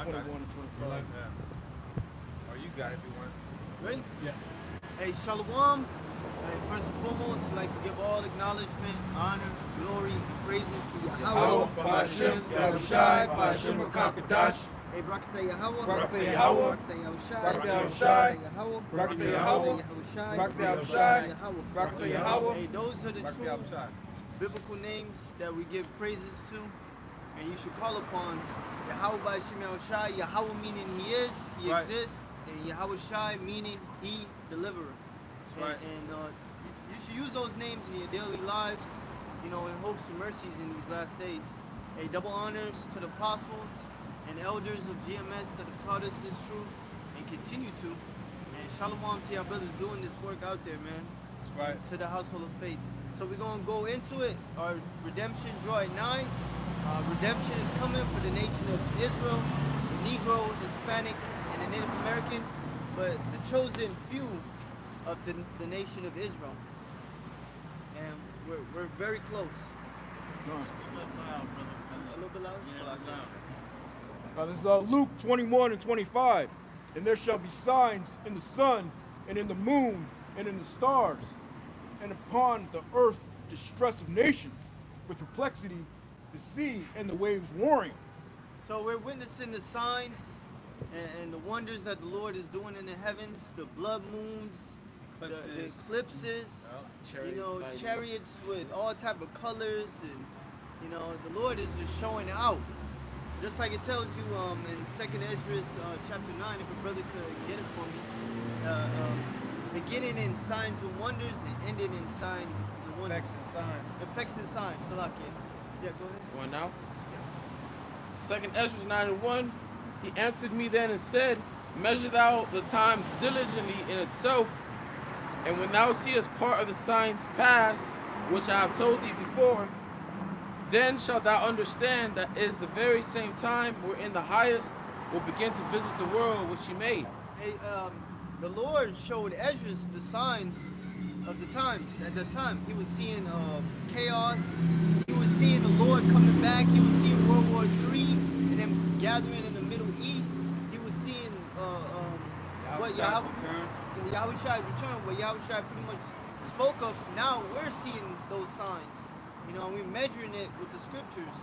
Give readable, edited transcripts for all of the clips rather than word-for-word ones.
21 and 25. Oh, you got it if you want. Ready? Yeah. Hey, Shalom. Hey, first and foremost, I'd like to give all acknowledgement, honor, glory, and praises to Yahweh. Ba'ashem, Yahushai, Ba'ashem, Makakadash. Hey, Barakatah Yahweh. Barakatah Yahweh. Barakatah Yahushai. Barakatah Yahushai. Yahweh. Barakatah Yahweh. Yahushai. Barakatah Yahushai. Yahweh. Barakatah Yahweh. Hey, those are the Barakatah true Yahushai. biblical names that we give praises to, and you should call upon Yahweh Ba'ashem Yahushai. Yahweh meaning He is, He Right. exists, and Yahushai meaning He deliverer. That's right. And you should use those names in your daily lives, you know, in hopes and mercies in these last days. Hey, double honors to the apostles and elders of GMS that have taught us this truth and continue to. And shalom to your brothers doing this work out there, man. That's right. To the household of faith. So we're going to go into it. Our redemption draw at 9. Redemption is coming for the nation of Israel, the Negro, Hispanic, and the Native American, but the chosen few of the nation of Israel. And we're very close. A little bit louder? This is Luke 21 and 25. And there shall be signs in the sun, and in the moon, and in the stars, and upon the earth distress of nations, with perplexity, the sea and the waves warring. So we're witnessing the signs and the wonders that the Lord is doing in the heavens, the blood moons, the eclipses, chariots with all type of colors, and you know, the Lord is just showing out. Just like it tells you in 2nd Ezra chapter 9, if a brother could get it for me, beginning in signs and wonders and ending in signs and wonders. Effects and signs. Salakia. Yeah, go ahead. Going now? 2nd Ezra 9 and 1. He answered me then and said, measure thou the time diligently in itself, and when thou seest part of the signs pass, which I have told thee before, then shalt thou understand that it is the very same time wherein the highest will begin to visit the world which he made. Hey, the Lord showed Ezra the signs of the times. At that time, he was seeing chaos. He was seeing the Lord coming back. He was seeing World War III and them gathering in the Middle East. He was seeing what Yahushua's return, what Yahushua pretty much spoke of. Now we're seeing those signs. You know, we're measuring it with the scriptures.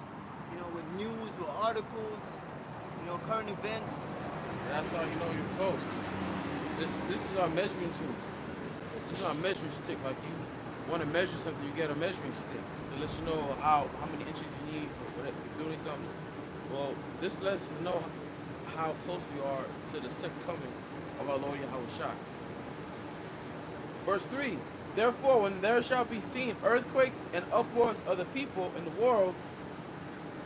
You know, with news, with articles, you know, current events. That's how you know you're close. This is our measuring tool. This is our measuring stick. Like you want to measure something, you get a measuring stick to let you know how many inches you need for building something. Well, this lets us know how close we are to the second coming of our Lord Yahushua. Verse 3. Therefore, when there shall be seen earthquakes and uproars of the people in the world,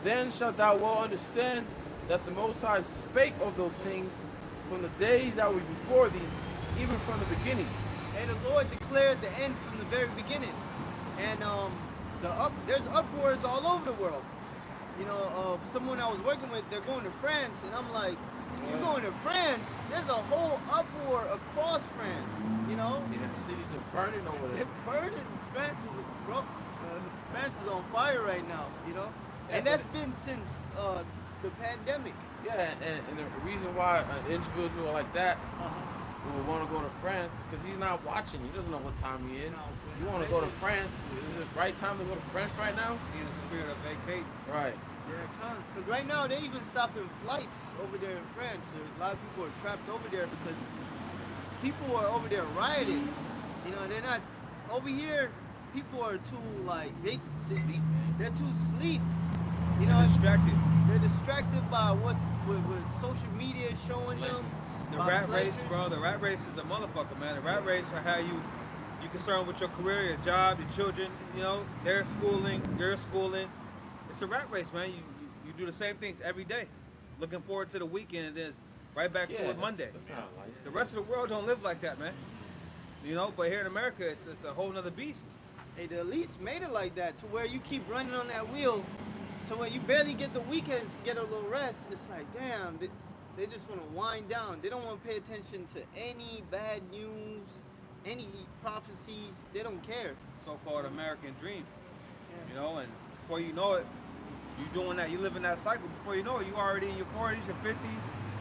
then shalt thou well understand that the Most High spake of those things from the days that were before thee, even from the beginning. And the Lord declared the end from the very beginning. And there's uproars all over the world. You know, someone I was working with, they're going to France, and I'm like, you're going to France? There's a whole uproar across France, you know? Yeah, cities are burning over there. They're burning. France is on fire right now, you know? And that's been since the pandemic. Yeah, and the reason why an individual like that would want to go to France, because he's not watching. He doesn't know what time he in. You want to go to France? Is it the right time to go to France right now? In the spirit of vacate. Right. Yeah, because right now they're even stopping flights over there in France. A lot of people are trapped over there because people are over there rioting. You know, they're not over here. People are too they're too sleep. You know, distracted. They're distracted by what social media is showing them. The rat race, bro. The rat race is a motherfucker, man. The rat race for how you concerned with your career, your job, your children. You know, they're schooling, you're schooling. It's a rat race, man. You do the same things every day, looking forward to the weekend, and then it's right back to it Monday. That's not life. The rest of the world don't live like that, man. You know, but here in America, it's a whole nother beast. Hey, the elites made it like that to where you keep running on that wheel, to where you barely get the weekends, get a little rest. It's like, damn, they just want to wind down. They don't want to pay attention to any bad news, any prophecies. They don't care. So-called American dream. You know, and before you know it, You doing that, you live in that cycle. Before you know it, you already in your 40s, your 50s.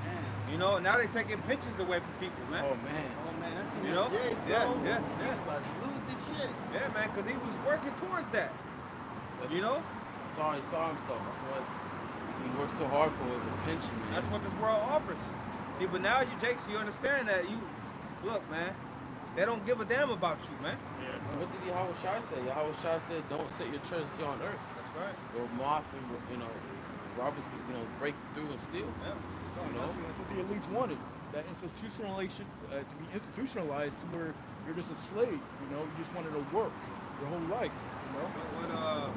Man. You know, now they taking pensions away from people, man. Oh man. Oh man, that's You know? Jay, bro. Yeah. He's about to lose his shit. Yeah, man, because he was working towards that. You know? He saw himself. That's what he worked so hard for, was a pension, man. That's what this world offers. See, but now you, Jakes, you understand that look, man, they don't give a damn about you, man. What did Yahweh Shai say? Yahweh Shai said, don't set your treasures here on earth. That's right. Or moth and, robbers can, break through and steal. Yeah. That's what the elites wanted. That institutionalization to be institutionalized to where you're just a slave. You just wanted to work your whole life. What I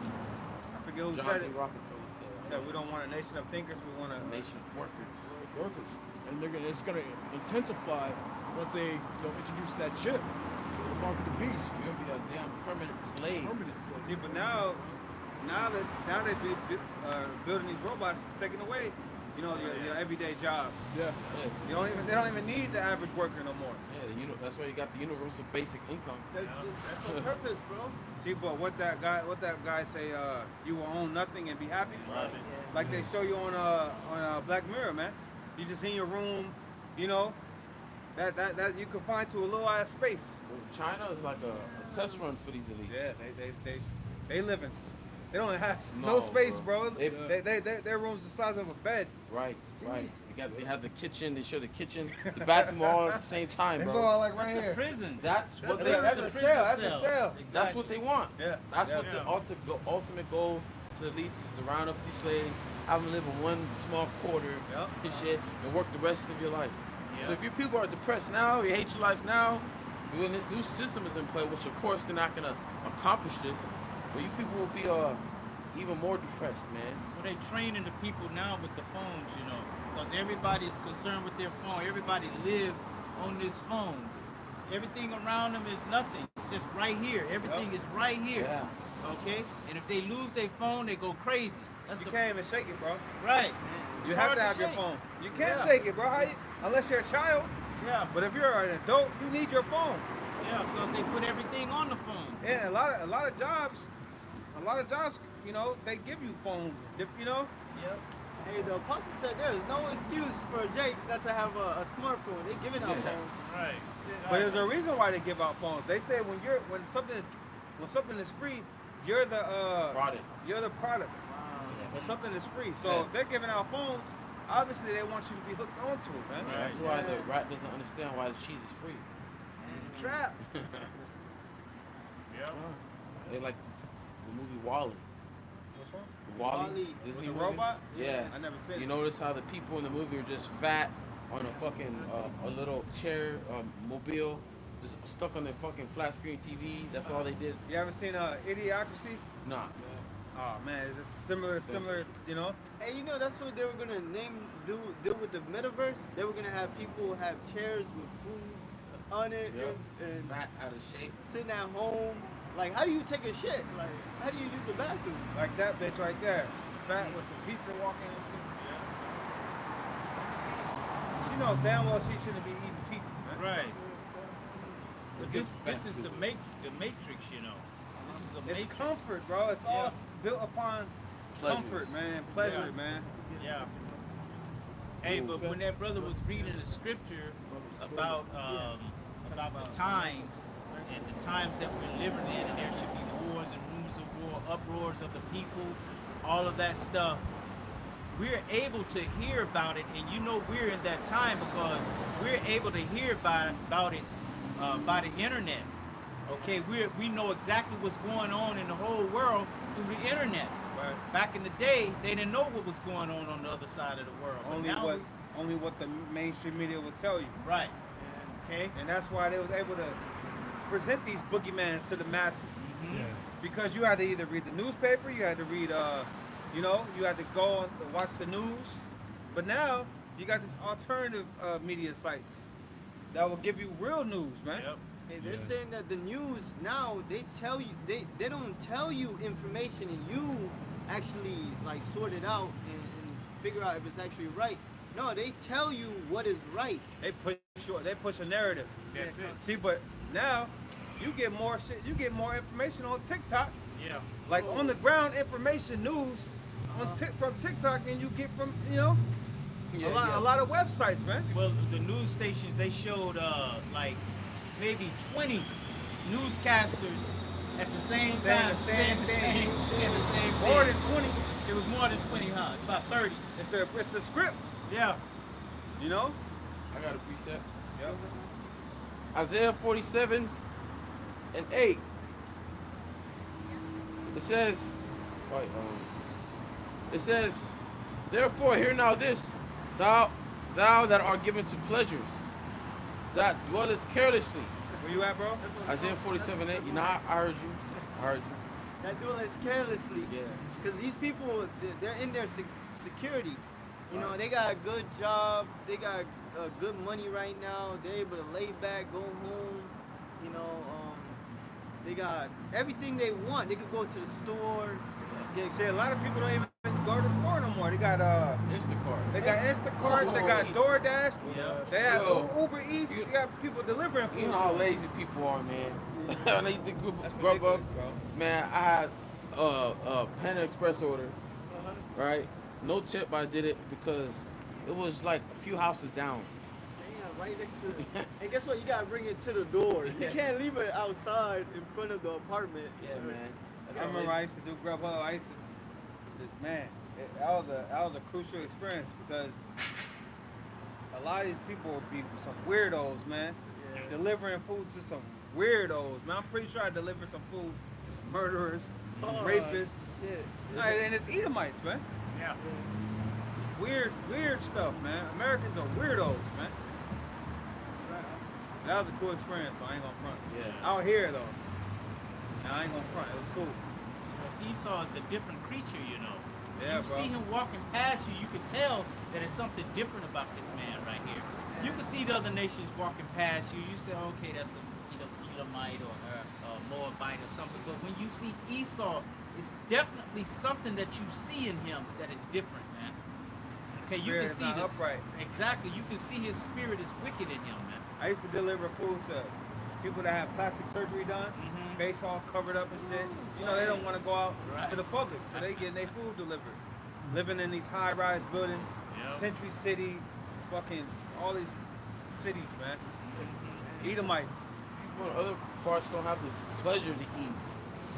forget who John said D. it. Rockefeller Said we don't want a nation of thinkers, we want a nation of workers. Workers, and it's gonna intensify once they introduce that chip, the mark of the beast. You're gonna be a damn permanent slave. Permanent slave. See, but now they be building these robots, taking away, your everyday jobs. Yeah. They don't even need the average worker no more. Yeah, that's why you got the universal basic income. That's on purpose, bro. See, but what that guy say? You will own nothing and be happy. Right. Like they show you on Black Mirror, man. You just in your room, that you can find to a little ass space. Well, China is like a test run for these elites. Yeah, they live in. They don't have no No, space, bro. bro. Their room's the size of a bed. Right. They have the kitchen. They show the kitchen, the bathroom, all at the same time, It's bro. all like right That's here. a prison. That's what That's they. a cell. That's a cell. That's what they want. Yeah. That's Yeah. what the ultimate goal to the elites is to round up these slaves, have them live in one small quarter Yep. and shit, and work the rest of your life. Yeah. So if you people are depressed now, you hate your life now, when this new system is in play, which of course they're not gonna accomplish this, but you people will be even more depressed, man. Well, they training the people now with the phones, because everybody is concerned with their phone. Everybody live on this phone. Everything around them is nothing. It's just right here. Everything is right here. Yeah. Okay? And if they lose their phone, they go crazy. That's You the can't even shake it, bro. right. You It's have hard to have your shake. phone. You can't Yeah. shake it, bro. Unless you're a child. Yeah, But if you're an adult, you need your phone. yeah, because they put everything on the phone. And a lot of jobs, they give you phones. Yep. Hey, the apostle said there is no excuse for Jake not to have a smartphone. They giving out phones. Right. But there's a reason why they give out phones. They say when something is free, you're the Product. You're the product. When something is free. So Yeah. if they're giving out phones, obviously they want you to be hooked onto it, man. That's why the rat doesn't understand why the cheese is free. It's a trap. Yep. They like the movie Wall-E. Which one? Wall-E, Wall-E. Disney With the movie. robot? Yeah. I never seen You it. notice how the people in the movie are just fat on a fucking a little chair, mobile, just stuck on their fucking flat screen TV. That's all they did. You ever seen Idiocracy? Nah. Oh man, is it similar? Hey, that's what they were gonna deal with the metaverse. They were gonna have people have chairs with food on it Yep. and Fat, out of shape. sitting at home. Like, how do you take a shit? Like, how do you use the bathroom? Like that bitch right there, fat with some pizza walking and shit. She knows damn well she shouldn't be eating pizza, man. Right. Let's This get back is to the it. matrix, This is the It's matrix. comfort, bro. It's all Yeah. built upon Pleasures. comfort, man. Pleasure, Yeah. man. Yeah. Hey, but when that brother was reading the scripture about the times and the times that we're living in, and there should be wars and rumors of war, uproars of the people, all of that stuff, we're able to hear about it, and we're in that time because we're able to hear about it by the internet. Okay, we know exactly what's going on in the whole world through the internet. Right. Back in the day, they didn't know what was going on the other side of the world. But now Only what the mainstream media will tell you. right. Okay. And that's why they was able to present these boogeymans to the masses. Mhm. Because you had to either read the newspaper, you had to read, you had to go and watch the news. But now you got the alternative media sites that will give you real news, man. Yep. Hey, they're saying that the news now, they tell you, they don't tell you information and you actually like sort it out and figure out if it's actually right. No, they tell you what is right. They push a narrative. That's it. See, but now you get more shit. You get more information on TikTok, Yeah. like on the ground information news from TikTok than you get from a lot of websites, man. Well, the news stations, they showed like maybe 20 newscasters at the same time saying the same thing. More than 20. It was more than 20, huh? About 30. It's a script. Yeah. You know? I got a precept. Yep. Isaiah 47 and 8. It says, therefore hear now this, thou that art given to pleasures, that dwellest carelessly. Where you at, bro? Isaiah 47 8. You know, I heard you. That doing this carelessly. Yeah. Because these people, they're in their security. You know, they got a good job. They got good money right now. They're able to lay back, go home. You know, they got everything they want. They could go to the store. Shit, a lot of people don't even go to the store no more. They got Instacart. They got Instacart. They got DoorDash. Yeah. They have Yo. Uber Eats. You got people delivering food. You know how lazy people are, man. I know you think That's Grubhub, ridiculous, bro. man. I had a Panda Express order, right? No tip, but I did it because it was like a few houses down. Yeah, right next to. And guess what? You gotta bring it to the door. You can't leave it outside in front of the apartment. Yeah, man. That's I how remember I lazy- used to do Grubhub. I used to, man, that was a crucial experience because a lot of these people would be some weirdos, man. Yeah. Delivering food to some weirdos, man. I'm pretty sure I delivered some food to some murderers, some Oh, rapists. Shit. Nah, and it's Edomites, man. Yeah. Weird stuff, man. Americans are weirdos, man. That's right. That was a cool experience, so I ain't gonna front. Yeah. Out here, though. Now, I ain't gonna front. It was cool. Esau is a different creature, you know. Yeah, you bro. see him walking past you, you can tell that it's something different about this man right here. You can see the other nations walking past you. You say, okay, that's a Edomite or Moabite or something. But when you see Esau, it's definitely something that you see in him that is different, man. Okay, you Spirit can is see not this. upright. Exactly. You can see his spirit is wicked in him, man. I used to deliver food to people that have plastic surgery done, Mhm. face all covered up and shit. You know, they don't want to go out Right. to the public, so they get their food delivered. Living in these high-rise buildings, Yep. Century City, fucking all these cities, man. Edomites. People in other parts don't have the pleasure to eat,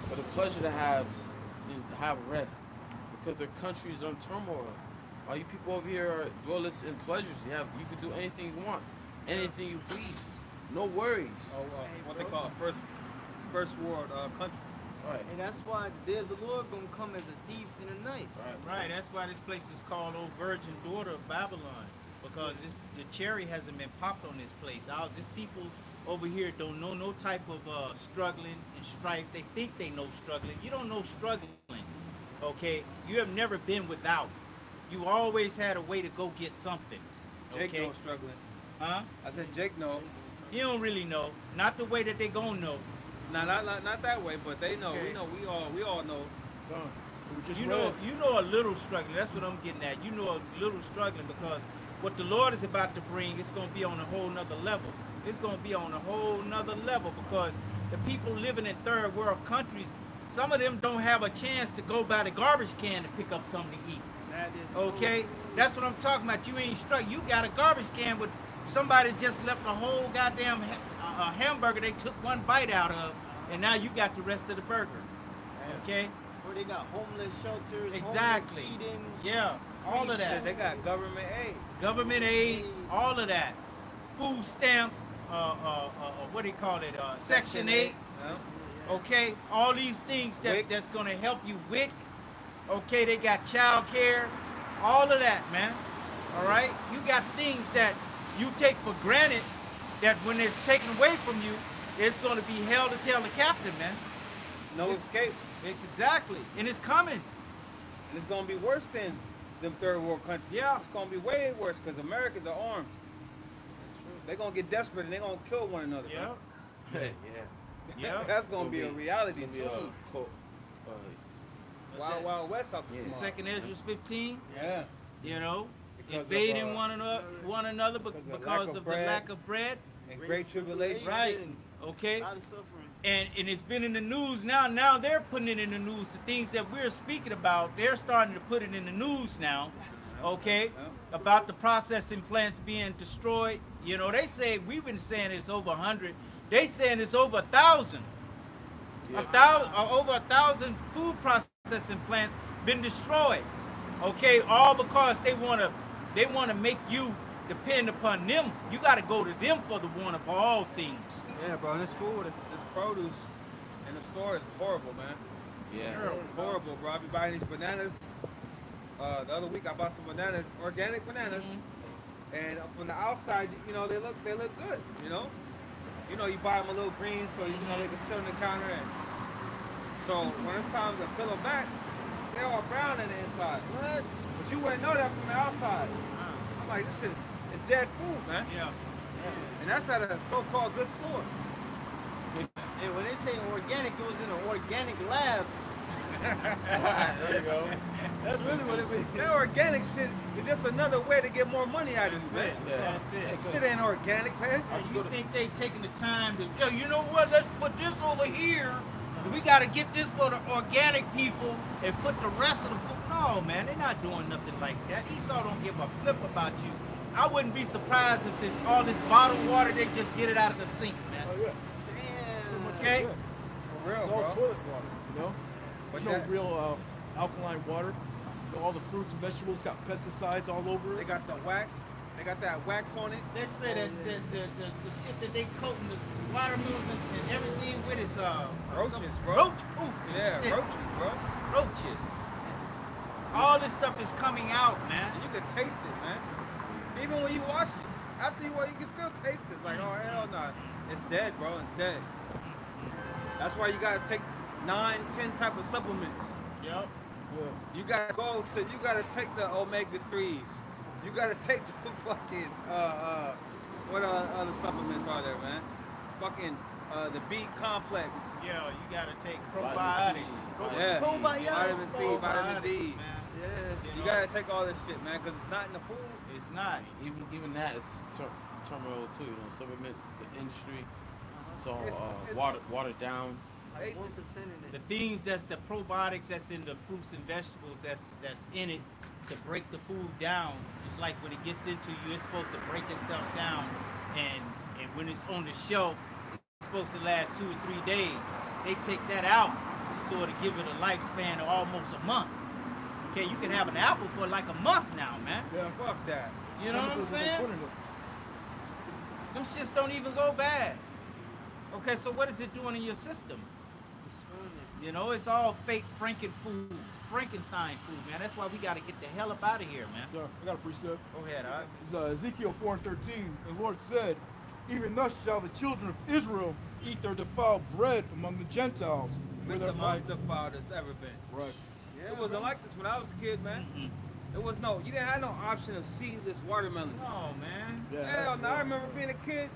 but the pleasure to have rest, because their country is on turmoil. All you people over here are dwellers in pleasures. You can do anything you want, anything you please, no worries. Oh, what they call first world country. Right. And that's why the Lord gonna come as a thief in the night. Right, that's why this place is called Old Virgin Daughter of Babylon, because the cherry hasn't been popped on this place. This people over here don't know no type of struggling and strife. They think they know struggling. You don't know struggling, okay? You have never been without. You always had a way to go get something, Jake okay? knows struggling. Huh? I said Jake know. You don't really know. Not the way that they gonna know. Nah, not that way, but they know. Okay. We know. We all know. You know a little struggling. That's what I'm getting at. You know a little struggling because what the Lord is about to bring, it's going to be on a whole nother level. It's going to be on a whole nother level because the people living in third world countries, some of them don't have a chance to go by the garbage can to pick up something to eat. That is Okay? That's what I'm talking about. You ain't struggling. You got a garbage can with somebody just left a whole goddamn hamburger they took one bite out of, and now you got the rest of the burger. Okay? where they got homeless shelters, Exactly. homeless feedings. Yeah, all of Shit, that. they got government aid. Government aid, all of that. Food stamps, what do you call it? Section 8. Yeah. Okay, all these things WIC. that's gonna help you WIC. Okay, they got child care, all of that, man. All right, you got things that you take for granted that when it's taken away from you, it's gonna be hell to tell the captain, man. No escape. Exactly, and it's coming. And it's gonna be worse than them third world countries. Yeah. It's gonna be way worse because Americans are armed. They're gonna get desperate and they're gonna kill one another. Yeah, man. yeah. That's gonna be a reality It's soon. gonna be Wild Wild West out there. Second Ezra 15. Yeah. You know, Because of, invading one another because of because lack of of the bread. lack of bread. And great tribulation. Right. Okay. A lot of suffering. and it's been in the news now. Now they're putting it in the news. The things that we're speaking about, they're starting to put it in the news now. Okay, about the processing plants being destroyed. You know, they say we've been saying it's over 100. They saying it's over 1,000. Over 1,000 food processing plants been destroyed. Okay, all because they wanna make you depend upon them. You got to go to them for the one of all things. Yeah, bro. This food, this produce in the store is horrible, man. Yeah. Horrible, bro. I be buying these bananas. The other week I bought some bananas, organic bananas, and from the outside, you know, they look good. You know, you buy them a little green so you know they can sit on the counter. And so when it's time to peel them back, they're all brown in the inside. What? But you wouldn't know that from the outside. I'm like, this shit is dead food, man. Yeah. And that's at a so-called good store. Hey, when they say organic, it was in an organic lab. There you go. That's really what it means. That organic shit is just another way to get more money out of you, man. Yeah. That's it. That shit ain't organic, man. Hey, you think they taking the time to, yo, you know what, let's put this over here. We got to get this for the organic people and put the rest of the food. No, man, they're not doing nothing like that. Esau don't give a flip about you. I wouldn't be surprised if it's all this bottled water, they just get it out of the sink, man. Oh, yeah. Damn. Okay? For real, It's all bro. toilet water, you know? But There's no that- real alkaline water. All the fruits and vegetables got pesticides all over They it. got the wax. They got that wax on it. They say that the shit that they coating the watermelons and everything with is Roaches, bro. roach poop. and Yeah, shit. roaches, bro. Roaches. All this stuff is coming out, man. And you can taste it, man. Even when you wash it. After you wash, you can still taste it. Like, oh, hell no. It's dead, bro. It's dead. That's why you gotta take 9, 10 type of supplements. Yep. Yeah. You gotta take the omega-3s. You gotta take the fucking, what other supplements are there, man? Fucking, the B complex. Yeah, you gotta take Vitamin probiotics. C. Yeah. Probiotics, Vitamin C, vitamin D. Probiotics, man. Yeah. You gotta take all this shit, man, because it's not in the food. It's not. Even that is turmoil too. You know, supplements, the industry. So It's- watered down. Like 1% in The it. things that's the probiotics that's in the fruits and vegetables that's in it to break the food down. It's like when it gets into you, it's supposed to break itself down, and when it's on the shelf, it's supposed to last 2 or 3 days. They take that out and sort of give it a lifespan of almost a month. Okay, you can have an apple for like a month now, man. Yeah. Fuck that. You know what I'm Chemicals that they saying? put in it. Them shits don't even go bad. Okay, so what is it doing in your system? You know, it's all fake Frankenstein food, man. That's why we got to get the hell up out of here, man. Yeah, I got a precept. Go ahead, all right? It's Ezekiel 4:13. The Lord said, "Even thus shall the children of Israel eat their defiled bread among the Gentiles." It's whether the I- most defiled it's ever been. Right. It wasn't like this when I was a kid, man. You didn't have no option of seedless watermelons. Oh, man. Yeah. Hell that's- no, I remember being a kid,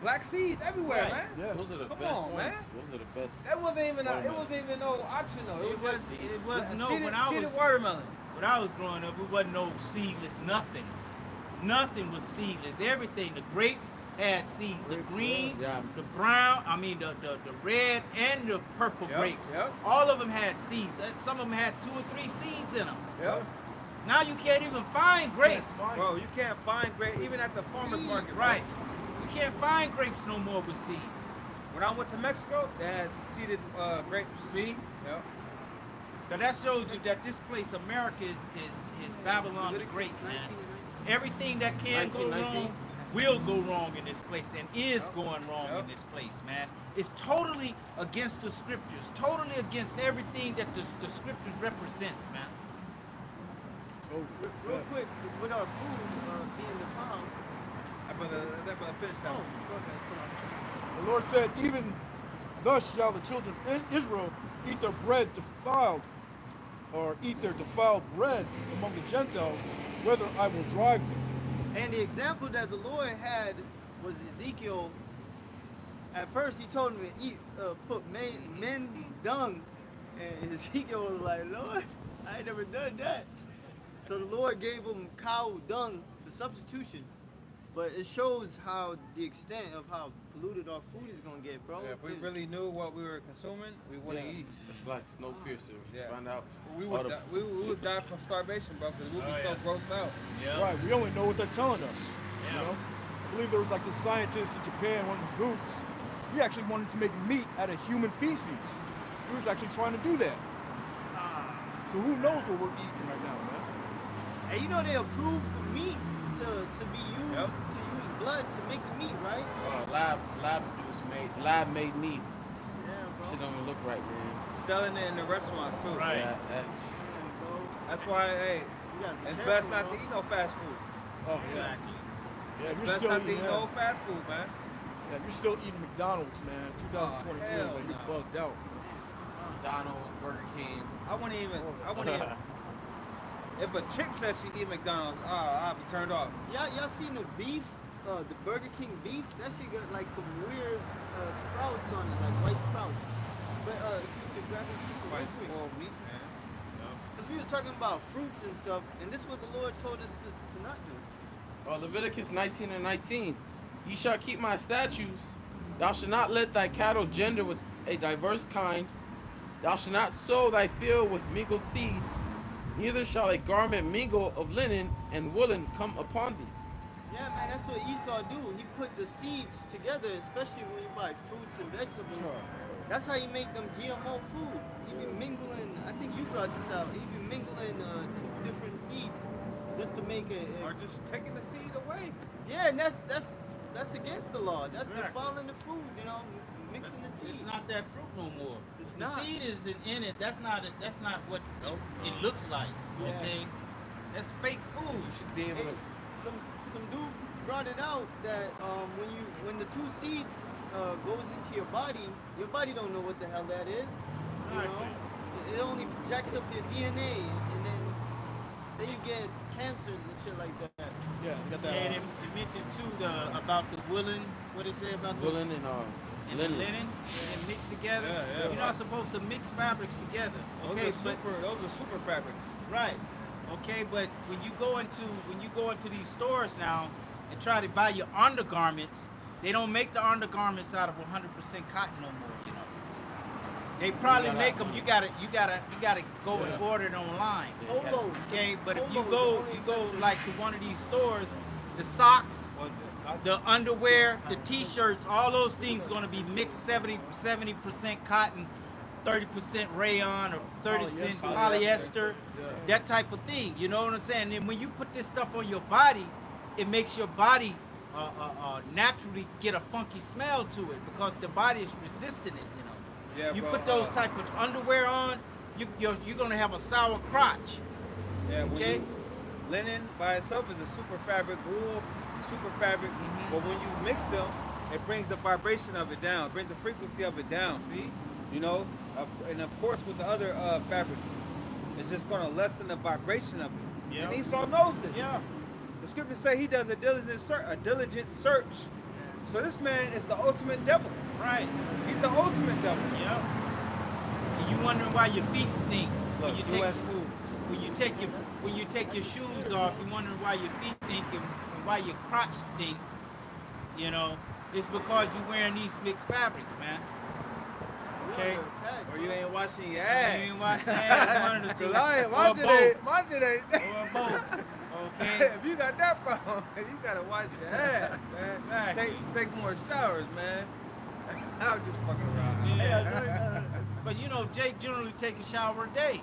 black seeds everywhere, Right. man. Yeah. Those are the Come best on, ones. man. Those are the best. That wasn't even Watermelon. no option though. It was no, seeded, when I was seeded watermelon. growing up, it wasn't no seedless nothing. Nothing was seedless. Everything, the grapes had seeds, the green, Yeah. the brown, the red and the purple Yep, grapes. yep. All of them had seeds. Some of them had 2 or 3 seeds in them. Yeah. Now you can't even find grapes. find- Bro, you can't find grape even at the farmer's market. bro. Right. You can't find grapes no more with seeds. When I went to Mexico, they had seeded grapes. See? Yeah. Now that shows you that this place, America, is Babylon the Great, man. Everything that can go 1919. wrong will go wrong in this place and is going wrong Yep. in this place, man. It's totally against the scriptures, totally against everything that the scriptures represents, man. Oh, Real yeah. quick, with our food being defiled. That brother finished that Oh, one. go ahead, sit The Lord said, "Even thus shall the children of Israel eat their bread defiled, or eat their defiled bread among the Gentiles, whether I will drive them." And the example that the Lord had was Ezekiel. At first, he told him to eat, put men dung, and Ezekiel was like, "Lord, I ain't never done that." So the Lord gave him cow dung for substitution, but it shows how the extent of how polluted our food is gonna get, bro. Yeah, if we really knew what we were consuming, we wouldn't eat. It's like Snowpiercer. Yeah. Find out. We all would, the- we would die from starvation, bro, because we'd be so grossed out. Yeah. Right, we only know what they're telling us. Yeah. You know? I believe there was like this scientist in Japan, one of the gooks. He actually wanted to make meat out of human feces. He was actually trying to do that. So who knows what we're eating right now, man? And you know they approved the meat to be used Yep. to use blood to make the meat, right? lab made meat. Yeah, bro. Shit don't even look right, man. Selling it in the restaurants, too. Right. Yeah, Yeah, bro. That's why, hey, You gotta be it's careful, best not bro. to eat no fast food. Oh, yeah. Exactly. Yeah, It's you're best still not to eating, eat no fast food, man. yeah, you're still eating McDonald's, man. 2023, hell like, you're no. bugged out. McDonald's, Burger King. I wouldn't even. If a chick says she eat McDonald's, I'll be turned off. Y'all seen the beef, the Burger King beef? That shit got like some weird sprouts on it, like white sprouts. But if you could grab this piece of White real quick. spoiled meat, man. Because we was talking about fruits and stuff, and this is what the Lord told us to not do. Leviticus 19:19. Ye shall keep my statutes. Thou shalt not let thy cattle gender with a diverse kind. Thou shalt not sow thy field with mingled seed. Neither shall a garment mingle of linen and woolen come upon thee. Yeah, man, that's what Esau do. He put the seeds together, especially when you buy fruits and vegetables. That's how you make them GMO food. He be mingling, I think you brought this out, he be mingling two different seeds just to make it. Or just taking the seed away. Yeah, and that's against the law. That's Exactly. defiling the food, you know, mixing the seeds. It's not that fruit no more. It's The not. seed isn't in it. That's not what it looks like. Yeah. Okay, that's fake food. You should be able Hey, to. some dude brought it out that when the two seeds goes into your body don't know what the hell that is. You know, Exactly. it only jacks up your DNA, and then you get cancers and shit like that. Yeah, you got that. Yeah, they mentioned too about the woolen. What they say about the Woolen and and linen. the linen and mixed together. Yeah, You're not supposed to mix fabrics together. Okay, Those are super fabrics. right. Okay, but when you go into these stores now and try to buy your undergarments, they don't make the undergarments out of 100% cotton no more. You know, they probably gotta- make them. You gotta go and order it online. Yeah. Polo. Okay, but if Polo you is go the only exception. like to one of these stores, the socks, Was it? the underwear, the t-shirts, all those things going to be mixed 70% cotton, 30% rayon, or 30% polyester, that type of thing. You know what I'm saying? And when you put this stuff on your body, it makes your body naturally get a funky smell to it because the body is resisting it. You know, Yeah, you bro, put those type of underwear on, you're going to have a sour crotch. Yeah, Okay. Linen by itself is a super fabric. Wool, super fabric. But when you mix them, it brings the vibration of it down. It brings the frequency of it down. See? You know, and of course with the other fabrics, it's just gonna lessen the vibration of it. Yeah. And Esau knows this. Yeah. The scriptures say he does a diligent search. So this man is the ultimate devil. Right. He's the ultimate devil. Yep. And you wondering why your feet stink Look, when you take U.S. foods. when you take your shoes off. You wondering why your feet stink and why your crotch stink. You know, it's because you're wearing these mixed fabrics, man. Okay. Or you ain't washing your You ass. ain't watching that, one of the two. Cause I ain't Or watching both. it. Watching it. Or both. Okay. If you got that problem, you gotta wash your ass, man. Exactly. Take more showers, man. I'm just fucking around. Yeah. But you know, Jake generally take a shower a day.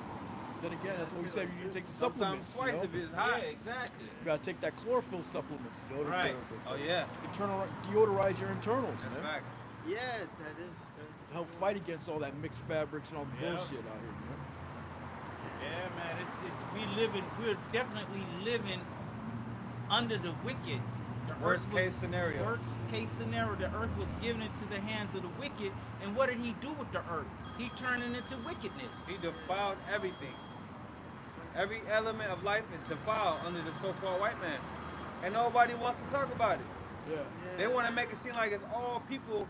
Then again, that's what we said. You take the Sometimes supplements. twice you know? if it's hot. Yeah, exactly. You gotta take that chlorophyll supplements. You know, to- Right. Oh yeah, deodorize your internals, that's man. facts. Yeah, that is. To help fight against all that mixed fabrics and all the Yeah. bullshit out here, man. Yeah, man, we're definitely living under the wicked. The Worst earth was- case scenario. Worst case scenario. The earth was given into the hands of the wicked, and what did he do with the earth? He turned it into wickedness. He defiled everything. Every element of life is defiled under the so-called white man, and nobody wants to talk about it. Yeah. They want to make it seem like it's all people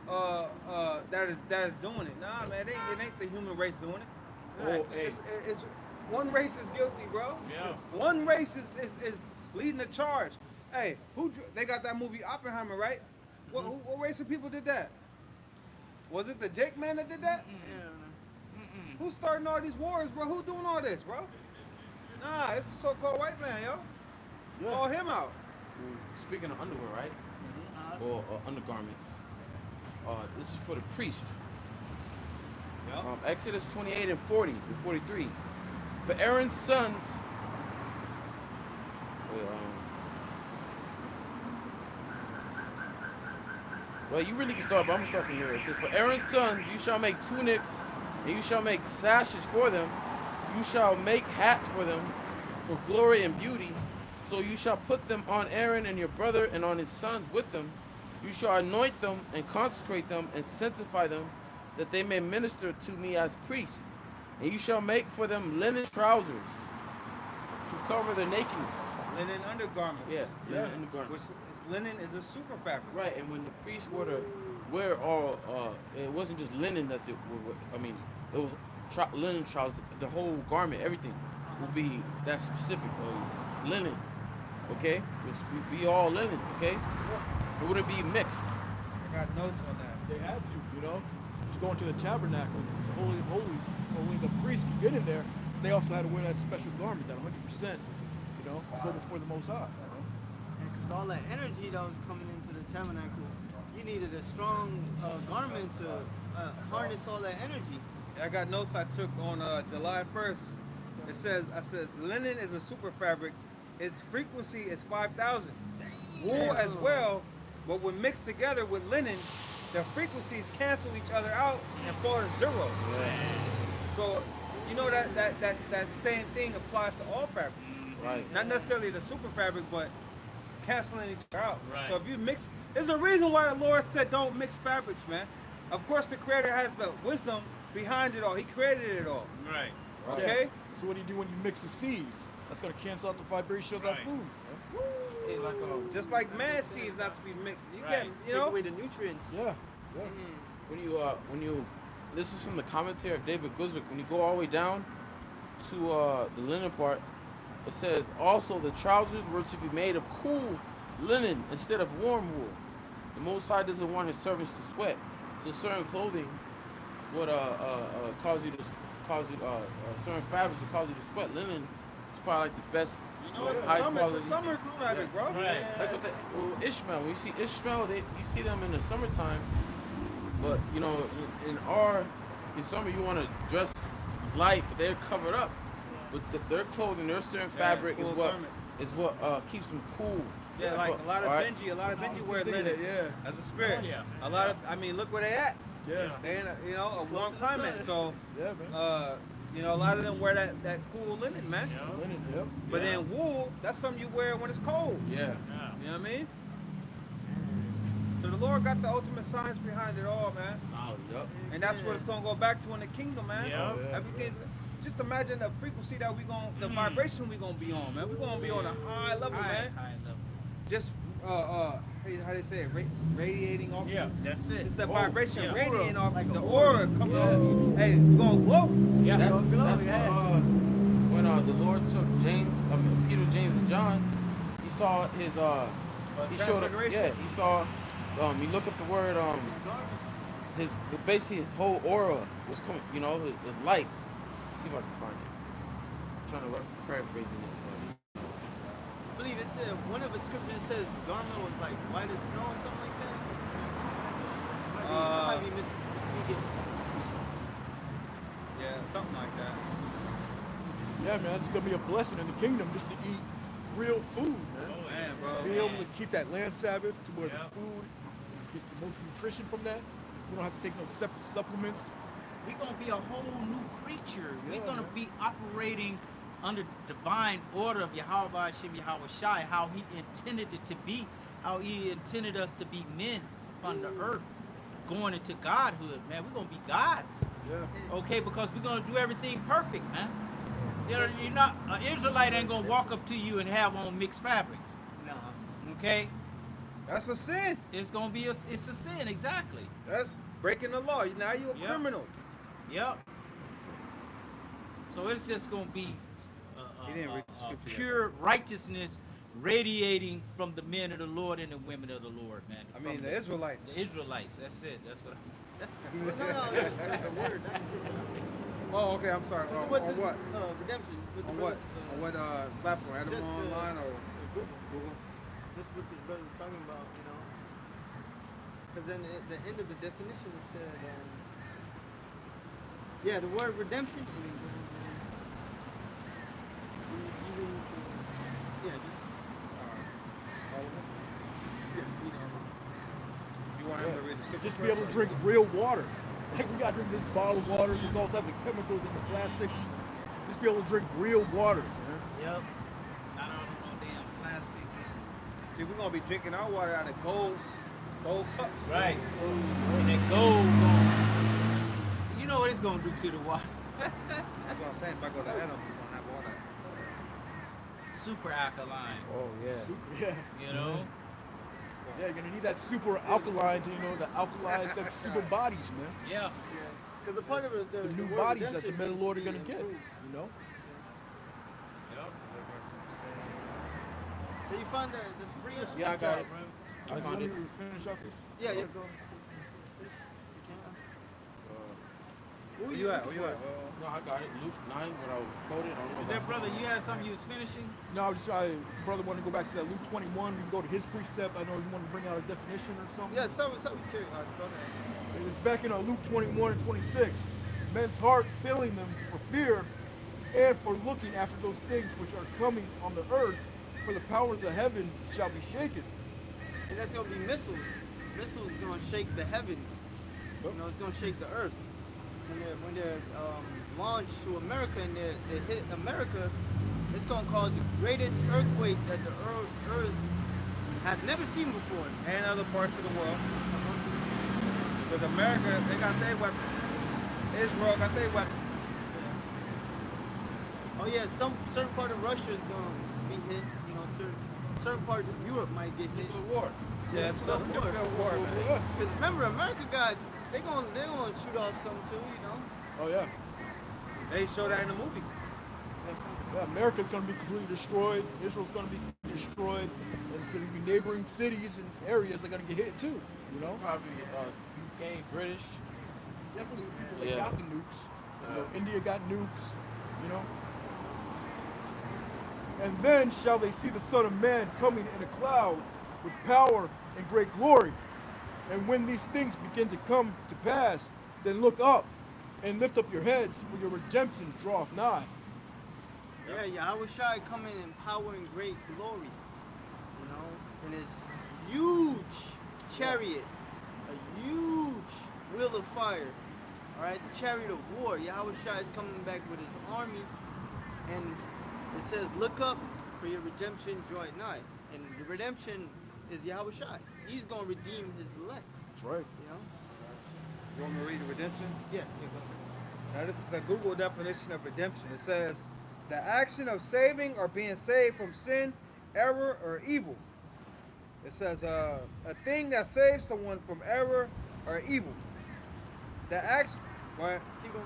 that is doing it. Nah, man, it ain't the human race doing it. Exactly. It's one race is guilty, bro. Yeah. One race is leading the charge. Hey, they got that movie Oppenheimer, right? What race of people did that? Was it the Jake man that did that? Who's starting all these wars, bro? Who doing all this, bro? Nah, it's the so-called white man, yo. Yeah. Call him out. Speaking of underwear, right? Or undergarments. This is for the priest. Yep. Exodus 28 and 40 and 43. For Aaron's sons. Well, you really can start, but I'm gonna start from here. It says, for Aaron's sons, you shall make tunics, and you shall make sashes for them. You shall make hats for them, for glory and beauty. So you shall put them on Aaron and your brother, and on his sons with them. You shall anoint them and consecrate them and sanctify them, that they may minister to me as priests. And you shall make for them linen trousers to cover their nakedness. Linen undergarments. Yeah, linen undergarments. Which is linen is a super fabric. Right, and when the priests were to wear all, it wasn't just linen that they were, I mean, it was linen trousers, the whole garment, everything would be that specific, linen, okay? It would be all linen, okay? It wouldn't be mixed. I got notes on that. They had to, to go into the tabernacle, the Holy of Holies. Only the priest could get in there. They also had to wear that special garment, that 100%, go before the Most High. Because all that energy that was coming into the tabernacle, you needed a strong garment to harness all that energy. I got notes I took on July 1st. It says, linen is a super fabric. Its frequency is 5,000. Wool as well, but when mixed together with linen, the frequencies cancel each other out and fall to zero. So, that same thing applies to all fabrics. Right. Not necessarily the super fabric, but canceling each other out. Right. So if you mix, there's a reason why the Lord said don't mix fabrics, man. Of course, the Creator has the wisdom behind it all. He created it all. Right. Okay? Yeah. So what do you do when you mix the seeds? That's going to cancel out the vibration of that Right. food. Hey, like, Just like man seeds not to be mixed. You Right. can't, Take away the nutrients. Yeah. when you listen to the commentary of David Guzwick, when you go all the way down to the linen part, it says also the trousers were to be made of cool linen instead of warm wool. The Most High doesn't want his servants to sweat, so certain clothing would certain fabrics would cause you to sweat. Linen is probably like the best. High quality. It's a summer fabric, bro. Right. Like with Ishmael, when you see Ishmael, you see them in the summertime, but in summer you want to dress light, but they're covered up. But their clothing, their certain fabric cool is what keeps them cool. Yeah, like a lot of Alright. Benji wear linen Yeah. as a spirit. Oh, yeah. A lot of, look where they at. Yeah. They in a warm to the climate, sun. so Yeah, man. a lot of them wear that cool linen, man. Yeah. Linen, yep. But then wool, that's something you wear when it's cold. Yeah. Yeah. You know what I mean? So the Lord got the ultimate science behind it all, man. Oh, yup. And that's what it's gonna go back to in the kingdom, man. Yeah. Yeah. Everything's just imagine the frequency that the vibration we gonna be on, man. We're gonna be on a high level, man. High level. Just how they say it, radiating off. Yeah, that's it. It's the Oh, vibration yeah. radiating off Like the an aura coming Yeah. off you. Hey, you gonna glow? Yeah. That's Yeah. when the Lord took Peter, James, and John. He saw his he showed up. Transfiguration. Yeah, he saw. You look at the word basically his whole aura was coming. His light. Let's see if I can find it. I'm trying to paraphrase it. I believe it said, one of the scriptures says garment was like white as snow or something like that. Might be misspeaking. Yeah, something like that. Yeah, man. That's going to be a blessing in the kingdom just to eat real food, man. Oh, Man, bro. Be able to keep that land Sabbath to where Yeah. the food, get the most nutrition from that. We don't have to take no separate supplements. We're going to be a whole new creature. Yeah, We're going to man. be operating under divine order of Yahweh Hashem Yahweh Shai, how he intended it to be, how he intended us to be men upon the earth, going into godhood, man. We're going to be gods, Yeah. okay? Because we're going to do everything perfect, man. You're not, an Israelite ain't going to walk up to you and have on mixed fabrics, No. okay? That's a sin. It's going to be, it's a sin, exactly. That's breaking the law. Now you're a Yeah. criminal. Yep. So it's just going to be He didn't read the scripture yet. pure righteousness radiating from the men of the Lord and the women of the Lord, man. I mean, From the Israelites. the Israelites. That's it. That's what. No, that's the word. That's Oh, okay. I'm sorry. this is On what this, what? redemption. What the On what? brother, On what platform? Adam just, Online or Google. Google? That's what this brother was talking about, you know. Because then at the end of the definition it said, yeah, the word redemption. Even to, yeah, just All of it? yeah, read all of it. You want him to read the scripture? Just be able to drink real water. Like we gotta drink this bottled water. There's all types of chemicals in the plastics. Just be able to drink real water, man. Yep. Not all of no damn plastic. See, we're gonna be drinking our water out of gold cups. Right. And that gold going. You know what it's gonna do to the water? That's what I'm saying. If I go to Adam, it's gonna have water. Super alkaline. Oh yeah. Yeah. You know. Yeah, you're gonna need that super alkaline to, to alkalize them super bodies, man. Yeah. Because the part of it, The new word bodies that the redemption men of the Lord are needs gonna to be get, improved. Yep. Did you find the Sabria? Yeah, I got it. I I found it. Finish up this. Yeah, go. Where you at? Where you at? No, I got it. Luke 9, what I quoted. I don't know That about brother, you had something you was finishing? No, I was just trying. The brother wanted to go back to that Luke 21. We can go to his precept. I know he wanted to bring out a definition or something. Yeah, start with Terry. Go ahead. It's back in Luke 21 and 26. Men's heart filling them for fear and for looking after those things which are coming on the earth, for the powers of heaven shall be shaken. And that's going to be missiles. Missiles going to shake the heavens. You know, it's going to shake the earth. When they're launched to America and they hit America, it's going to cause the greatest earthquake that the earth have never seen before. And other parts of the world. Because America, they got their weapons. Israel got their weapons. Oh yeah, certain part of Russia is going to be hit. You know, certain parts of Europe might get hit. nuclear war. Yeah, it's a nuclear war, man. Because remember, America they're gonna shoot off some too. You know. Oh yeah. They show that in the movies. Yeah, America's going to be completely destroyed. Israel's going to be destroyed. And there's going to be neighboring cities and areas that are going to get hit too. You know. Probably UK, British. Definitely people that Yeah. got the nukes. You know, India got nukes, you know. And then shall they see the Son of Man coming in a cloud with power and great glory. And when these things begin to come to pass, then look up and lift up your heads, for your redemption draweth nigh. Yeah, Yahweh Shai coming in power and great glory. You know, in his huge chariot, a huge wheel of fire. All right, the chariot of war. Yahweh Shai is coming back with his army, and it says, "Look up, for your redemption draweth nigh." And the redemption is Yahweh Shai. He's gonna redeem his elect. That's right. You know? You want me to read the redemption? Yeah. Go ahead. Now this is the Google definition of redemption. It says, the action of saving or being saved from sin, error, or evil. It says, a thing that saves someone from error or evil. The action, go ahead. Keep going.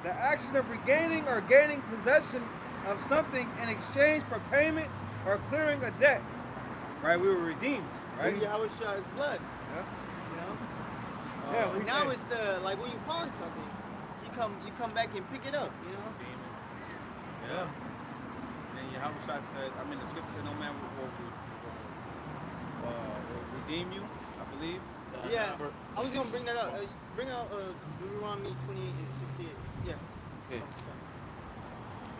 The action of regaining or gaining possession of something in exchange for payment or clearing a debt. Right, we were redeemed, right? Through Yahweh Shai's blood. Yeah. You know? Yeah, Now it's like when you pawn something, you come back and pick it up, you know? Yeah. And Yahweh Shai said, the scripture said, no man will redeem you, I believe. Yeah, I was gonna bring that up. Bring out Deuteronomy 28 and 68. Yeah. Okay.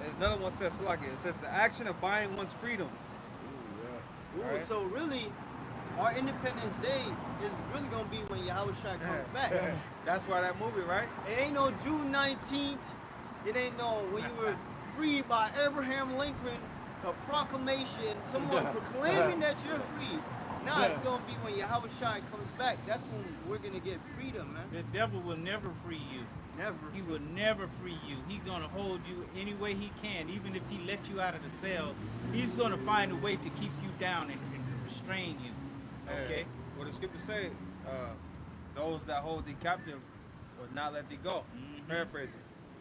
There's another one says, it says, the action of buying one's freedom. Ooh, Alright. so really, our Independence Day is really gonna be when Yahweh Shai comes back. That's why that movie, right? It ain't no June 19th. It ain't no when you were freed by Abraham Lincoln, a proclamation, someone proclaiming that you're free. Nah, it's gonna be when Yahweh Shai comes back. That's when we're gonna get freedom, man. The devil will never free you. Never. He will never free you. He's gonna hold you any way he can. Even if he let you out of the cell, he's gonna find a way to keep you down and restrain you. Okay? What the scripture say, those that hold thee captive will not let thee go. Paraphrasing.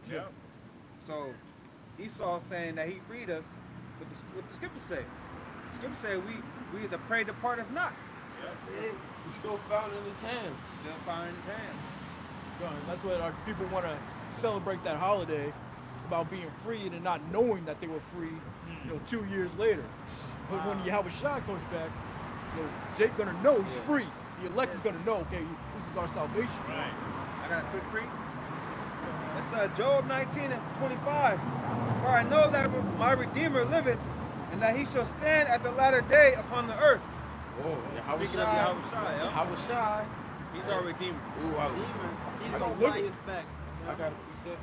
Yeah. So Esau saying that he freed us, what the scripture say. Scripture say we the prey departeth not. He's still found in his hands. Still found in his hands. That's what our people want to celebrate that holiday about being freed and not knowing that they were free, 2 years later. But when Yahweh Shai comes back, Jake gonna know he's free. The elect is gonna know, okay, this is our salvation. Right. I got a quick read. It's Job 19 and 25. For I know that my Redeemer liveth, and that he shall stand at the latter day upon the earth. Oh, Yahweh Speaking of Shai. Yahweh Shai, yeah. Yahweh Shai. He's our Redeemer. Ooh, He's I gonna got buy us back. I got a precept.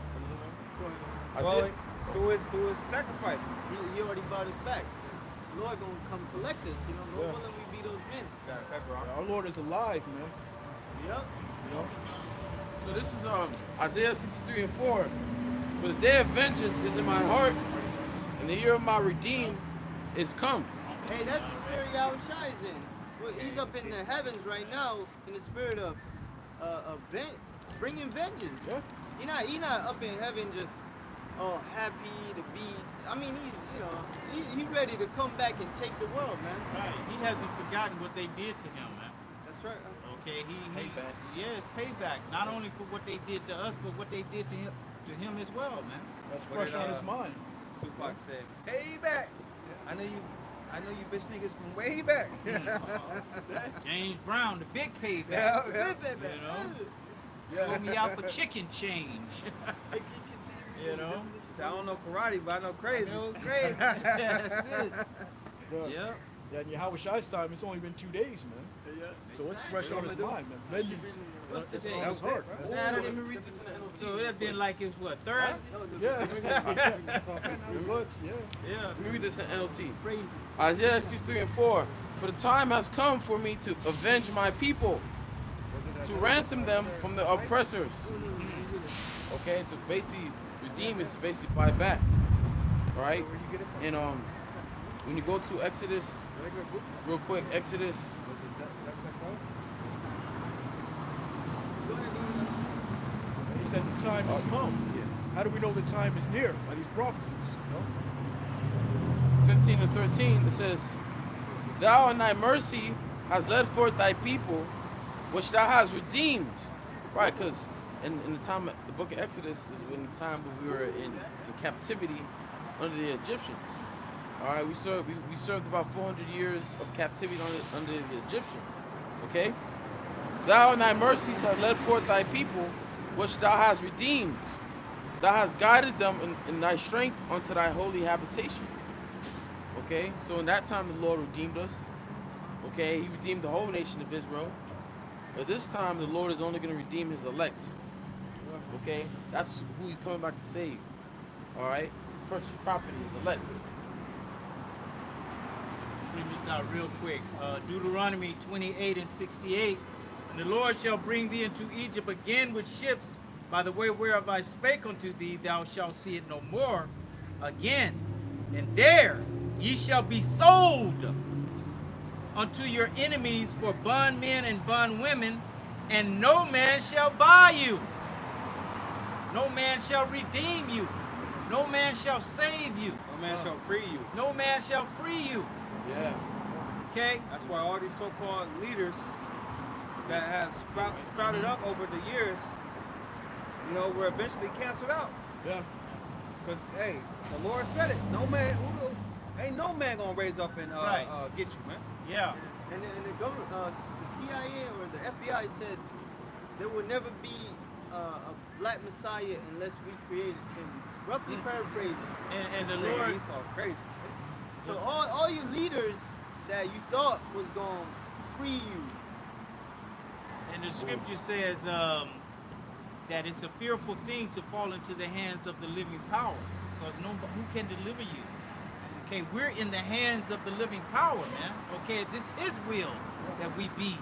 Well, through his sacrifice. He already bought us back. The Lord gonna come collect us. No more than we be those men. Got a pepper on. Our Lord is alive, man. Yep. So this is Isaiah 63 and 4. For the day of vengeance is in my heart, and the year of my redeem is come. Hey, that's the spirit Yahweh Shai is in. Well, he's up in the heavens right now in the spirit of bringing vengeance. Yeah. He not up in heaven just happy to be. I mean, he's ready to come back and take the world, man. Right. He hasn't forgotten what they did to him, man. That's right. Okay, Payback. Yes, payback. Not only for what they did to us, but what they did to him as well, man. That's What fresh did, on his mind. Tupac said, "Payback." I know you bitch niggas from way back. James Brown, the big payback. Yeah. Sold me out for chicken change. So I don't know karate, but I know crazy. Crazy. That's it. Yeah. Yeah, in Yahweh Shai's time, it's only been 2 days, man. So it's fresh on his mind, man. Vengeance. What's It's today? on his heart. Saturday. Let me read this in the NLT. So it'd been like it was what, Thursday? Yeah. Pretty much, yeah. Yeah. Let me read this in NLT. Crazy. Isaiah 63 and 4. For the time has come for me to avenge my people, to ransom them from the oppressors. Okay, to basically redeem is to basically buy back. All right? And when you go to Exodus, real quick, Exodus. He said the time has come. How do we know the time is near? By these prophecies. 15 and 13, it says, Thou in thy mercy hast led forth thy people, which thou hast redeemed. Right, because in the time, the book of Exodus is when the time when we were in captivity under the Egyptians. All right, we served about 400 years of captivity under the Egyptians. Okay? Thou in thy mercies hast led forth thy people, which thou hast redeemed. Thou hast guided them in thy strength unto thy holy habitation. Okay, so in that time the Lord redeemed us. Okay, he redeemed the whole nation of Israel. But this time the Lord is only going to redeem his elect. Okay, that's who he's coming back to save. All right, his purchased property, his elect. Bring this out real quick. Deuteronomy 28 and 68. And the Lord shall bring thee into Egypt again with ships, by the way whereof I spake unto thee, thou shalt see it no more again. And there ye shall be sold unto your enemies for bondmen and bondwomen, and no man shall buy you. No man shall redeem you. No man shall save you. No man shall free you. No man shall free you. Yeah. Okay? That's why all these so-called leaders that have sprouted up over the years, were eventually canceled out. Yeah. Because, hey, the Lord said it. Ain't no man gonna raise up and get you, man. Yeah. And the government, the CIA or the FBI said there will never be a black Messiah unless we created him. Roughly paraphrasing. And the Man, Lord, he's so crazy. So all you leaders that you thought was going to free you. and the scripture says that it's a fearful thing to fall into the hands of the living power, because who can deliver you? Okay, we're in the hands of the living power, man. Okay, it's his will that we be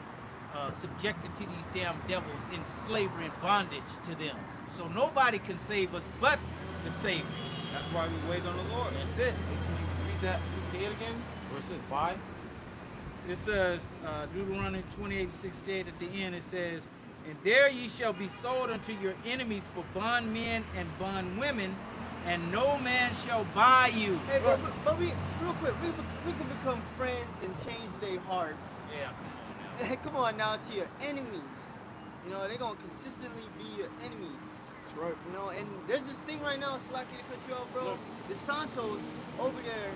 subjected to these damn devils in slavery and bondage to them. So nobody can save us but the Savior. That's why we wait on the Lord. That's it. Can you read that 68 again? Where it says buy? It says, Deuteronomy 28:68 at the end, it says, and there ye shall be sold unto your enemies for bondmen and bondwomen, and no man shall buy you. Hey, but we, real quick, we can become friends and change their hearts. Yeah, come on now. Come on now, to your enemies. You know, they're gonna consistently be your enemies. That's right. You know, and there's this thing right now, Slacky to cut you off, bro. The Santos over there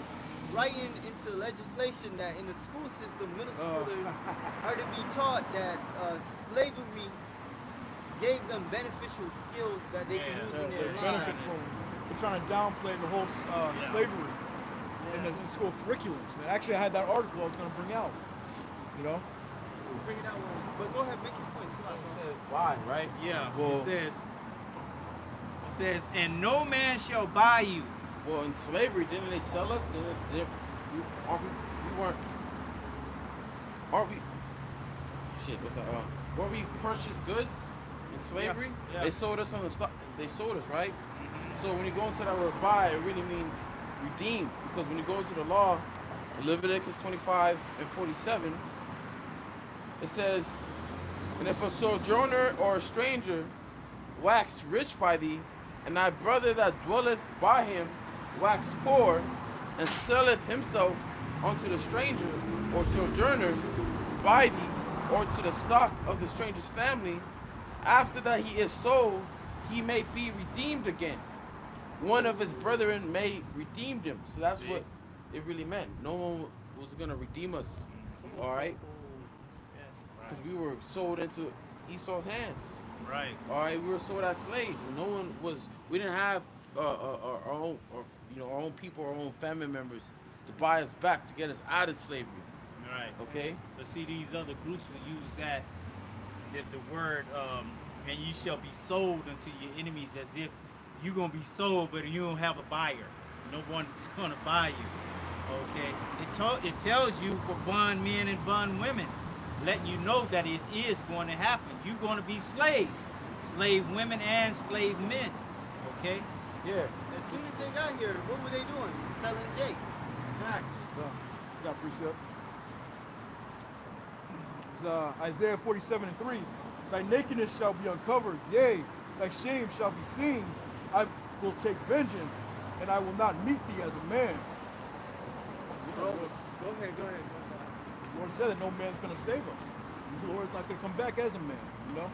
writing into legislation that in the school system, middle schoolers are to be taught that slavery gave them beneficial skills that they can use in They their benefit lives. from. They're trying to downplay the whole slavery in the school curriculums. Man, actually, I had that article I was going to bring out. You know. We'll bring it out, but go ahead, make your point. So it says why, right? Yeah, Well, it says, and no man shall buy you. Well, in slavery, didn't they sell us? Aren't we? Shit, what's that? Weren't we purchased goods in slavery? Yeah. They sold us on the stock. They sold us, right? So when you go into that word buy, it really means redeem. Because when you go into the law, Leviticus 25 and 47, it says, and if a sojourner or a stranger wax rich by thee, and thy brother that dwelleth by him wax poor, and selleth himself unto the stranger or sojourner by thee, or to the stock of the stranger's family, after that he is sold, he may be redeemed again. One of his brethren may redeem him. So that's what it really meant. No one was going to redeem us, all right? Because we were sold into Esau's hands. Right. All right, we were sold as slaves. And no one was. We didn't have our own, or our own people, our own family members to buy us back to get us out of slavery. Right. Okay. But see, these other groups will use that, the word, and you shall be sold unto your enemies, as if you're gonna be sold, but you don't have a buyer. No one's gonna buy you. Okay. It tells you for bond men and bond women, letting you know that it is going to happen. You're going to be slaves, slave women and slave men. Okay. Yeah. As soon as they got here, what were they doing? Selling jakes. Exactly. Got precept. It's Isaiah 47:3. Thy nakedness shall be uncovered, yea, thy shame shall be seen. I will take vengeance, and I will not meet thee as a man. Go ahead. The Lord said that no man's going to save us. The Lord's not going to come back as a man, you know?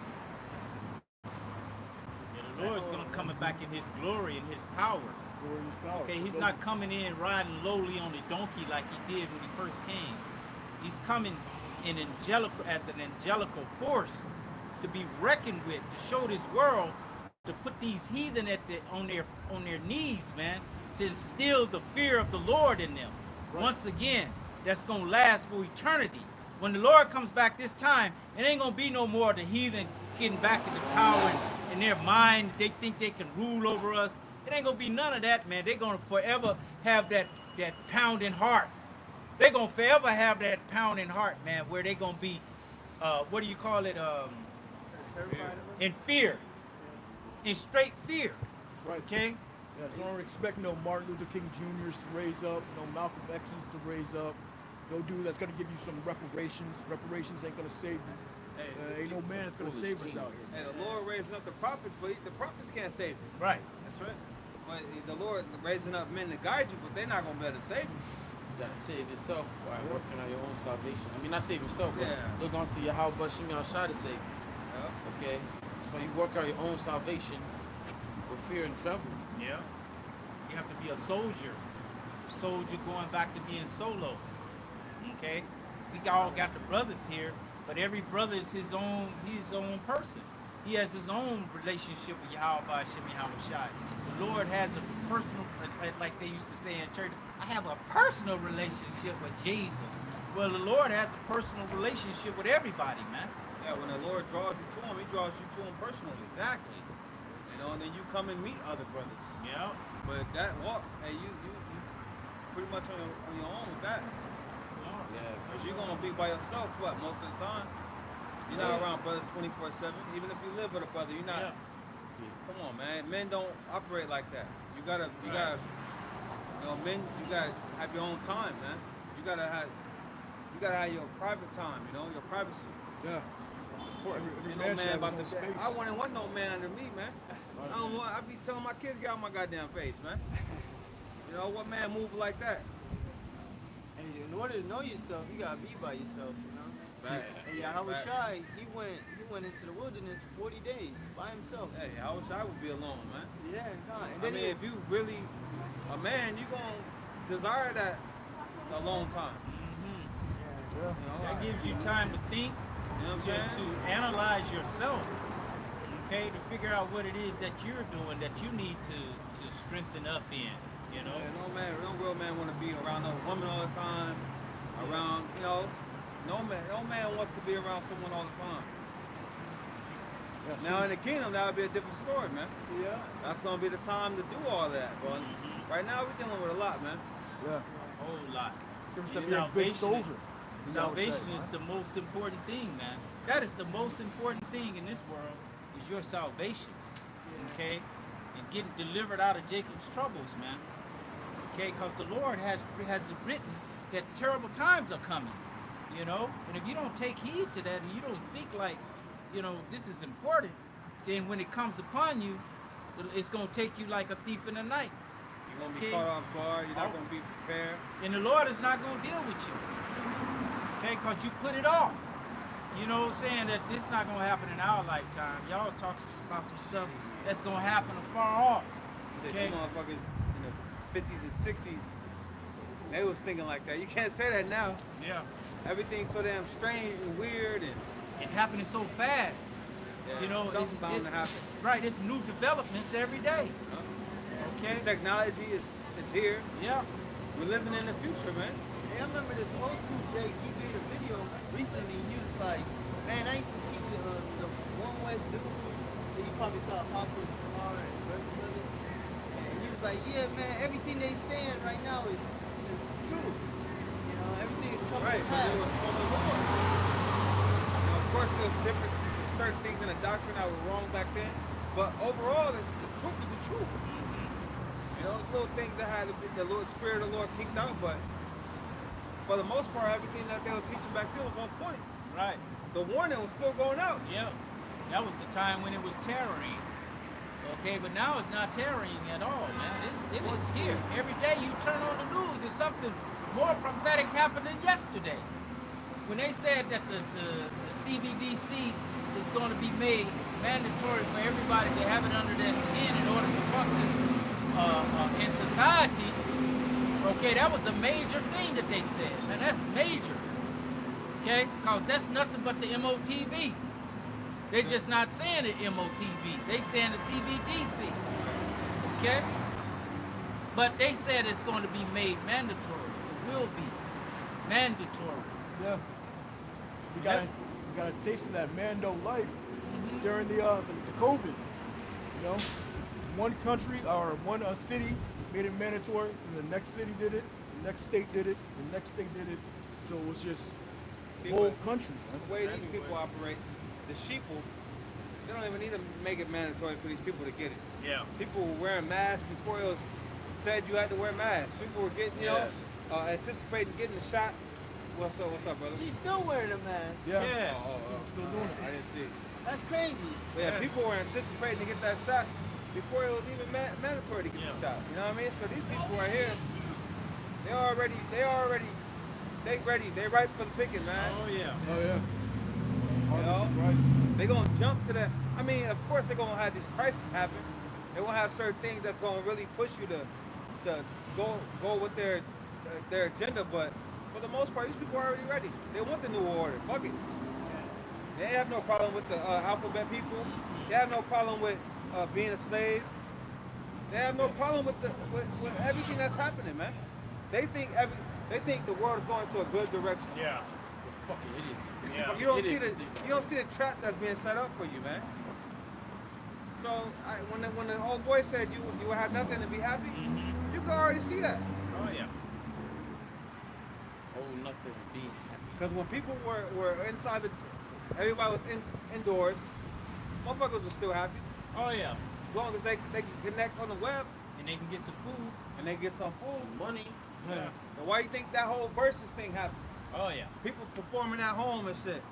And the Lord's gonna come back in His glory and His power. Glorious power. Okay, So He's don't- not coming in riding lowly on the donkey like He did when He first came. He's coming in as an angelical force to be reckoned with, to show this world, to put these heathen on their knees, man, to instill the fear of the Lord in them. Right. Once again, that's gonna last for eternity. When the Lord comes back this time, it ain't gonna be no more the heathen getting back into power in their mind. They think they can rule over us. It ain't gonna be none of that, man. They're gonna forever have that pounding heart. They're gonna forever have that pounding heart, man, where they gonna be, what do you call it? In fear. In straight fear. Right. Okay? Yeah, so don't expect no Martin Luther King Jr.'s to raise up, no Malcolm X's to raise up, no dude that's going to give you some reparations. Reparations ain't going to save you. Ain't no man that's going to save us out here. And the Lord raising up the prophets, but the prophets can't save you. Right. That's right. But the Lord raising up men to guide you, but they're not going to be able to save you. You gotta save yourself by working on your own salvation. I mean, not save yourself, but Yeah. look onto your how much you try to save. Yeah. Okay, so you work out your own salvation with fear and trembling. Yeah. You have to be a soldier. Soldier going back to being solo. Okay? We all got the brothers here, but every brother is his own person. He has his own relationship with Yahweh Shem Shai. The Lord has a personal, like they used to say in church, I have a personal relationship with Jesus. Well, the Lord has a personal relationship with everybody, man. Yeah, when the Lord draws you to him, he draws you to him personally. Exactly. You know, and then you come and meet other brothers. Yeah. But that walk, hey, you pretty much on your own with that. Yeah, Because you're going to be by yourself, what, most of the time? You're not around brothers 24/7. Even if you live with a brother, you're not. Come on, man. Men don't operate like that. You gotta, men, you gotta have your own time, man. You gotta have your private time, your privacy. Yeah. That's important. Every Ain't man no should man have about his to. own space. I wouldn't want no man under me, man. I don't want. I be telling my kids get out my goddamn face, man. You know what man move like that? And in order to know yourself, you gotta be by yourself, you know. Facts. And yeah, Shai, he went into the wilderness 40 days by himself. Hey, I wish I would be alone, man. Yeah, God. And I then mean, if you really a man, you gonna desire that alone time. Mm-hmm. You know, That gives you time to think, You know what I'm saying? to analyze yourself, okay, to figure out what it is that you're doing that you need to strengthen up in, you know. Yeah, no real man want to be around no woman all the time. Around, you know, no man wants to be around someone all the time. Now in the kingdom, that would be a different story, man. yeah. That's gonna be the time to do all that, but right now we're dealing with a lot, man. Yeah. A whole lot. Give himself a good soldier. Salvation is the most important thing, man. That is the most important thing in this world is your salvation, okay? And getting delivered out of Jacob's troubles, man. Okay, because the Lord has written that terrible times are coming, you know? And if you don't take heed to that and you don't think like, you know, this is important, then when it comes upon you, it's going to take you like a thief in the night. You're gonna be caught off guard. You're not gonna be prepared. And the Lord is not going to deal with you. Okay, because you put it off. You know, saying that this is not going to happen in our lifetime. Y'all talk about some stuff that's going to happen afar off. Shit, Okay? you motherfuckers in the 50s and 60s, they was thinking like that. You can't say that now. Yeah. Everything's so damn strange and weird and It happening so fast. yeah, You know, something's bound to happen. Right, it's new developments every day. Okay? Technology is here. Yeah. We're living in the future, man. Hey, I remember this old school Jake, he made a video recently, he was like, man, I used to see the One West dudes, that you probably saw Apostle Tamar and the rest of them. And he was like, yeah, man, everything they saying right now is true. You know, everything is coming Right, to but pass. it was from the Lord. You know, of course, there's different certain things in the doctrine that were wrong back then, but overall, the truth is the truth. You know, those little things that had to be, the Lord, Spirit of the Lord kicked out, but for the most part, everything that they were teaching back then was on point. Right. The warning was still going out. Yeah. That was the time when it was terroring. Okay, but now it's not terroring at all, man. It is here. Every day you turn on the news, there's something more prophetic happening yesterday. When they said that the CBDC is going to be made mandatory for everybody to have it under their skin in order to function in society, okay, that was a major thing that they said. And that's major, okay? Because that's nothing but the MOTB. They're just not saying it MOTB. They saying the CBDC, okay? But they said it's going to be made mandatory. It will be mandatory. Yeah. We got a taste of that Mando life during the COVID. You know, one country or one city made it mandatory, and the next city did it, the next state did it, the next state did it. So it was just the whole country. The way these people operate, the sheeple, they don't even need to make it mandatory for these people to get it. Yeah. People were wearing masks before it was said you had to wear masks. People were getting, anticipating getting the shot. What's up, brother? She's still wearing a mask. Yeah. Still doing it. I didn't see it. That's crazy. But yeah, people were anticipating to get that shot before it was even mandatory to get the shot. You know what I mean? So these people are here. They ready. They ripe for the picking, man. Oh yeah. Oh yeah. You know? Harvest is right. They're gonna jump to that. I mean, of course they're gonna have these crises happen. They're gonna have certain things that's gonna really push you to go with their agenda, but for the most part, these people are already ready. They want the new order. Fuck it. They have no problem with the alphabet people. They have no problem with being a slave. They have no problem with with everything that's happening, man. They think the world is going to a good direction. Yeah. Fucking idiots. Yeah. You don't see the trap that's being set up for you, man. So when the old boy said you will have nothing to be happy, you can already see that. Oh yeah. Oh, nothing to be happy. Because when people were inside everybody was indoors, motherfuckers were still happy. Oh yeah. As long as they can connect on the web And they can get some food. and they get some food. Money. Yeah. Then why you think that whole versus thing happened? Oh yeah. People performing at home and shit.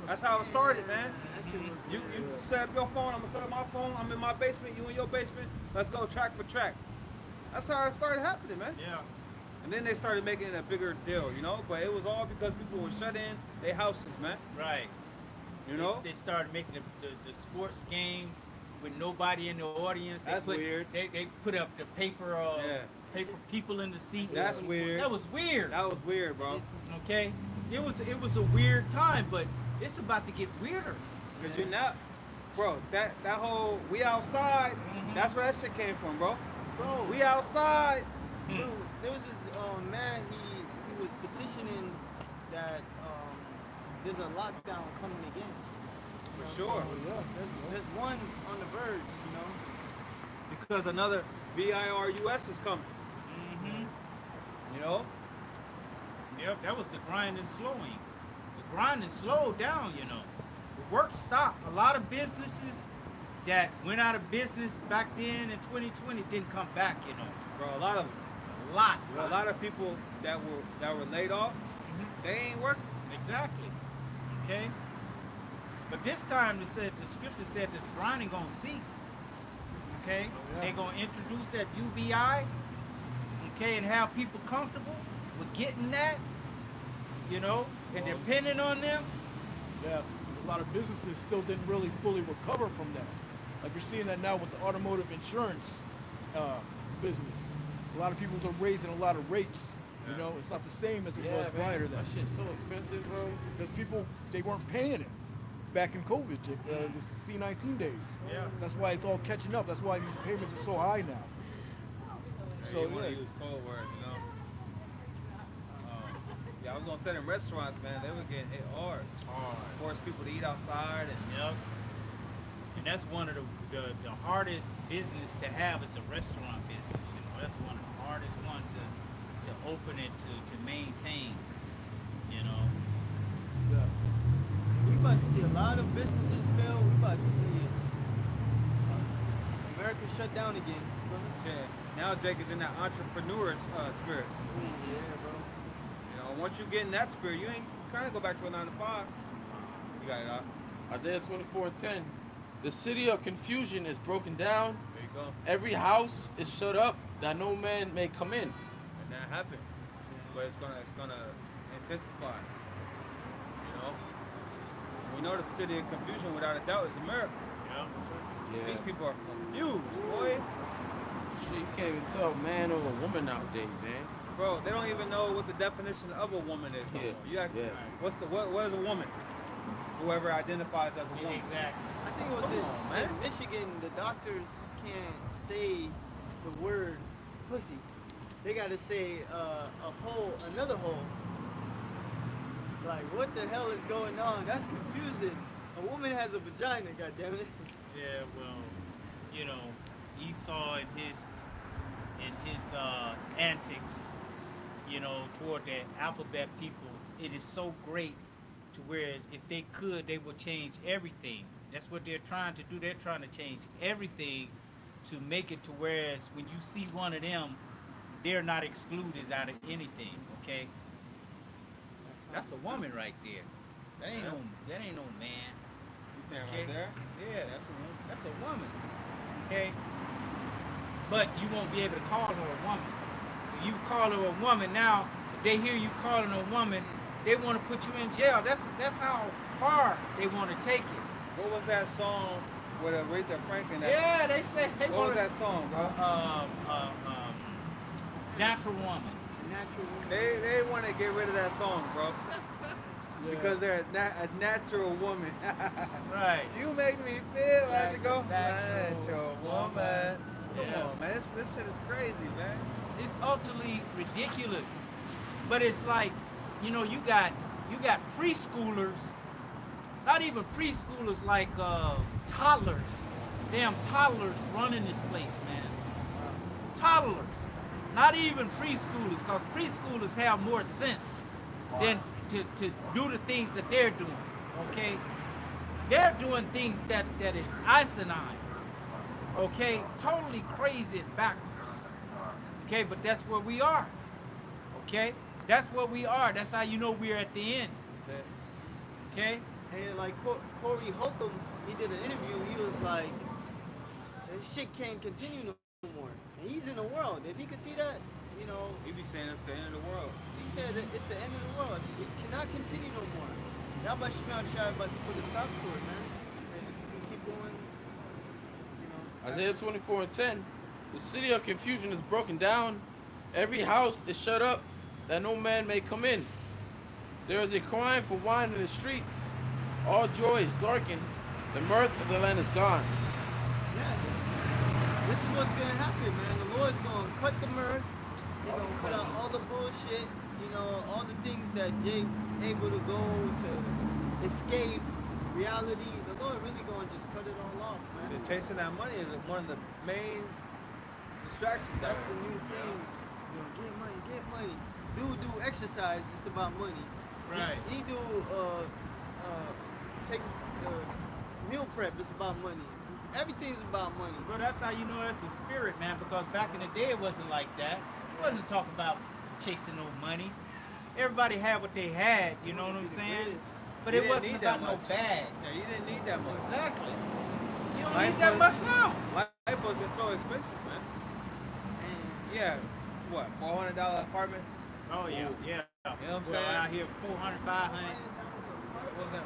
That's how it started, man. That shit was You set up your phone, I'm gonna set up my phone, I'm in my basement, you in your basement, let's go track for track. That's how it started happening, man. Yeah. And then they started making it a bigger deal, you know? But it was all because people were shut in their houses, man. Right. You know? They started making the sports games with nobody in the audience. That's weird. They put up the paper paper people in the seats. That's weird. That was weird. That was weird, bro. Okay? It was a weird time, but it's about to get weirder. Cause you're not, bro, that whole we outside, that's where that shit came from, bro. Bro, We outside. Dude, there was this man, he was petitioning that there's a lockdown coming again. For sure. There's one on the verge, you know. Because another VIRUS is coming. You know? Yep, that was the grind and slowing. The grind and slowed down, you know. The work stopped. A lot of businesses that went out of business back then in 2020 didn't come back, you know. Bro, a lot of A a lot of people that were laid off, they ain't working. Exactly. Okay? But this time the scripture said this grinding gonna cease. Okay? They're gonna introduce that UBI, okay, and have people comfortable with getting that, you know, and depending on them. Yeah, a lot of businesses still didn't really fully recover from that. Like you're seeing that now with the automotive insurance business. A lot of people are raising a lot of rates. You know, it's not the same as it was prior to that. That shit's so expensive, bro. Because people, they weren't paying it back in COVID, the C-19 days. Yeah. That's why it's all catching up. That's why these payments are so high now. So you want to use code words, you know? Yeah, I was gonna say in restaurants, man, they were getting hit hard. Force people to eat outside and Yep. And that's one of the hardest business to have is a restaurant business. You know, that's one of the hardest ones to open it to maintain. You know. Yeah. We about to see a lot of businesses fail. We about to see America shut down again. yeah. Now Jake is in that entrepreneur spirit. Yeah, bro. You know, once you get in that spirit, you ain't trying to go back to a 9 to 5. You got it out. Isaiah 24:10. The city of confusion is broken down. There you go. Every house is shut up that no man may come in. And that happened. But it's gonna intensify. You know? We know the city of confusion without a doubt is America. Yeah. Yeah. These people are confused, boy. Shit, you can't even tell man or a woman nowadays, man. Bro, they don't even know what the definition of a woman is. No Yeah, more. You ask yeah. what is a woman? Whoever identifies as a woman. Exactly. I think it was Come on, man. in Michigan, the doctors can't say the word pussy. They gotta say another hole. Like, what the hell is going on? That's confusing. A woman has a vagina, goddammit. Yeah, well, you know, Esau in his antics, you know, toward the alphabet people, it is so great to where if they could, they would change everything. That's what they're trying to do. They're trying to change everything to make it to whereas when you see one of them, they're not excluded out of anything. Okay, that's a woman right there. That ain't no man. You saying Okay. right there? Yeah, that's a woman. Okay? But you won't be able to call her a woman. When you call her a woman now, if they hear you calling her a woman, they want to put you in jail. That's how far they want to take it. What was that song with Aretha Franklin? Yeah, they say they What want was that song, bro? natural woman. Natural woman. They want to get rid of that song, bro. Because they're a natural woman. Right. You make me feel like to go Natural natural woman. Come Yeah. on, man. This shit is crazy, man. It's utterly ridiculous. But it's like, you know, you got preschoolers, not even preschoolers, like toddlers. Damn toddlers running this place, man. Toddlers. Not even preschoolers, because preschoolers have more sense than to do the things that they're doing. Okay? They're doing things that is asinine. Okay? Totally crazy and backwards. Okay, but that's where we are. Okay? That's where we are. That's how you know we're at the end. That's it. Okay? And like Corey Holcomb, he did an interview. He was like, "This shit can't continue no more." And he's in the world. If he could see that, you know, He be saying it's the end of the world. he said that it's the end of the world. This shit cannot continue no more. Y'all about Shemel Shai about to put a stop to it, man. And if you keep going, you know. Isaiah 24:10, the city of confusion is broken down. Every house is shut up, that no man may come in. There is a crying for wine in the streets. All joy is darkened. The mirth of the land is gone. Yeah. This is what's gonna happen, man. The Lord's gonna cut the mirth. He's gonna cut out all the bullshit. You know, all the things that Jay able to go to escape reality. The Lord really gonna just cut it all off, man. So chasing that money is one of the main distractions. That's the new thing. You know, get money, get money. Do exercise. It's about money. Right. He do take meal prep. It's about money. Everything's about money. Bro, that's how you know that's a spirit, man, because back in the day it wasn't like that. It wasn't talking about chasing no money. Everybody had what they had, you know what I'm saying? But You it didn't wasn't need that about no much. bag. Yeah, you didn't need that much. Exactly. You don't Life need that was- much now. Life wasn't so expensive, man. And Yeah, what, $400 apartments? Oh yeah, yeah. You know what I'm Well, saying? out here 400, 500.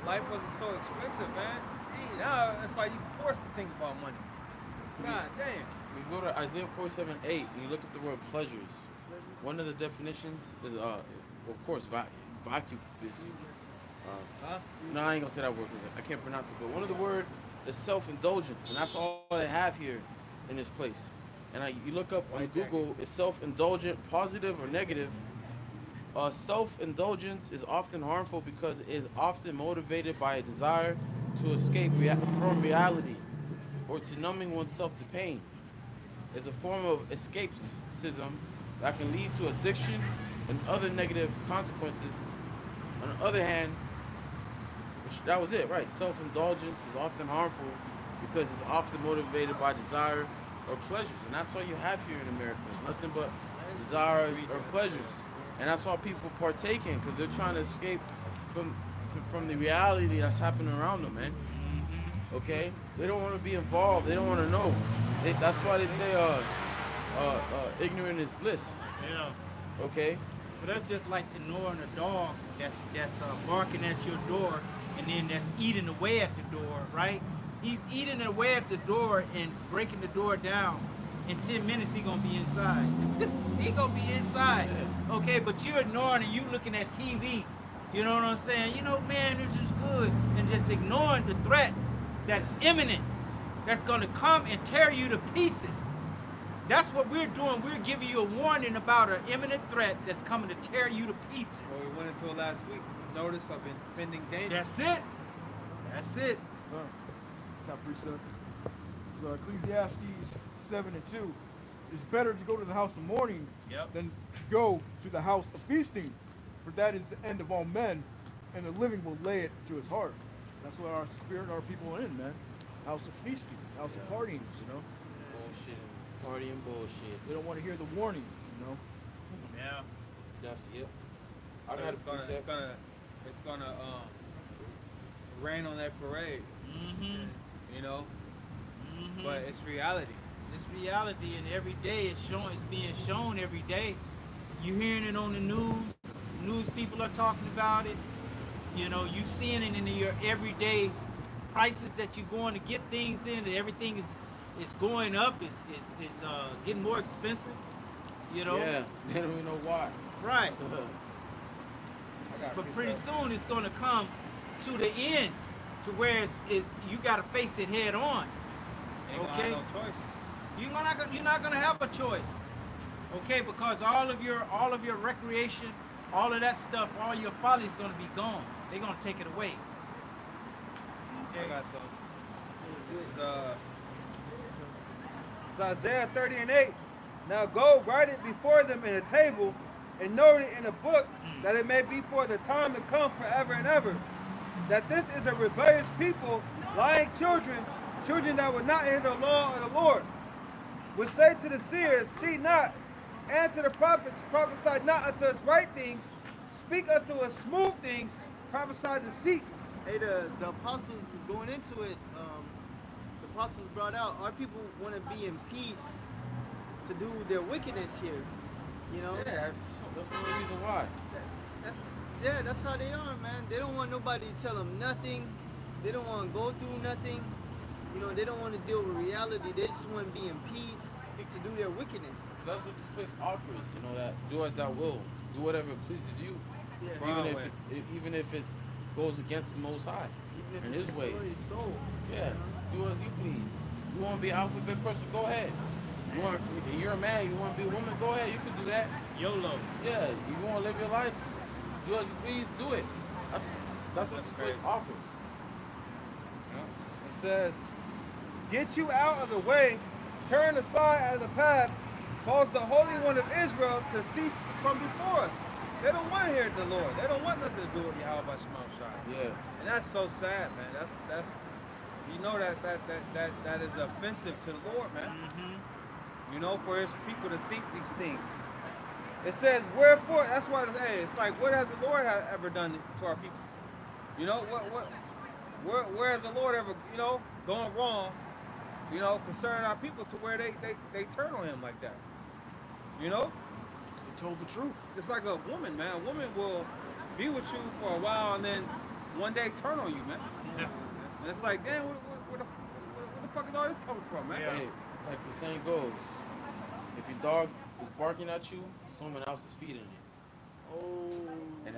Life wasn't so expensive, man. Now it's like you forced to think about money. God damn. We go to Isaiah 47:8, and you look at the word pleasures. One of the definitions is, of course, vacuous. Huh? No, I ain't gonna say that word because I can't pronounce it. But one of the word is self-indulgence, and that's all they have here in this place. And you look up on Google, is self-indulgent positive or negative? Self-indulgence is often harmful because it is often motivated by a desire to escape from reality or to numbing oneself to pain. It's a form of escapism that can lead to addiction and other negative consequences. On the other hand, that was it, right? Self-indulgence is often harmful because it's often motivated by desire or pleasures. And that's all you have here in America. It's nothing but desires or pleasures. And that's all people partake in because they're trying to escape from the reality that's happening around them, man. Okay? They don't want to be involved. They don't want to know. That's why they say ignorant is bliss. Yeah. Okay? But that's just like ignoring a dog that's barking at your door and then that's eating away at the door, right? He's eating away at the door and breaking the door down. In 10 minutes, he gonna be inside. He gonna be inside. Okay, but you're ignoring and you looking at TV. You know what I'm saying? You know, man, this is good. And just ignoring the threat that's imminent, that's gonna come and tear you to pieces. That's what we're doing. We're giving you a warning about an imminent threat that's coming to tear you to pieces. Well, we went into it last week. Notice of impending danger. That's it. That's it. Top precept. So Ecclesiastes 7:2. It's better to go to the house of mourning Yep. than to go to the house of feasting, for that is the end of all men, and the living will lay it to his heart. That's what our spirit, our people are in, man. House of feasting, house of partying, you know. Bullshit. Party and bullshit. They don't want to hear the warning, you know. Yeah. That's it. I got a It's gonna rain on that parade, Mm-hmm. you know. Mm-hmm. But it's reality. It's reality, and every day it's being shown every day. You hearing it on the news. News people are talking about it. You know, you seeing it in your everyday prices that you're going to get things in. And everything is going up. It's getting more expensive. You know. Yeah, they don't even know why. Right. I got But pretty precept. soon it's going to come to the end, to where it's you got to face it head on. Ain't gonna Okay. have no choice. You're not gonna have a choice, okay? Because all of your recreation, all of that stuff, all your folly is gonna be gone. They're gonna take it away. I Okay. got some. This is it's Isaiah 30:8. Now go, write it before them in a table, and note it in a book, that it may be for the time to come forever and ever. That this is a rebellious people, lying children, children that would not hear the law of the Lord. Would say to the seers, see not, and to the prophets, prophesy not unto us right things, speak unto us smooth things, prophesied deceits. Hey, the apostles going into it, the apostles brought out our people want to be in peace to do their wickedness here. You know? Yeah, that's one reason why. That's how they are, man. They don't want nobody to tell them nothing. They don't want to go through nothing. You know, they don't want to deal with reality. They just want to be in peace to do their wickedness. That's what this place offers, you know, that do as thou will. Do whatever pleases you. Yeah. Even if it goes against the Most High and His ways. Soul. Yeah, do as you please. You want to be an alphabet person, go ahead. You're a man, you want to be a woman, go ahead, you can do that. YOLO. Yeah, you want to live your life, do as you please, do it. That's what this place offers. It says, get you out of the way, turn aside out of the path, cause the Holy One of Israel to cease from before us. They don't want to hear the Lord. They don't want nothing to do with Yahweh Shema Shai. Yeah. And that's so sad, man. That's you know that is offensive to the Lord, man. Mm-hmm. You know, for His people to think these things. It says, wherefore, that's why it's like, what has the Lord ever done to our people? You know, where has the Lord ever, you know, gone wrong, you know, concerning our people to where they turn on Him like that? You know? They told the truth. It's like a woman, man. A woman will be with you for a while and then one day turn on you, man. Yeah. And it's like, damn, where the fuck is all this coming from, man? Yeah. Hey, like the saying goes, if your dog is barking at you, someone else is feeding it. Oh. And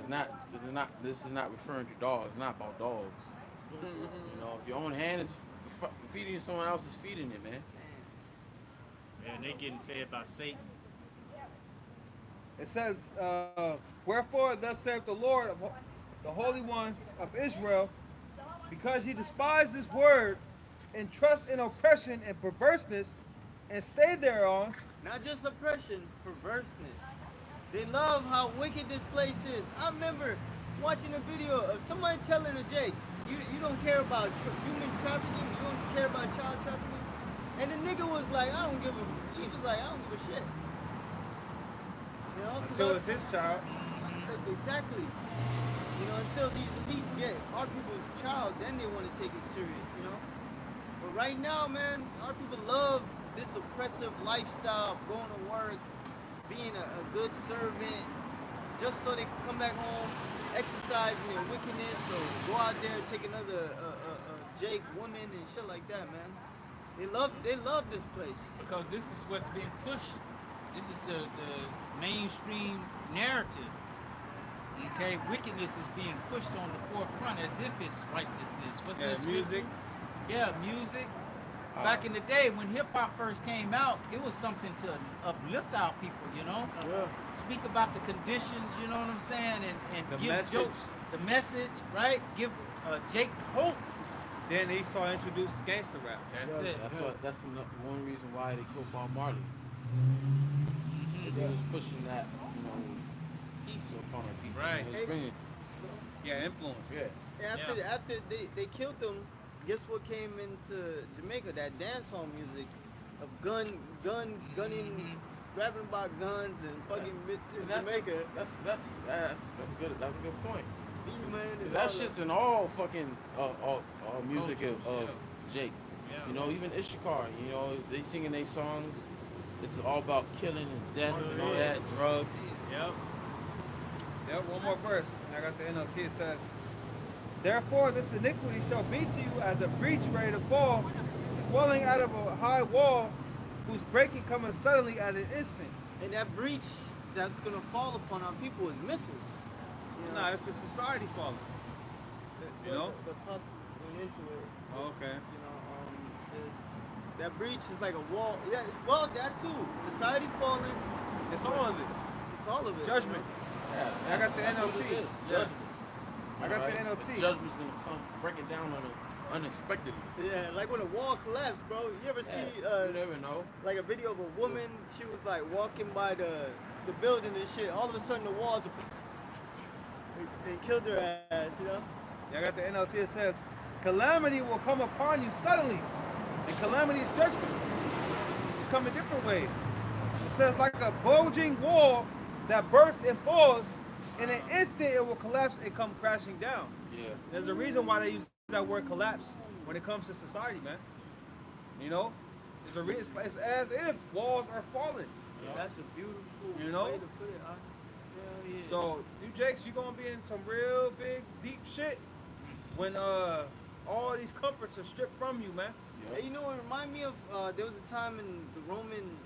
this is not referring to dogs, it's not about dogs. You know, if your own hand is feeding you, someone else is feeding it, man. And they getting fed by Satan. It says, wherefore thus saith the Lord, the Holy One of Israel, because ye despise this word, and trust in oppression and perverseness, and stay thereon. Not just oppression, perverseness. They love how wicked this place is. I remember watching a video of somebody telling a Jake, you don't care about human trafficking, you don't care about child trafficking. And the nigga was like, he was like, I don't give a shit. You know? Until it's his child. Exactly. You know, until these elites get our people's child, then they want to take it serious, you know? But right now, man, our people love this oppressive lifestyle, going to work, being a good servant, just so they can come back home, exercising their wickedness, or go out there and take another Jake woman and shit like that, man. They love this place. Because this is what's being pushed. This is the mainstream narrative. Okay, wickedness is being pushed on the forefront as if it's righteousness. What's that? Music. Yeah, music. Back in the day when hip hop first came out, it was something to uplift our people, you know? Yeah. Speak about the conditions, you know what I'm saying? And The give message. jokes. The message, right? Give Jake hope. Then Esau introduced gangster rap. That's it. That's one reason why they killed Bob Marley. Because he was pushing that, you know, peace upon our people. Right. He was bringing, Yeah, influence. yeah. After they killed them, guess what came into Jamaica? That dancehall music of gunning, rapping about guns and fucking in Jamaica. That's good. That's a good point. Beat man and That all shit's in all fucking all music Cultures, of Jake. Yeah. You know, even Ishikar. You know, they singing their songs. It's all about killing and death and all that, drugs. Yep. Yep, one more verse. And I got the NLT. It says, therefore this iniquity shall be to you as a breach ready to fall, swelling out of a high wall, whose breaking cometh suddenly at an instant. And that breach that's gonna fall upon our people is missiles. You know? Nah, it's the society falling. You know? The apostle went into it. Oh, okay. You know, that breach is like a wall. Yeah, well, that too. Society falling. It's all of it. It's all of it. Judgment. Yeah, I got the that's what NLT. it is, Yeah. Judgment. I got the Right? NLT. Judgment's gonna come breaking down on it unexpectedly. Yeah, like when a wall collapsed, bro. You ever see You never know. like a video of a woman? She was like walking by the building and shit. All of a sudden, the walls and killed her ass. You know? Yeah, I got the NLT. It says, calamity will come upon you suddenly, and calamity's judgment will come in different ways. It says, like a bulging wall that bursts and falls, in an instant it will collapse and come crashing down. Yeah. There's a reason why they use that word collapse when it comes to society, man. You know, there's a reason. It's as if walls are falling. That's a beautiful You know? way to put it. Hell yeah. So you Jakes, you gonna be in some real big, deep shit when all these comforts are stripped from you, man. Hey, you know, it remind me of there was a time in the Roman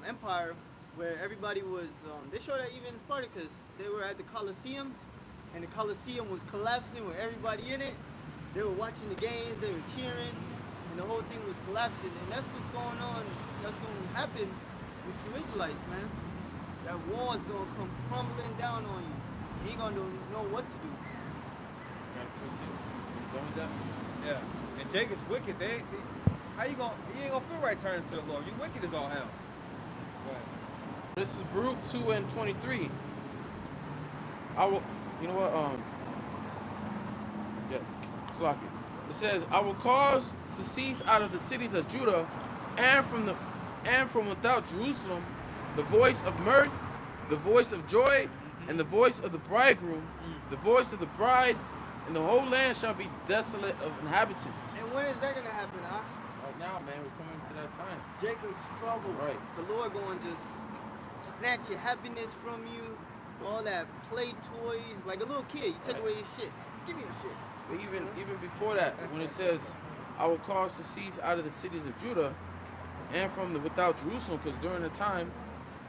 Empire where everybody was. They showed that even in Spartacus, they were at the Colosseum, and the Colosseum was collapsing with everybody in it. They were watching the games, they were cheering, and the whole thing was collapsing. And that's what's going on. That's going to happen with you Israelites, man. That wall is going to come crumbling down on you. You ain't going to know what to do. Yeah. And Jake is wicked. How you gonna? You ain't gonna feel right turning to the Lord. You wicked as all hell. Right. This is Baruch 2 and 23. I will, you know what? Yeah, it's like it. It says, "I will cause to cease out of the cities of Judah, and from without Jerusalem, the voice of mirth, the voice of joy, and the voice of the bridegroom, the voice of the bride, and the whole land shall be desolate of inhabitants." And when is that going to happen, huh? Right now, man, we're coming to that time. Jacob's trouble. Right. The Lord going to just snatch your happiness from you, all that play toys, like a little kid. You take away your shit. Give me your shit. But even before that, when it says, "I will cause to cease out of the cities of Judah, and from the without Jerusalem," because during the time,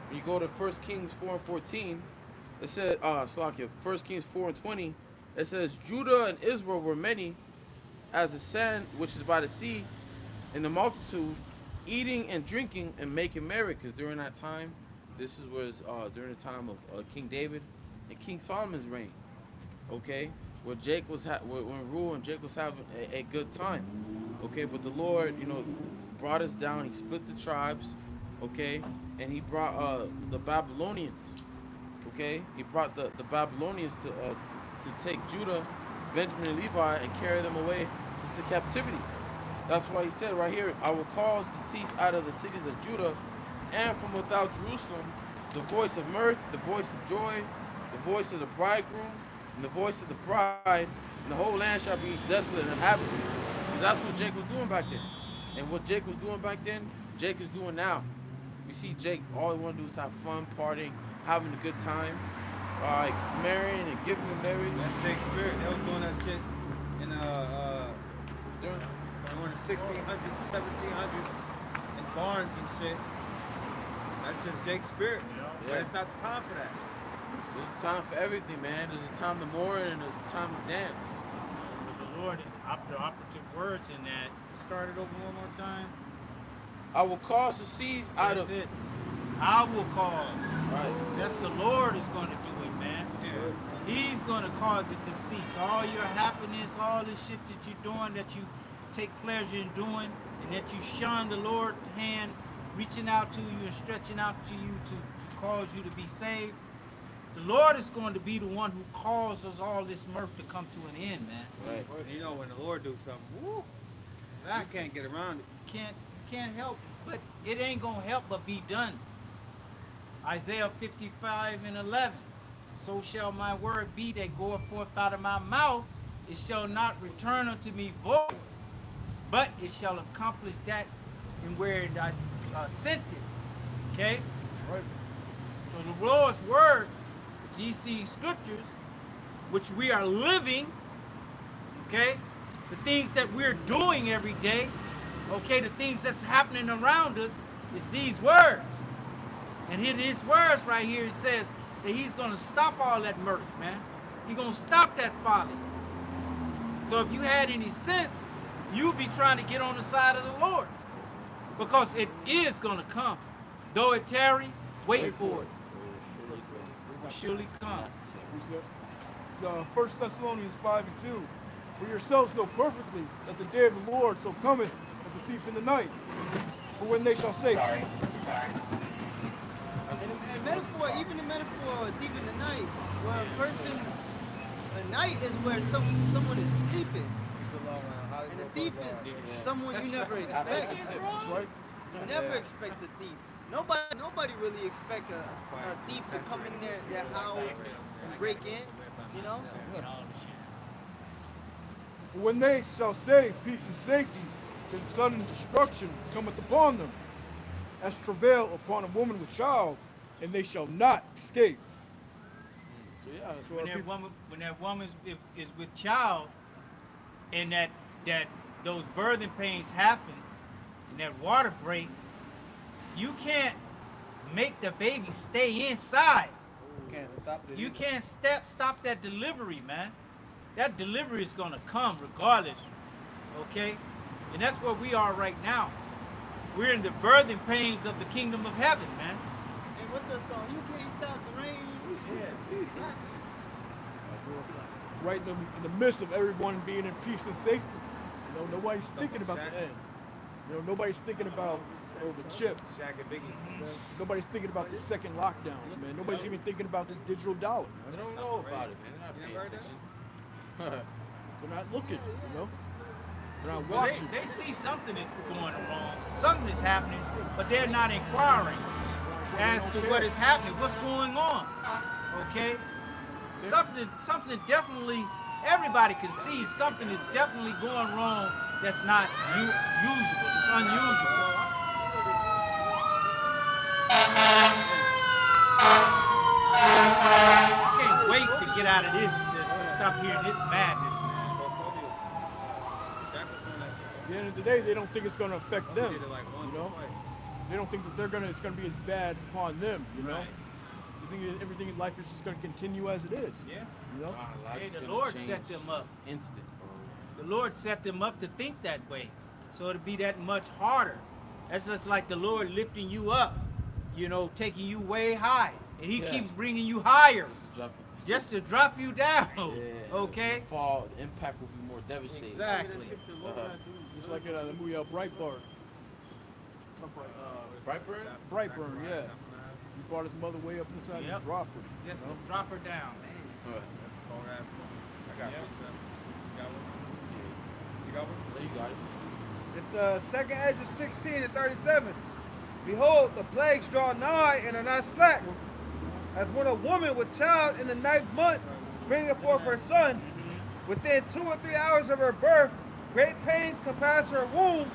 when you go to 1 Kings 4 and 14, it says, 1 Kings 4 and 20, it says, "Judah and Israel were many as the sand which is by the sea, in the multitude, eating and drinking and making merry," because during that time, this was during the time of King David and King Solomon's reign. Okay, where Jake was when rule and Jake was having a good time. Okay, but the Lord, brought us down. He split the tribes. Okay, and he brought the Babylonians. Okay, he brought the Babylonians to take Judah, Benjamin, and Levi and carry them away into captivity. That's why he said right here, "I will cause to cease out of the cities of Judah and from without Jerusalem the voice of mirth, the voice of joy, the voice of the bridegroom, and the voice of the bride, and the whole land shall be desolate and inhabitants." Because that's what Jake was doing back then. And what Jake was doing back then, Jake is doing now. We see Jake, all he want to do is have fun, partying, having a good time, marrying and giving him marriage. That's Jake's spirit. They was doing that shit in during the 1600s, 1700s, in barns and shit. That's just Jake's spirit. But it's not the time for that. There's a time for everything, man. There's a time to mourn and there's a time to dance. But the Lord, the operative words in that, start it over one more time. "I will cause to cease out That's of..." it. I will cause. Right. That's the Lord is going to do it, man. Yeah. He's going to cause it to cease. All your happiness, all the shit that you're doing, that you take pleasure in doing, and that you shun the Lord's hand reaching out to you and stretching out to you to cause you to be saved. The Lord is going to be the one who causes all this mirth to come to an end, man. Right. You know when the Lord do something, woo, you can't get around it. You can't help, but it ain't gonna help but be done. Isaiah 55 and 11. "So shall my word be that goeth forth out of my mouth. It shall not return unto me void, but it shall accomplish that in where I sent it." Okay? Right. So the Lord's word, GC scriptures, which we are living, okay? The things that we're doing every day, okay? The things that's happening around us is these words. And in his words right here, it says that he's going to stop all that mirth, man. He's going to stop that folly. So if you had any sense, you'd be trying to get on the side of the Lord. Because it is going to come. Though it tarry, wait for it. It will surely come. It's 1 Thessalonians 5 and 2. "For yourselves know perfectly that the day of the Lord so cometh as a thief in the night. For when they shall say..." And metaphor, even the metaphor of thief in the night, where a person, a night is where someone is sleeping. And a thief is someone you never expect. Right? You never expect a thief. Nobody really expect a thief to come in their house and break in, you know. Get all the shit. But when they shall say peace and safety, then sudden destruction cometh upon them, as travail upon a woman with child, and they shall not escape. So yeah, that's what When that woman is with child, and that those birthing pains happen, and that water break, you can't make the baby stay inside. Can't stop it. You can't stop that delivery, man. That delivery is gonna come regardless, okay? And that's where we are right now. We're in the birthing pains of the kingdom of heaven, man. And what's that song? You can't stop the rain. right in the midst of everyone being in peace and safety. You know, nobody's thinking about the end. You know, nobody's thinking about the chip. Shaq and Biggie. You know, nobody's thinking about the second lockdowns, man. Nobody's even thinking about this digital dollar. Man. They don't know about it, man. They're not paying attention. They're not looking, you know. They're not Well, watching. they see something is going wrong, something is happening, but they're not inquiring as to what is happening, what's going on. Okay? Something definitely, everybody can see something is definitely going wrong that's not usual. It's unusual. I can't wait to get out of this, to stop hearing this madness, man. At the end of the day, they don't think it's going to affect them. Did it like once You or know, twice. they don't think that it's going to be as bad upon them. You know, Right. they think everything in life is just going to continue as it is. Yeah. You know, Hey, the Lord set them up. Instant, bro. The Lord set them up to think that way. So it'll be that much harder. That's just like the Lord lifting you up, you know, taking you way high. And he Yeah. keeps bringing you higher Drop it. just to drop you down. Yeah. Okay? The fall, the impact will be more devastating. Exactly. just like in the movie Brightburn. Brightburn? Brightburn, yeah. He brought his mother way up inside Yep. and dropped her. Just you know? drop her down. Right. That's a cold ass one. I got Yeah. pizza. You got one? You got one? There you got it. It's second Edge of 16 and 37. Behold, the plagues draw nigh and are not slack. As when a woman with child in the ninth month bringeth forth her son, within 2 or 3 hours of her birth, great pains compass her womb,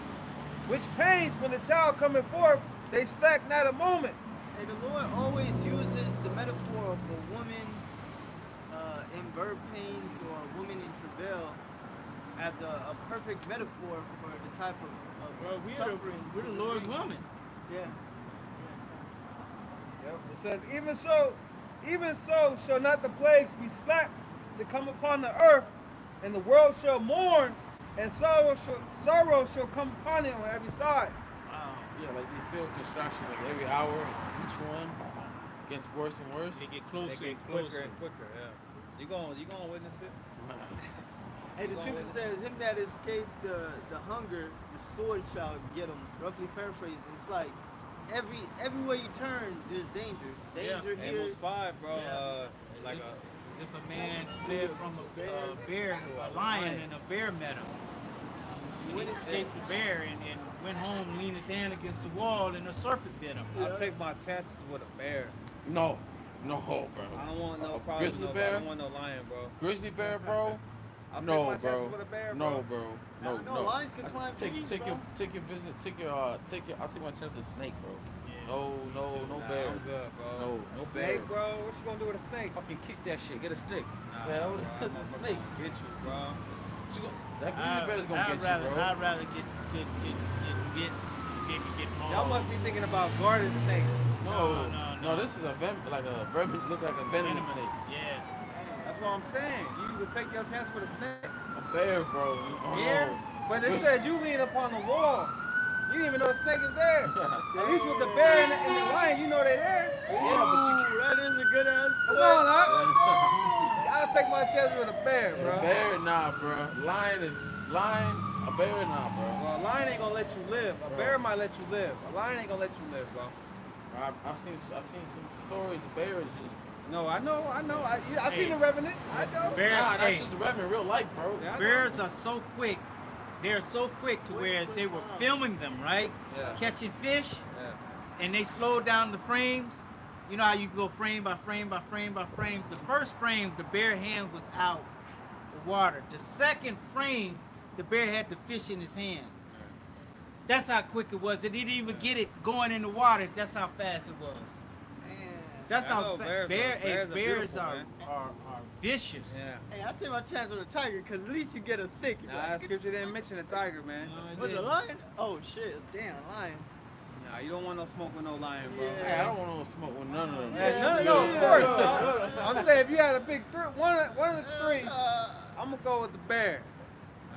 which pains, when the child cometh forth, they slack not a moment. And the Lord always uses the metaphor of a woman in birth pains or a woman in travail as a perfect metaphor for the type of Well, suffering. we're the Lord's woman. Yeah. Yep. It says, even so shall not the plagues be slack to come upon the earth, and the world shall mourn, and sorrow shall come upon it on every side. Wow. Yeah, like they feel construction like every hour, each one gets worse and worse. They get They closer get and quicker closer. and quicker, yeah. You gonna witness it? Hey, the scripture says, him that escaped the hunger, the sword shall get him. Roughly paraphrased, it's like everywhere you turn, there's danger. Danger here. Amos 5, bro. Yeah. Like As a if a man fled from a bear, a lion, and a bear met him. He escaped the bear and went home, leaned his hand against the wall, and a serpent bit him. I'll take my chances with a bear. No, bro. I don't want no A problem. grizzly I bear? don't want no lion, bro. Grizzly bear, bro. I'll No, take my bro. chances with a bear, bro. No, bro. No, No, no. lions can climb trees, Take bro. your business. I'll take my chance with snake, bro. Yeah. No Nah, bear. I'm good, bro. No bear. Snake, bro. What you gonna do with a snake? Fucking kick that shit. Get a stick. Nah, Hell, bro, the I'm gonna snake. get you, bro. What you that grizzly bear is gonna get you, bro. I'd rather get mauled. Y'all must be thinking about garden snakes. No, No. this is a vermin, look like a venomous venomous. snake. Yeah. That's what I'm saying. You would take your chance with a snake. A bear, bro. Oh. Yeah. But it said you lean up on the wall. You didn't even know a snake is there. At least with the bear and the lion, you know they're there. Ooh, that is a good ass Come point. on, I'll take my chance with a bear, A bro. bear, nah, bro. Lion. A bear, nah, bro. Well, a lion ain't gonna let you live. A bear might let you live. A lion ain't gonna let you live, bro. I've seen some stories. A bear is just No, I know. I Hey. seen the Revenant. I know. Bear, nah, not hey, just the revenant, real life, bro. Yeah, I know. bears are so quick. They're so quick to where as they were filming them, right? Yeah. Catching fish, Yeah. and they slowed down the frames. You know how you go frame by frame by frame by frame? The first frame, the bear hand was out the water. The second frame, the bear had the fish in his hand. That's how quick it was. It didn't even get it going in the water. That's how fast it was. That's I how know, bears bears are are beautiful, man. vicious. Yeah. Hey, I take my chance with a tiger because at least you get a stick. You Nah, that scripture didn't mention a tiger, man. Was a lion? Oh shit! Damn, lion. Nah, you don't want no smoke with no lion, bro. Yeah. Hey, I don't want to smoke with none of them. Hey, no, of course. I'm saying if you had a big one of the three, I'm gonna go with the bear.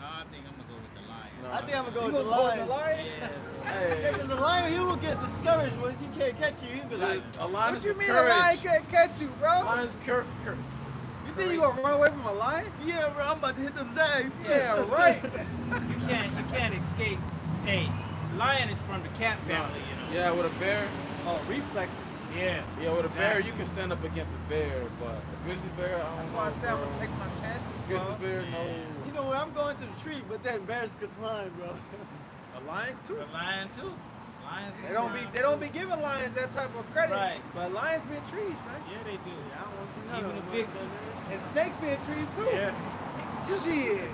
No, I think I'm gonna go with the lion. No. I think I'm gonna go you with the gonna go with lion. the lion? Yeah. Yeah, because the lion, he will get discouraged once he can't catch you. He'll be like, A lion What is you a mean a courage. lion can't catch you, bro? Lion's You think you gonna run away from a lion? yeah, bro, I'm about to hit them zags. Yeah, right. You can't escape. Hey, lion is from the cat family, you know. Yeah, with a bear. Oh, reflexes. Yeah. Yeah, with a bear, you can stand up against a bear, but a grizzly bear, I don't That's know. why I said I'm bro. gonna take my chances, Grizzly bro. bear, no. You know what? I'm going to the tree, but then bears could climb, bro. A lion too. The lion too. Lions. They don't be giving lions that type of credit. Right. But lions be in trees, man. Yeah, they do. I don't want to see none Even of the them. big man. ones. And snakes be in trees too. Yeah. Shit.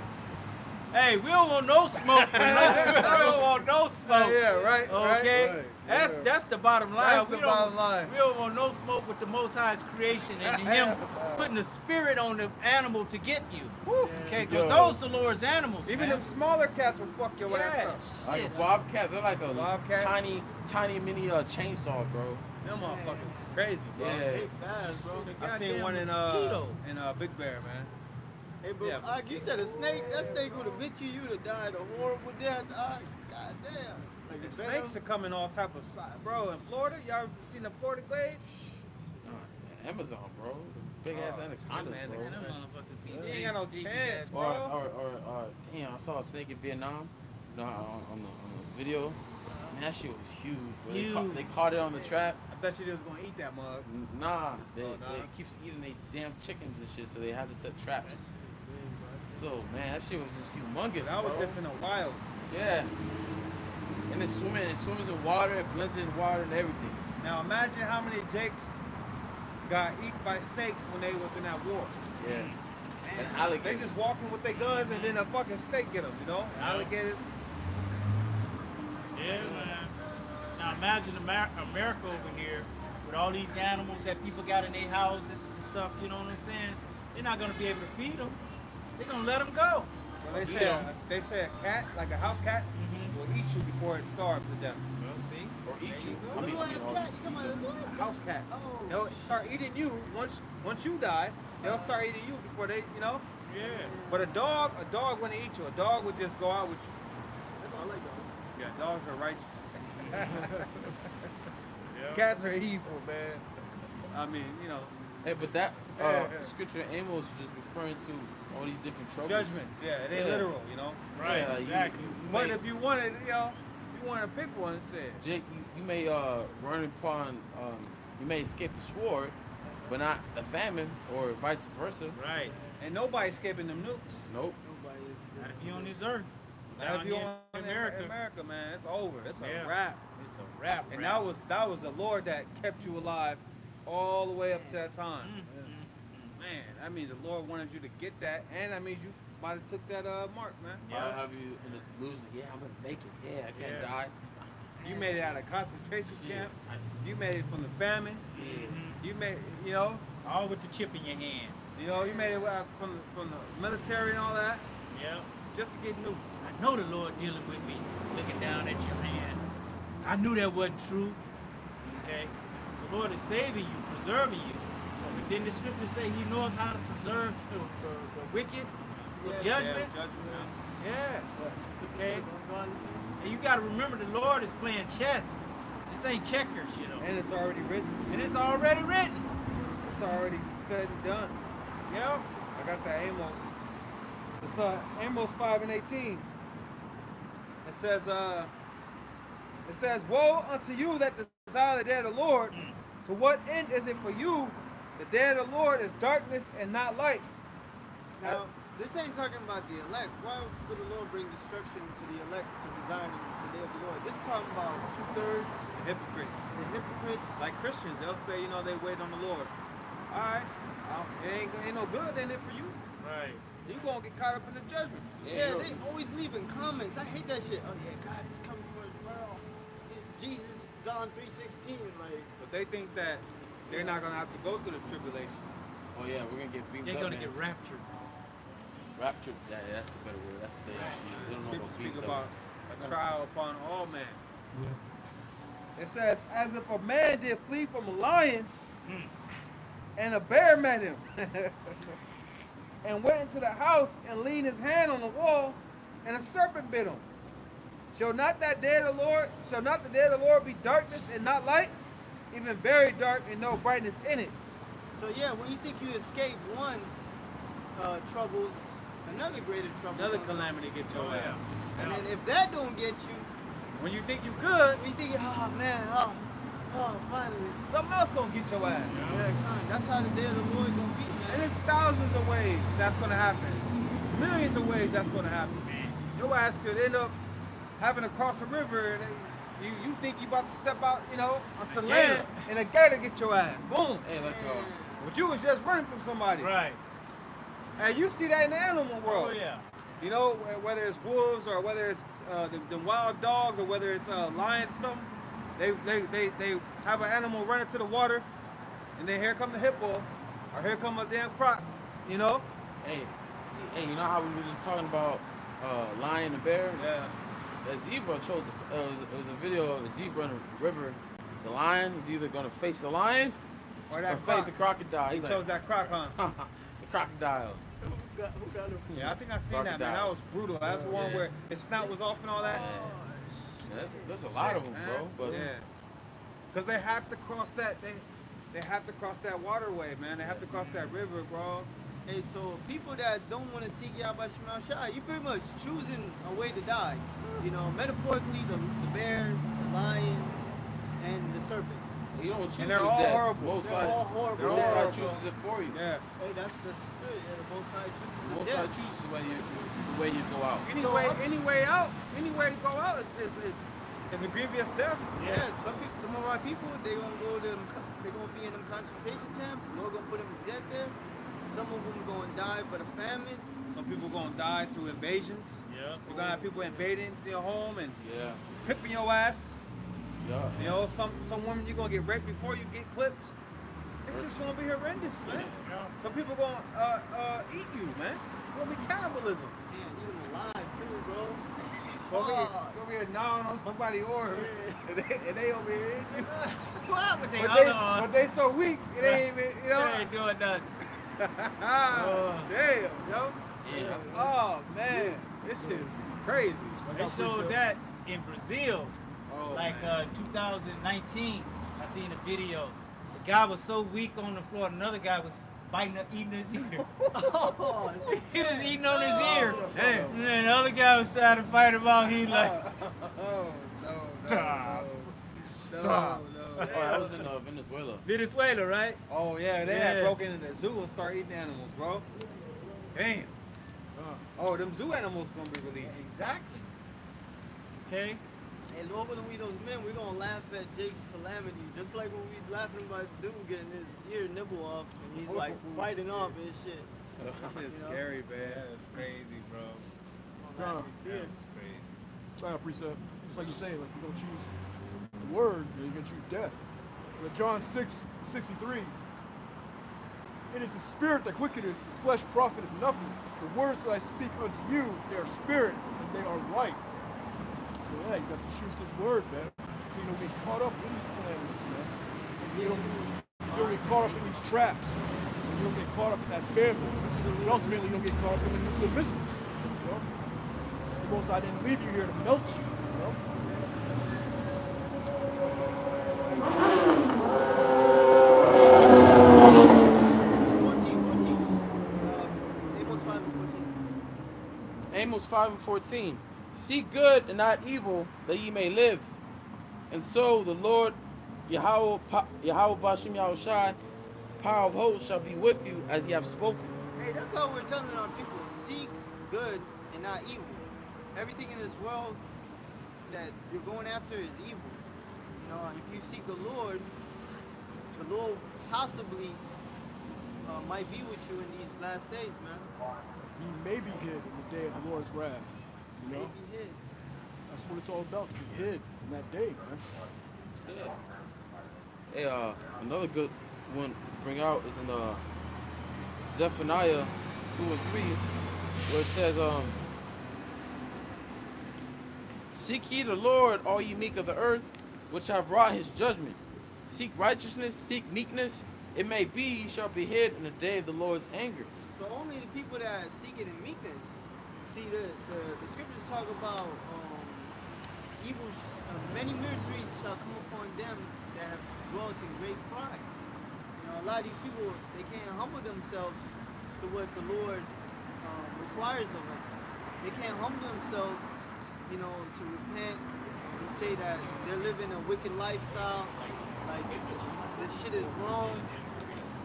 Hey, we don't want no smoke. We don't want no smoke. Yeah, right. Okay, Right, that's the bottom line. That's the bottom line. We don't want no smoke with the Most High's creation and Him putting the spirit on the animal to get you. Okay, because Yo. those the Lord's animals. Even man. them smaller cats will fuck your ass Yeah, up. Like a shit. bobcat, they're like a Bobcats. tiny mini chainsaw, bro. Them motherfuckers is crazy, bro. Yeah. They fast, bro. I seen Goddamn one in mosquito. Big Bear, man. Hey, bro, Yeah, you said a snake. That snake would have bit you. You'd have died a horrible death. God damn. Like The the snakes are coming all type of size, bro. In Florida, y'all seen the Florida glades? Amazon, bro. Big ass anacondas, man, bro. Man, them motherfuckers be You ain't got no big, chance, big bro. Or damn, I saw a snake in Vietnam. You know, on the video. Man, that shit was huge. Bro. Huge. They caught it on the trap. I bet you they was gonna eat that mug. Nah, they nah. keeps eating they damn chickens and shit, so they had to set traps. So man, that shit was just humongous. That was bro. just in the wild. Yeah. And it swims in water, it blends in water and everything. Now imagine how many Jakes got eaten by snakes when they was in that war. Yeah. And They alligators. just walking with their guns and then a fucking snake get them, you know? Alligators. Yeah, man. Now imagine America over here with all these animals that people got in their houses and stuff. You know what I'm saying? They're not gonna be able to feed them. They're gonna let them go. Well, they say a cat, like a house cat, will eat you before it starves to death. Well, see. Or eat you. The little ass cat. You talking about the little ass A house cat. Oh. They'll start eating you once you die. They'll start eating you before they, you know. Yeah. But a dog wouldn't eat you. A dog would just go out with you. That's all I like dogs. Yeah, dogs are righteous. Cats are evil, man. I mean, you know, Hey, but that scripture in Amos is just referring to all these different troubles. judgments. Yeah, it ain't Yeah. literal, you know. Right. Yeah, Exactly. But may, if you wanted, you know, if you want to pick one, say Jake, you may run upon, you may escape the sword, but not the famine, or vice versa. Right. and nobody escaping them nukes. Nope. Nobody is. Not if you on this earth. Not Down if you here on in America. America, man, it's over. It's Yeah. a wrap. It's a wrap. And that was the Lord that kept you alive all the way up to that time. Man, I mean the Lord wanted you to get that, and that means you might have took that mark, man. I'll have you in the delusion. Yeah, I'm gonna make it. Yeah, I can't Yeah. die. You made it out of concentration Yeah. camp. You made it from the famine. Mhm. You made, you know, All with the chip in your hand. you made it out from the military and all that, Yep. just to get nuked. I know the Lord dealing with me, looking down at your hand. I knew that wasn't true. Okay? The Lord is saving you, preserving you. But didn't the scripture say he knows how to preserve the wicked for judgment? Yeah, judgment. Yeah. Okay? And you got to remember the Lord is playing chess. This ain't checkers, you know. And it's already written. And it's already written. It's already said and done. Yep. I got that Amos. It's Amos 5:18. It says, "Woe unto you that desire the day of the Lord. To what end is it for you? The day of the Lord is darkness and not light." Now, This ain't talking about the elect. Why would the Lord bring destruction to the elect for desiring the day of the Lord? This is talking about 2/3. The hypocrites. The hypocrites. Like Christians, they'll say, they wait on the Lord. All right, it ain't no good in it for you. Right. You gonna get caught up in the judgment. Yeah, they always leaving comments. I hate that shit. Oh yeah, God is coming for his world. Jesus, John 3:16, like. But they think that they're not gonna have to go through the tribulation. Oh yeah, we're gonna get beamed They're up, gonna man. get raptured. Raptured. Yeah, that's the better word. That's what they don't know Scripture about speak beamed about up. a trial upon all men. It says, as if a man did flee from a lion, and a bear met him, and went into the house and leaned his hand on the wall, and a serpent bit him. Shall not the day of the Lord be darkness and not light, even very dark and no brightness in it? So yeah, when you think you escape one troubles, another greater trouble. Another comes. calamity get your ass. And then if that don't get you, When you think you good, when you think, oh man, finally. something else gonna get your ass. Yeah, come on. That's how the day of the Lord gonna be, And man. there's thousands of ways that's gonna happen. Millions of ways that's gonna happen. Your ass could end up having to cross a river and you think you about to step out, onto land, and a gator get your ass. Boom. Hey, let's go. But you was just running from somebody. Right. And you see that in the animal world. Oh yeah. Whether it's wolves or whether it's the wild dogs or whether it's lions or something, they have an animal run into the water, and then here come the hippo, or here come a damn croc, Hey, you know how we were just talking about lion and bear? Yeah. The zebra chose. It was a video of a zebra in a river. The lion is either gonna face the lion Or or that face croc. the crocodile. He He's chose that croc, huh? like, the crocodile. Who got it? Yeah, I think I seen that, man. Crocodile. That was brutal. That's the one Yeah. where his snout was off and all that. There's a lot of them, bro. But yeah, because they have to cross that. They have to cross that waterway, man. They have to cross that river, bro. Hey, so people that don't want to seek Yahweh Shema Shai, you pretty much choosing a way to die. Metaphorically, the bear, the lion, and the serpent. you don't choose And they're your all death. horrible. Most They're all High, horrible. They're all Most High horrible. chooses it for you. Yeah. Hey, that's the spirit. Yeah, the Most High chooses the Most death. High chooses the way you go out. Any way to go out is a grievous death. Yeah, some of my people, they gonna be in them concentration camps. Lord gonna put them to death there. Some of them gonna die by the famine. Some people gonna die through invasions. Yeah. You're gonna have people invading your home and Yeah. clipping your ass. Yeah. Some women you're gonna get raped before you get clipped. It's just gonna be horrendous, man. Some people gonna eat you, man. It's gonna be cannibalism. Man, eat them alive too, bro. Over here gnawing on somebody's order, and they over here eating you. What? But But they so weak, it ain't even, They ain't doing nothing. Damn, yo. Yeah. Oh man, this shit's crazy. They showed that in Brazil, Oh, like man. 2019. I seen a video. The guy was so weak on the floor, another guy was eating his ear. He was eating on his ear. Damn. And then the other guy was trying to fight him out. He like, Oh no. Stop. Oh, that was in Venezuela. Venezuela, right? Oh yeah, they had Yeah. broke into the zoo and started eating animals, bro. Damn. Oh, them zoo animals gonna be released. Exactly. Okay. Hey, Lord, when we those men, we're gonna laugh at Jake's calamity, just like when we laughing about this dude getting his ear nibble off, and he's like fighting off and shit. It's You know? scary, man. That's crazy, bro. John, Fear. precept. Just like you say, like you're gonna choose the word, you're gonna choose death. But John 6:63. It is the spirit that quickeneth, the flesh profiteth nothing. The words that I speak unto you, they are spirit and they are life. So yeah, you got to choose this word, man. So you don't get caught up in these calamities, man. And you don't get caught up in these traps. And you don't get caught up in that family. And ultimately you don't get caught up in the nuclear missiles. You know? Suppose I didn't leave you here to melt you, you know? Amos 5:14. Seek good and not evil, that ye may live. And so the Lord Yahweh Bashim Yahushai, power of hosts, shall be with you as ye have spoken. Hey, that's how we're telling our people. seek good and not evil. Everything in this world that you're going after is evil. You know, if you seek the Lord possibly might be with you in these last days, man. He may be hid in the day of the Lord's wrath. You know? Maybe hid. That's what it's all about, to be hid in that day, man. Yeah. Hey, another good one to bring out is in Zephaniah 2 and 3, where it says, seek ye the Lord, all ye meek of the earth, which have wrought his judgment. Seek righteousness, seek meekness. It may be ye shall be hid in the day of the Lord's anger. So only the people that seek it in meekness. See, the scriptures talk about evil, many miseries shall come upon them that have dwelt in great pride. You know, a lot of these people, they can't humble themselves to what the Lord requires of them. They can't humble themselves, you know, to repent and say that they're living a wicked lifestyle. Like, this shit is wrong.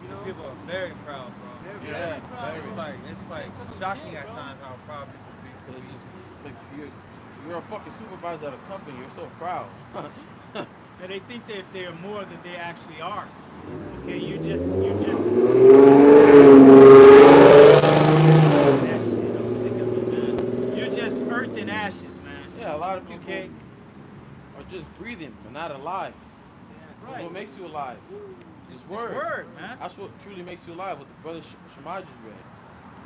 You know? People are very proud, bro. They're Yeah, very proud. It's like shocking at times how proud people be. Cause it's just like you're a fucking supervisor at a company. You're so proud. And they think that they're more than they actually are. Okay, you're just that shit, I'm sick of it, man. You're just earth and ashes, man. Yeah, a lot of people Okay. are just breathing but not alive. Yeah, That's what makes you alive. It's This this word. word, man. That's what truly makes you alive. What the brother Shemai just read.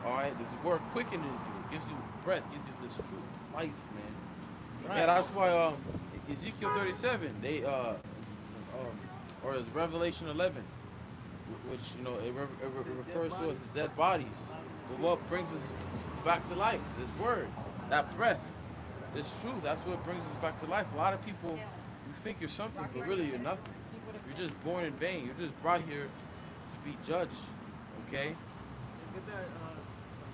All right, this word quickens you, gives you breath, gives you this true life, man. Right. Yeah, that's why Ezekiel 37, they or is Revelation 11, which you know it refers to as dead bodies. But what brings us back to life? This word, that breath, this truth. That's what brings us back to life. A lot of people, you think you're something, but really you're nothing. You're just born in vain. You're just brought here to be judged. Okay? Get that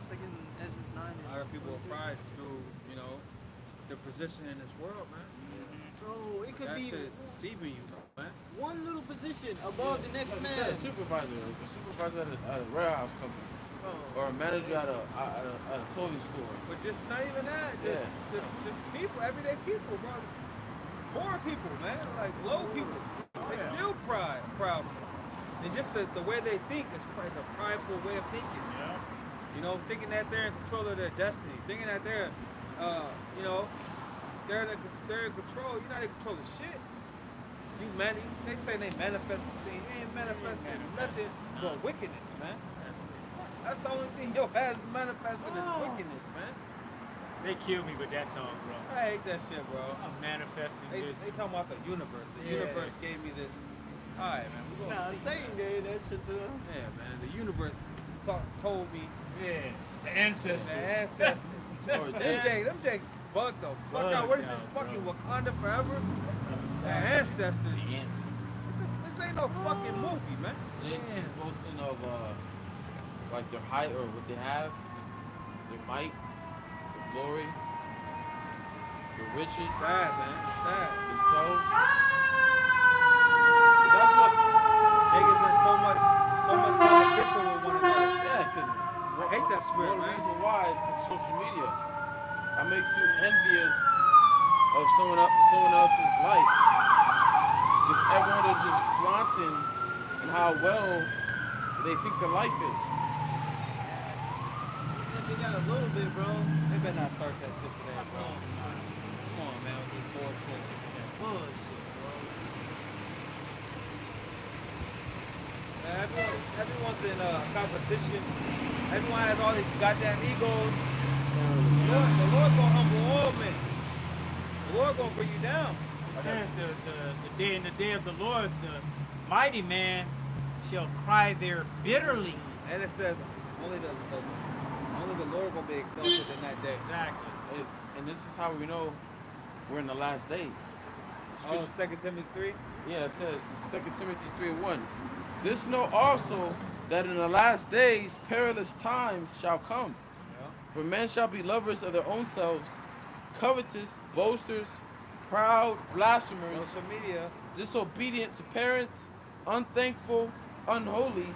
second Ezra's 9. A lot of people are pride through, you know, their position in this world, man. Bro, it could That be shit is deceiving you, man. one little position above the next Like I man. said, a supervisor at a warehouse company, or a manager at a clothing store. But just not even that. Just people, everyday people, bro. Poor people, man. Like low people. They still proud. And just the way they think is a prideful way of thinking. Yeah. You know, thinking that they're in control of their destiny, thinking that they're, you know, they're in control. You're not in control of shit. They say they manifest things. You ain't manifesting nothing but wickedness, man. That's the only thing your ass manifesting is wickedness, man. They killed me with that tongue, bro. I hate that shit, bro. I'm manifesting They this. talking about the universe. The Yeah. universe gave me this. All right, man. We're gonna Nah, see. Satan gave that shit to them. Yeah, man. The universe told me. Yeah. The ancestors. The ancestors. Or them jakes bugged the fuck Bugged out. What is out, this fucking bro. Wakanda forever? The ancestors. The ancestors. This ain't no fucking movie, man. Jake is boasting of like their height or what they have, their might, their glory, their riches, Sad, man. Sad. themselves. That's what. Niggas in so much competition with one another. Yeah, because I hate that spirit, one man. reason why is because social media. That makes you envious of someone else's life. Because everyone is just flaunting and how well they think their life is. They got a little bit, bro. They better not start that shit today, bro. Come on, man, with this bullshit. Bullshit, bro. Everyone's in competition. Everyone has all these goddamn egos. The Lord gonna humble all men. The Lord gonna bring you down. It says in the day of the Lord, the mighty man shall cry there bitterly. And it says only the Lord gonna be exalted in that day. Exactly. And this is how we know we're in the last days. Oh, 2 Timothy 3? Yeah, it says 2 Timothy 3:1. This know also that in the last days perilous times shall come. Yeah. For men shall be lovers of their own selves, covetous, boasters, proud, blasphemers, Social media. disobedient to parents, unthankful, unholy,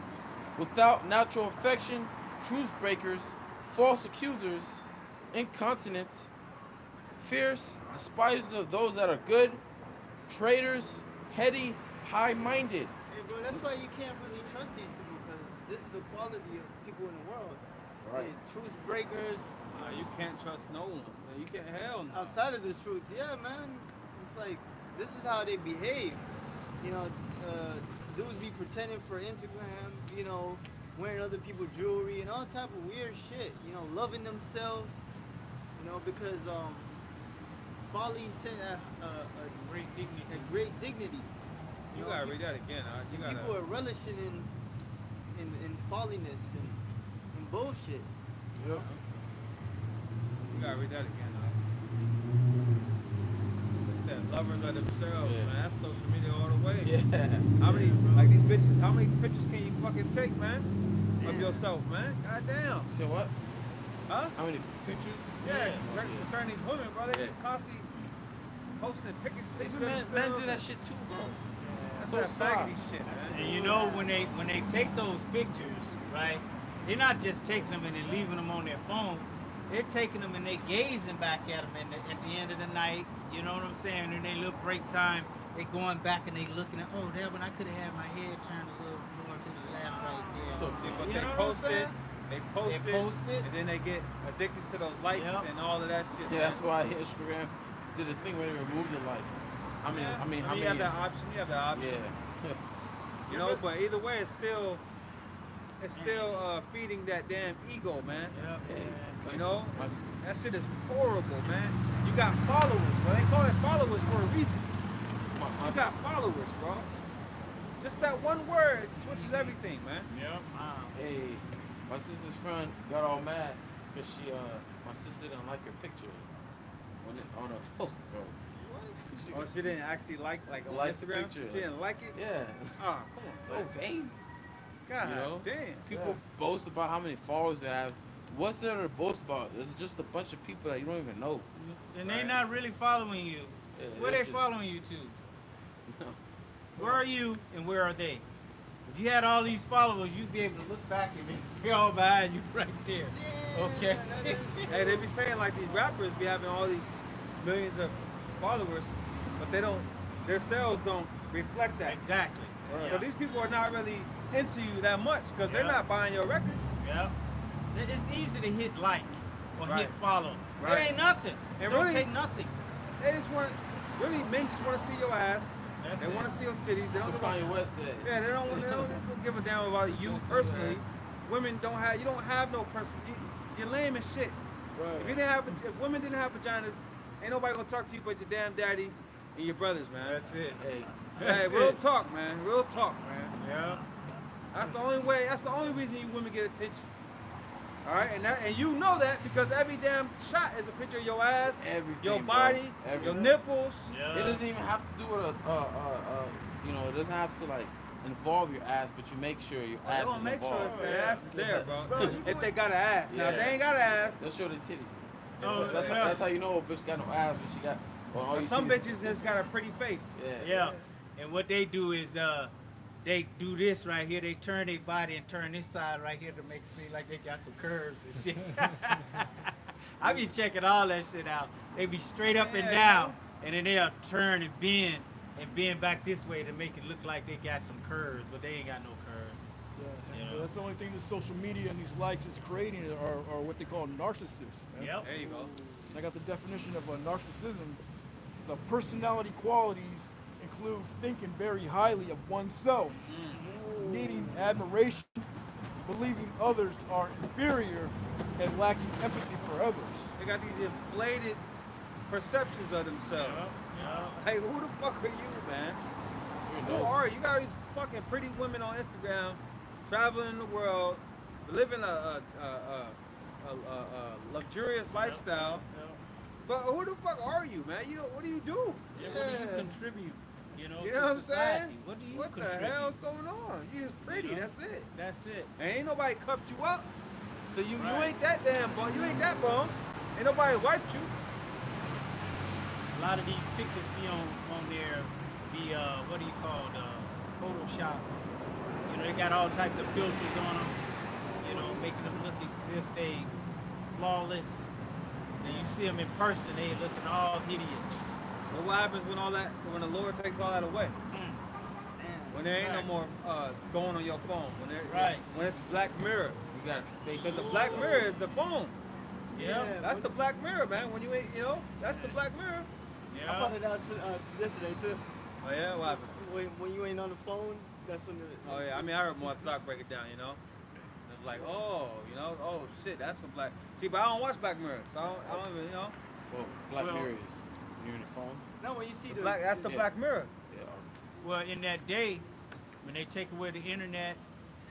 without natural affection, truce breakers, false accusers, incontinent, fierce, despisers of those that are good, traitors, heady, high-minded. Hey, bro, that's why you can't really trust these people because this is the quality of people in the world. Right. Hey, truth breakers. You can't trust no one. You can't, hell no. Outside of this truth, yeah, man. It's like, this is how they behave. You know, dudes be pretending for Instagram, you know, wearing other people's jewelry and all type of weird shit. You know, loving themselves, you know, because folly set a Great dignity. great dignity. You know, gotta read that again. You gotta. People are relishing in folliness and bullshit. Yep. You gotta read that again. It said lovers of themselves, Yeah. man. That's social media all the way. Yeah. How many, like these bitches, how many pictures can you fucking take, man? Of Man. yourself, man? Goddamn. So what? Huh? How many pictures? Yeah, concerning these women, bro. They Yeah. just constantly posting pictures Men, of men themselves. do that shit too, bro. That's So that sad. faggoty shit, man. And you know when they take those pictures, right? They're not just taking them and then leaving them on their phone. They're taking them and they gazing back at them, and at the end of the night, you know what I'm saying? In their little break time, they going back and they looking at, oh, that one I could have had my head turned a little more to the left right there. So, See, but You they know what I'm post it, saying? they post it, and then they get addicted to those likes Yep. and all of that shit. yeah, that's why Instagram did a thing where they removed the likes. I mean, how you many? have that option. You have that option. Yeah. You know, but either way, it's still feeding that damn ego, man. Yep. You know, My- that shit is horrible, man. You got followers, bro. They call it followers for a reason. my- You got followers, bro. Just that one word switches everything, man. Yep. Hey, my sister's friend got all mad because my sister didn't like her picture on a post, bro. Oh, she didn't actually like on Like the Instagram. picture. She didn't like it. Yeah. Oh, come on. So vain. God You know? damn. People boast about how many followers they have. What's there to boast about? It's just a bunch of people that you don't even know. And they not really following you. Yeah, Where they're they just- following you to? Where are you and where are they? If you had all these followers, you'd be able to look back and they're all behind you right there. Okay. Hey, they be saying like these rappers be having all these millions of followers, but their sales don't reflect that. Exactly. So these people are not really into you that much because they're Yeah. not buying your records. Yeah. It's easy to hit like or Right. hit follow. Right. It ain't nothing. And It don't really- take nothing. They just want, really, men just want to see your ass. That's They it. want to see your titties. They That's don't what give a- Kanye West said. Yeah, they don't give a damn about you personally. Women don't have, you don't have no person. You're lame as shit. Right. If women didn't have vaginas, ain't nobody gonna talk to you but your damn daddy and your brothers, man. That's it. Hey, Hey, That's real it. talk, man. Real talk, man. Yeah. That's the only way. That's the only reason you women get attention. All right, and you know that because every damn shot is a picture of your ass, Everything, your bro. body, Everything. your nipples. Yeah. it doesn't even have to do with you know, it doesn't have to like involve your ass, but you make sure your They ass gonna is make sure involved. the ass is there, bro. Bro, you If they got an ass. Now, if they ain't got an ass, They'll show the titties. Oh, that's, yeah. that's how you know a bitch got no ass, but she got. Well, all you some see is- bitches just got a pretty face. Yeah. Yeah. And what they do is they do this right here. They turn their body and turn this side right here to make it seem like they got some curves and shit. I be checking all that shit out. They be straight up and Yeah, down, and then they'll turn and bend back this way to make it look like they got some curves, but they ain't got no curves. Yeah. Yeah. That's the only thing that social media and these likes is creating are what they call narcissists. Man. Yep. There you go. I got the definition of a narcissism. The personality qualities include thinking very highly of oneself, needing admiration, believing others are inferior, and lacking empathy for others. They got these inflated perceptions of themselves. Hey, who the fuck are you, man? You Who know. are you? You got these fucking pretty women on Instagram, traveling the world, living a luxurious lifestyle. But who the fuck are you, man? You know, what do you do? Yeah, what do you contribute? You know, You to know what I'm society. saying? What do you What the contribute? hell's going on? You just pretty, You know? that's it. That's it. And ain't nobody cuffed you up. So you Right. ain't that damn bum. You ain't that bum. Ain't nobody wiped you. A lot of these pictures be on there, what do you call it, Photoshop. You know, they got all types of filters on them, you know, making them look as if they flawless. And you see them in person, they looking all hideous. But what happens when the Lord takes all that away? When there ain't no more going on your phone. When it's Black Mirror. You got face. Because the Black Mirror is the phone. Yeah. That's the Black Mirror, man. When you ain't, that's the Black Mirror. I found it out yesterday too. Oh yeah, what happened? When you ain't on the phone, that's when Oh yeah, I mean I heard Mark break it down, It's like, oh shit, that's what Black. See, but I don't watch Black Mirror, so I don't even, Well, Black Mirror is you're in the phone. No, when you see the That's the Black Mirror. Yeah. Well, in that day, when they take away the internet,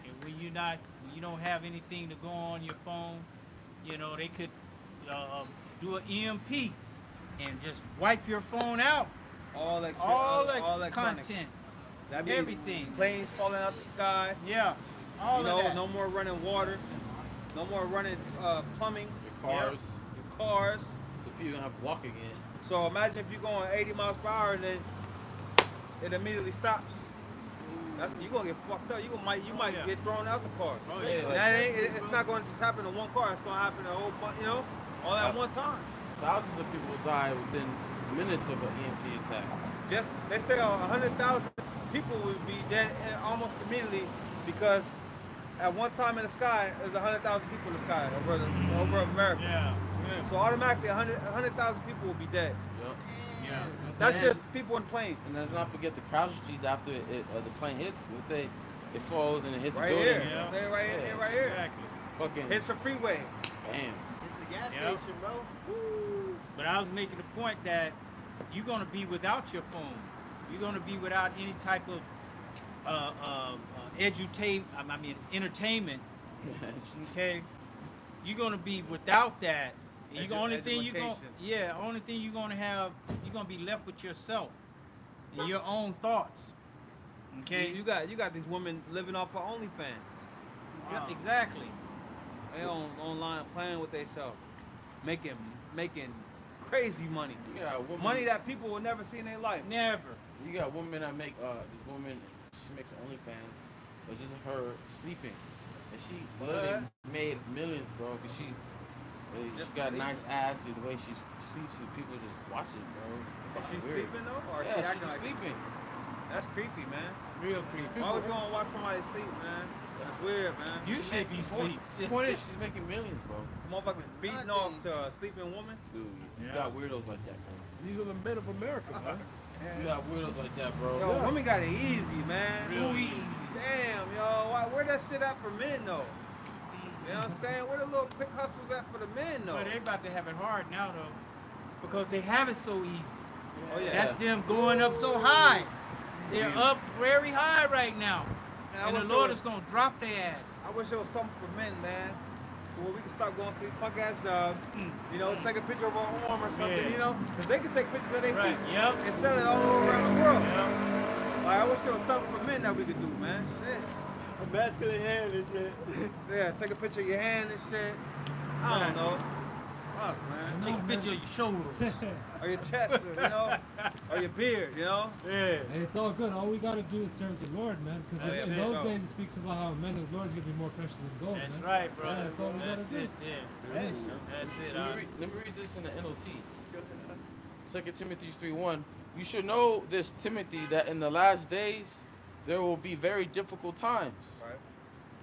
and when you don't have anything to go on your phone, they could do an EMP and just wipe your phone out. All that content, that means everything. Planes falling out the sky. Yeah, all of that. No more running water. No more running plumbing. Your cars. Your cars. So people gonna have to walk again. So imagine if you're going 80 miles per hour and then it immediately stops. You're gonna get fucked up. You might get thrown out the car. Oh, yeah. And it's not gonna just happen to one car. It's gonna happen to a whole bunch, all at one time. Thousands of people die within minutes of an EMP attack. They say 100,000 people would be dead almost immediately because at one time in the sky, there's 100,000 people in the sky over America. Yeah. So automatically 100,000 people will be dead. Yep. Yeah. That's just people in planes. And let's not forget the casualties after the plane hits. Let's say it falls and it hits Right a building. here. Yeah. Say it right here. Right here. Exactly. Fucking Hits a freeway. bam. it's a gas Yep. station, bro. But I was making the point that you're gonna be without your phone. You're gonna be without any type of entertainment. Okay, you're gonna be without that. And only thing you're gonna have, you're gonna be left with yourself and your own thoughts. Okay, You got these women living off of OnlyFans. exactly. They online playing with themselves, making crazy money. You got a woman, Money that people will never see in their life. Never. You got women that make this woman. She makes OnlyFans, but just of her sleeping, and she literally made millions, bro. Cause she got a nice ass. The way she sleeps, and people just watch it, bro. Is she Weird. sleeping though, or Yeah, she acting she's like sleeping. That's creepy, man. Real creepy. Why would you want to watch somebody sleep, man? That's weird, man. You should be asleep. The point is, she's making millions, bro. Motherfuckers beating off to a sleeping woman. Dude, you Yeah. got weirdos like that, bro. These are the men of America, man. You got weirdos like that, bro. Yo, women got it easy, man. Real easy. Damn, yo, where that shit at for men though? You know what I'm saying? Where the little quick hustles at for the men though? But they about to have it hard now though, because they have it so easy. Oh yeah. That's them going up so high. They're up very high right now. Man, I And the wish Lord it is was- going to drop their ass. I wish there was something for men, man. So where we can stop going to these punk ass jobs. Take a picture of our arm or something, Yeah. Because they can take pictures of their Right, feet yep. and sell it all over around the world. Yeah. Like, I wish there was something for men that we could do, man. Shit. A masculine hand and shit. Yeah, take a picture of your hand and shit. I don't know. Fuck, man. Take a picture of your shoulders. Or your chest, or your beard, Yeah. Hey, it's all good. All we gotta do is serve the Lord, man. Because That's in it, those bro. days, it speaks about how men of the Lord is gonna be more precious than gold. That's man. right, brother. Yeah, that's all we gotta That's do. it, yeah. That's it. Let me read this in the NLT. 2 Timothy 3:1. You should know this, Timothy, that in the last days there will be very difficult times. Right.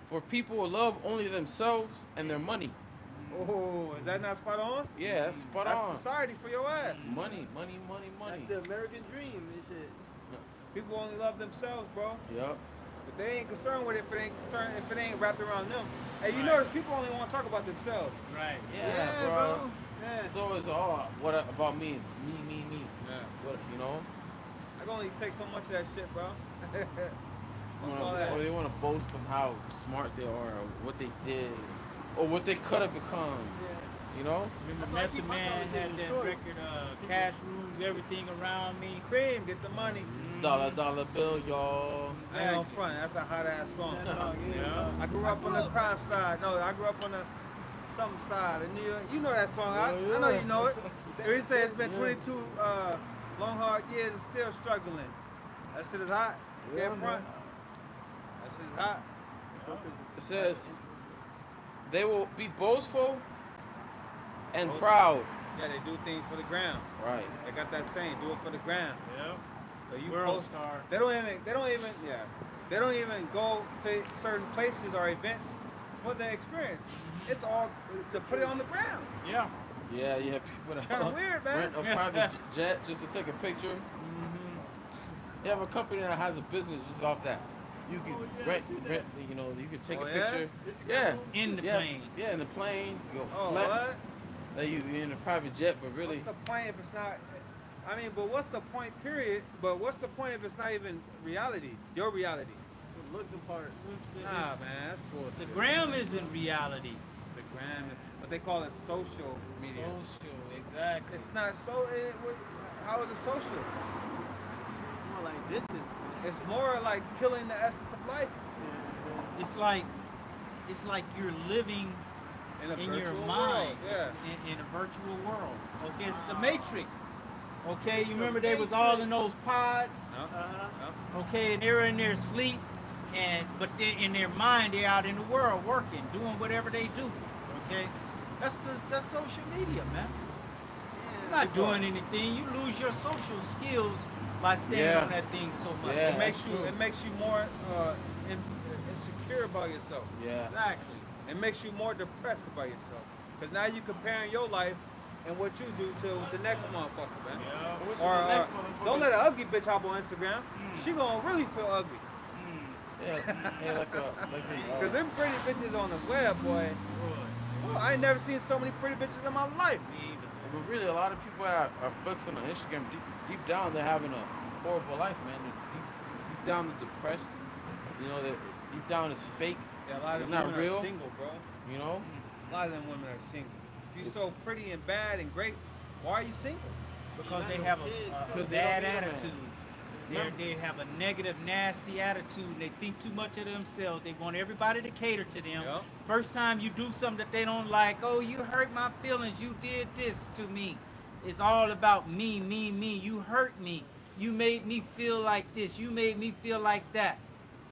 For people will love only themselves and their money. Oh, is that not spot on? Yeah, that's spot That's on. society for your ass. Money, money, money, money. That's the American dream and shit. People only love themselves, bro. Yep. But they ain't concerned with it if it ain't wrapped around them. Hey, you notice people only want to talk about themselves. Right. Yeah, Yeah, bro. bro. Yeah. It's always what about me? Me. Yeah. What I can only take so much of that shit, bro. All that. Or they want to boast of how smart they are, or what they did, or what they could have become. You know? Remember That's why I Method keep my Man had conversation that short. record, cash rules everything around me. Cream, get the money. Dollar bill, y'all. I ain't on front. That's a hot ass song. That song, Yeah. I grew up on the crime side. No, I grew up on the something side of New York. You know that song. I know you know it. He said it's been 22 long hard years and still struggling. That shit is hot. Can't front. That shit is hot. It says they will be boastful and Boastful. proud. Yeah, they do things for the ground. Right. They got that saying, do it for the ground. Yeah. So you World post. star. They don't even go to certain places or events for the experience. It's all to put it on the ground. Yeah. Yeah, you have people that Kinda weird, man. rent a private jet just to take a picture. You have a company that has a business just off that. You can rent, you know, you can take Oh, a yeah? picture. Yeah. In the Yeah. plane. Yeah, in the plane. You go Oh, flex. what? That you're in a private jet, but really, What's the point if it's not? I mean, but what's the point? Period. But what's the point if it's not even reality? Your reality? It's the looking part. Nah, man, that's bullshit. The gram isn't reality. The gram, but they call it social media. Social, exactly. It's not so. How is it social? More like distance, man. It's more like killing the essence of life It's like you're living in a in virtual your world. mind, Yeah. in a virtual world. Okay, it's the Matrix. Okay, you remember they was all in those pods. Okay, and they're in their sleep, but they're in their mind, they're out in the world working, doing whatever they do. Okay, that's social media, man. You're not doing anything. You lose your social skills by standing Yeah. on that thing so much. Yeah. It makes that's you. true. It makes you more insecure about yourself. yeah. Exactly. It makes you more depressed about yourself. Because now you're comparing your life and what you do to the next motherfucker, man. Which is Or, the next motherfucker? don't let an ugly bitch hop on Instagram. She gonna really feel ugly. Yeah, like a, Because them pretty bitches on the web, boy. Oh, I ain't never seen so many pretty bitches in my life. but really, a lot of people are flexing on Instagram. Deep down, they're having a horrible life, man. Deep down, they're depressed. You know, deep down, it's fake. Yeah, a lot of It's them not women real. are single, bro. You know, A lot of them women are single. If you're so pretty and bad and great, why are you single? Because they have a Because they bad don't need a man. attitude. Yeah. They have a negative, nasty attitude, and they think too much of themselves. They want everybody to cater to them. Yep. First time you do something that they don't like, oh, you hurt my feelings. You did this to me. It's all about me, me, me. You hurt me. You made me feel like this. You made me feel like that.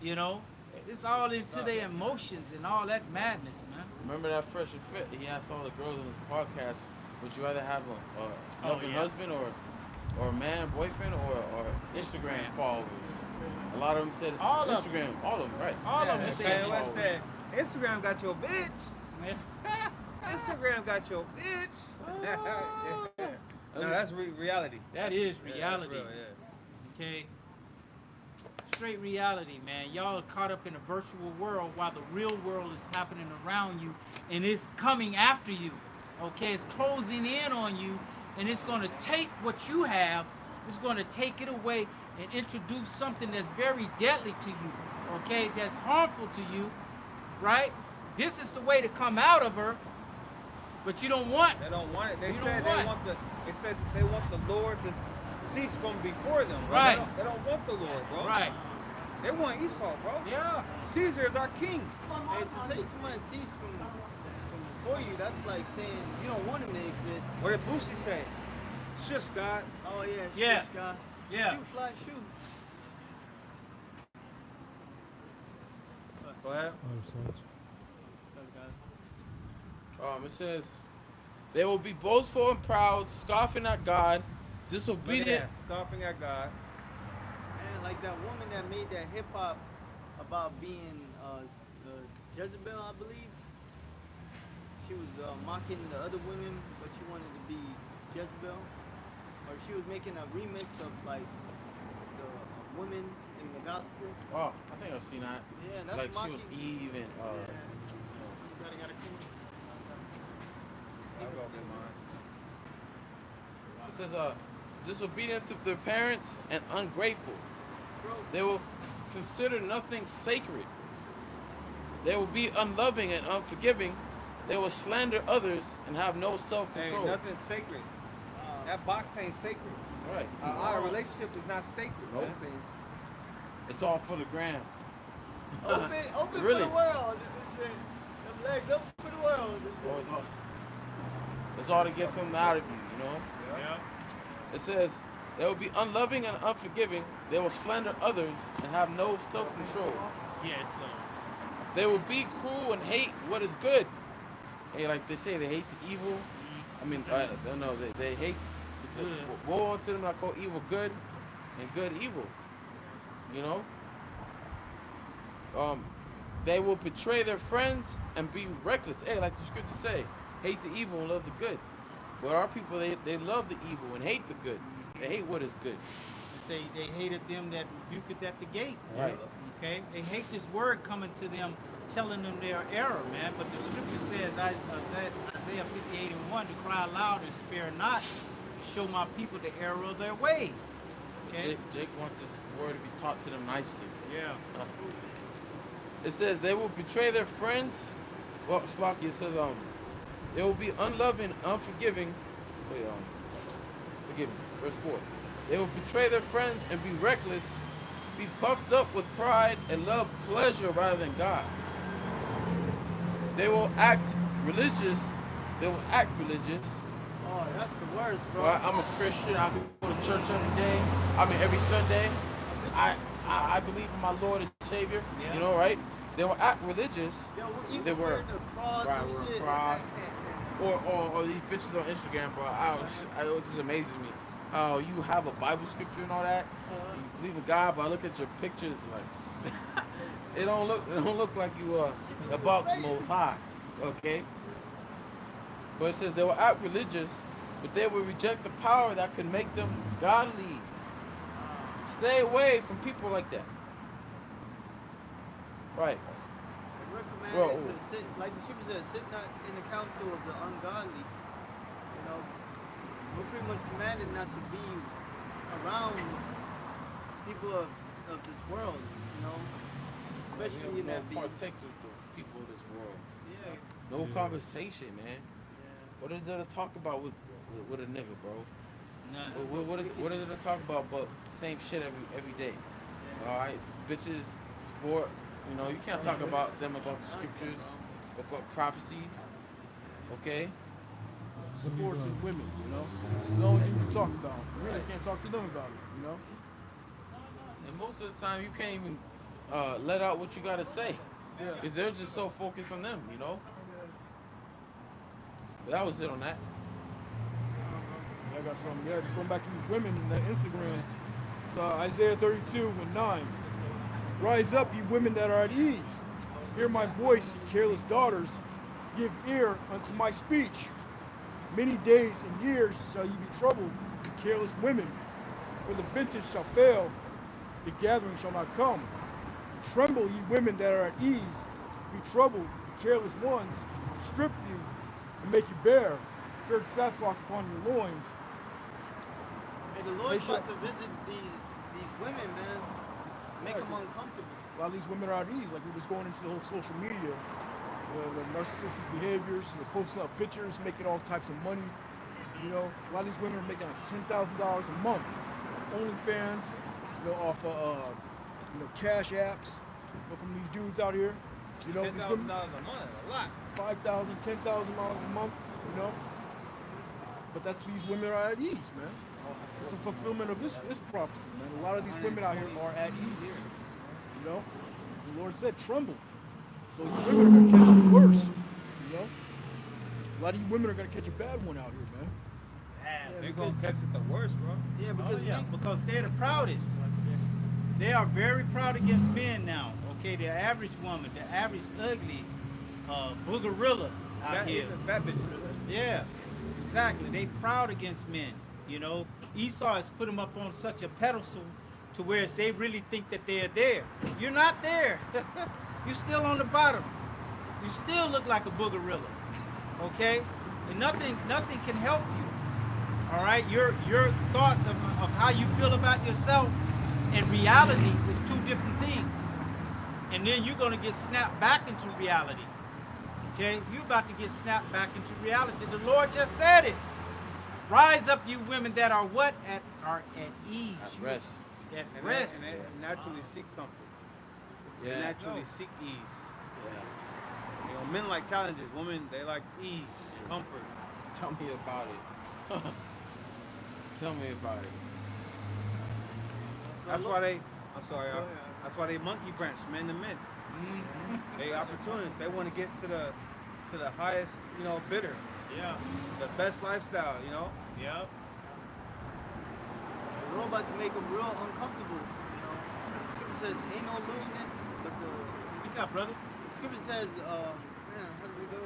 You know, it's all into their emotions and all that madness, man. remember that Fresh and Fit? He asked all the girls in his podcast, would you rather have a loving yeah. husband or a man, boyfriend, or Instagram followers? A lot of them said All of Instagram. All of them, right? All of them Man, say what's that? Instagram got your bitch. Instagram got your bitch. Yeah. No, that's reality. That That's- is yeah, that's reality. real, yeah. Okay. Straight reality, man. Y'all are caught up in a virtual world while the real world is happening around you and it's coming after you. Okay, it's closing in on you and it's gonna take what you have, it's gonna take it away and introduce something that's very deadly to you. Okay, that's harmful to you, right? This is the way to come out of her, but you don't want They don't want it. They You said don't they want- want the. They said they want the Lord to cease from before them. Bro. Right. They don't want the Lord, bro. right. They want Esau, bro. Yeah. Caesar is our king. Hey, to say somebody cease from before you, that's like saying you don't want him to exist. What did Boosie say? Shush, God. Oh yeah, Yeah. shush, God. Yeah. Shoot, fly, shoot. Go ahead. It says, they will be boastful and proud, scoffing at God, Look at disobedient. that, scoffing at God. And like that woman that made that hip hop about being Jezebel, I believe. She was mocking the other women, but she wanted to be Jezebel. Or she was making a remix of like the women in the gospel. Oh, I think I've seen that. Yeah, that's Like she mocking. was Eve and I'll go get mine. it says disobedient to their parents and ungrateful. They will consider nothing sacred. They will be unloving and unforgiving. They will slander others and have no Ain't self-control. nothing sacred. That box ain't sacred. Right. Our relationship is not sacred, Nope. man. It's all for the gram. Open Really? for the world. Them legs open for the world. It's all to get something out of you, you know? Yeah. It says, they will be unloving and unforgiving. They will slander others and have no self-control. Yes, Lord. They will be cruel and hate what is good. Hey, like they say, they hate the evil No, they hate. Woe unto them that call evil good, and good evil. You know. They will betray their friends and be reckless. Hey, like the scriptures say, hate the evil and love the good. But our people, they love the evil and hate the good. They hate what is good. Say they hated them that rebuked at the gate. Right. Okay. They hate this word coming to them, telling them their error, man. But the scripture says, Isaiah 58:1, to cry loud and spare not, show my people the error of their ways. Okay. Jake wants this word to be taught to them nicely. Yeah. It says they will betray their friends. Well, Slocky, it says they will be unloving, unforgiving. Wait, forgive me. Verse 4. They will betray their friends and be reckless, be puffed up with pride and love pleasure rather than God. They will act religious. Oh, that's the worst, bro. Well, I'm a Christian. I go to church every day. Every Sunday. I believe in my Lord and Savior. Yeah. You know, right? They will act religious. Yo, even They were wearing the cross right, and we're shit. cross. Or these bitches on Instagram, bro. It just amazes me. Oh, you have a Bible scripture and all that. You believe in God, but I look at your pictures like it don't look like you are about the Most High. Okay. But it says they will act religious, but they will reject the power that could make them godly. Stay away from people like that. Right. We're commanded Well, to sit, like the scripture says, sit not in the council of the ungodly. You know, we're pretty much commanded not to be around people of this world. You know, especially in that no partakes with the people of this world. Yeah. No conversation, man. What is there to talk about with a nigga, bro? None. What is it to talk about but same shit every day? All right, bitches, sport. You know, you can't talk about them about the scriptures, about prophecy. Okay. Sports and women, you know. It's the only thing we talk about. We really can't talk to them about it, you know. And most of the time, you can't even let out what you gotta say, because they're just so focused on them, you know. But that was it on that. I got something. Yeah, just going back to these women in the Instagram. It's Isaiah 32:9. Rise up, ye women that are at ease. Hear my voice, ye careless daughters. Give ear unto my speech. Many days and years shall ye be troubled, ye careless women. For the vintage shall fail, the gathering shall not come. Tremble, ye women that are at ease. Be troubled, ye careless ones. Strip you and make you bare. Gird sackcloth upon your loins. Hey, the Lord's about to visit these women, man. Make them uncomfortable. A lot of these women are at ease, like we was going into the whole social media, the narcissistic behaviors, posting up pictures, making all types of money. You know, a lot of these women are making like $10,000 a month. OnlyFans, off of cash apps, from these dudes out here. You know, $10,000 a month, a lot. $5,000, $10,000 a month. You know, but that's these women are at ease, man. It's a fulfillment of this prophecy, man. A lot of these women out here are at ease. You know, the Lord said, tremble. So you women are gonna catch the worst. You know, a lot of you women are gonna catch a bad one out here, man. They're gonna catch it the worst, bro. Yeah, Because they're the proudest. They are very proud against men now. Okay, the average woman, the average ugly boogerilla out here. Fat bitches. Yeah, exactly. They proud against men. You know, Esau has put them up on such a pedestal to where they really think that they're there. You're not there. You're still on the bottom. You still look like a boogerilla. Okay, and nothing can help you. All right, your thoughts of how you feel about yourself and reality is two different things. And then you're gonna get snapped back into reality. Okay, you're about to get snapped back into reality. The Lord just said it. Rise up, you women that are what? Are at ease. At rest. At And rest. they naturally seek comfort. They Yeah. naturally seek ease. Yeah. You know, men like challenges. Women, they like ease, comfort. Tell me about it. Tell me about it. That's why they. I'm sorry. That's why they monkey branch, men to men. They opportunists. They want to get to the highest, bidder. Yeah. The best lifestyle, you know. Yep. We're all about to make them real uncomfortable. You know, the scripture says, "Ain't no lewdness, but the." Speak up, brother. The scripture says, man, how does it go?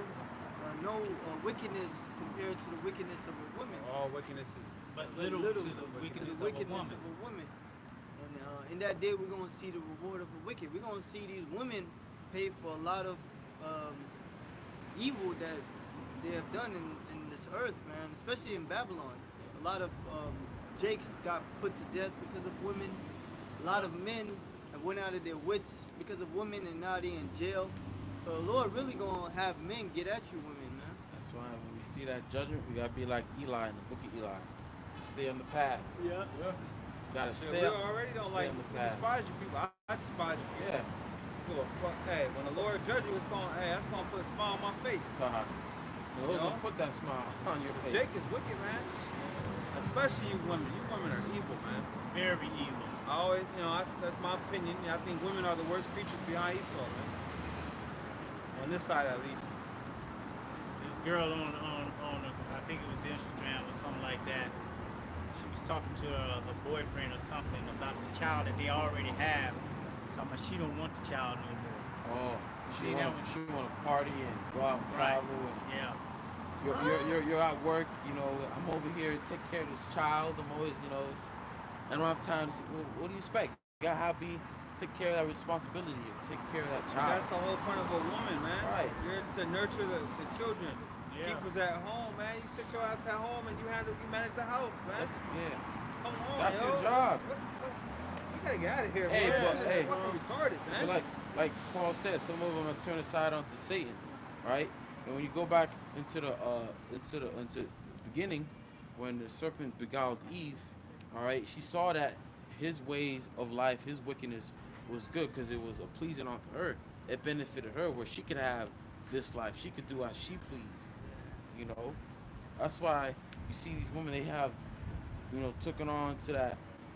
No wickedness compared to the wickedness of a woman. All wickedness is But little to the wickedness of a woman. of a woman. And in that day, we're gonna see the reward of the wicked. We're gonna see these women pay for a lot of evil that they have done in this earth, man. Especially in Babylon, a lot of Jakes got put to death because of women. A lot of men have went out of their wits because of women, and now they're in jail. So the Lord really gonna have men get at you, women, man. That's why when we see that judgment, we gotta be like Eli in the book of Eli. Stay on the path. Yeah. Yeah. You gotta yeah, stay we up. already don't stay like on the we path. despise you people. I despise you people. Yeah. Give a fuck. Hey, when the Lord judge you, it's going that's gonna put a smile on my face. Uh-huh. Those You know? will put that smile on your face. Jake is wicked, man. Especially you women. You women are evil, man. Very evil. I always, that's my opinion. I think women are the worst creatures behind Esau, man. On this side, at least. This girl on I think it was Instagram or something like that. She was talking to her boyfriend or something about the child that they already have. Talking about she don't want the child no more. Oh, See that one? she wanna party and go out and Right. travel. And Yeah. you're at work. You know, I'm over here to take care of this child. I'm always, I don't have time to see, what do you expect? You gotta take care of that responsibility. Take care of that And child. that's the whole point of a woman, man. Right. You're to nurture the children. Yeah. Keep us at home, man. You sit your ass at home and you manage the house, man. Yeah. Come on, That's yo. your job. You gotta get out of here, Hey, man. but- This hey. is fucking retarded, man. But like Paul said, some of them are turned aside onto Satan, right? And when you go back into the beginning, when the serpent beguiled Eve, all right, she saw that his ways of life, his wickedness, was good because it was pleasing unto her. It benefited her, where she could have this life. She could do as she pleased. That's why you see these women. They have, taken on to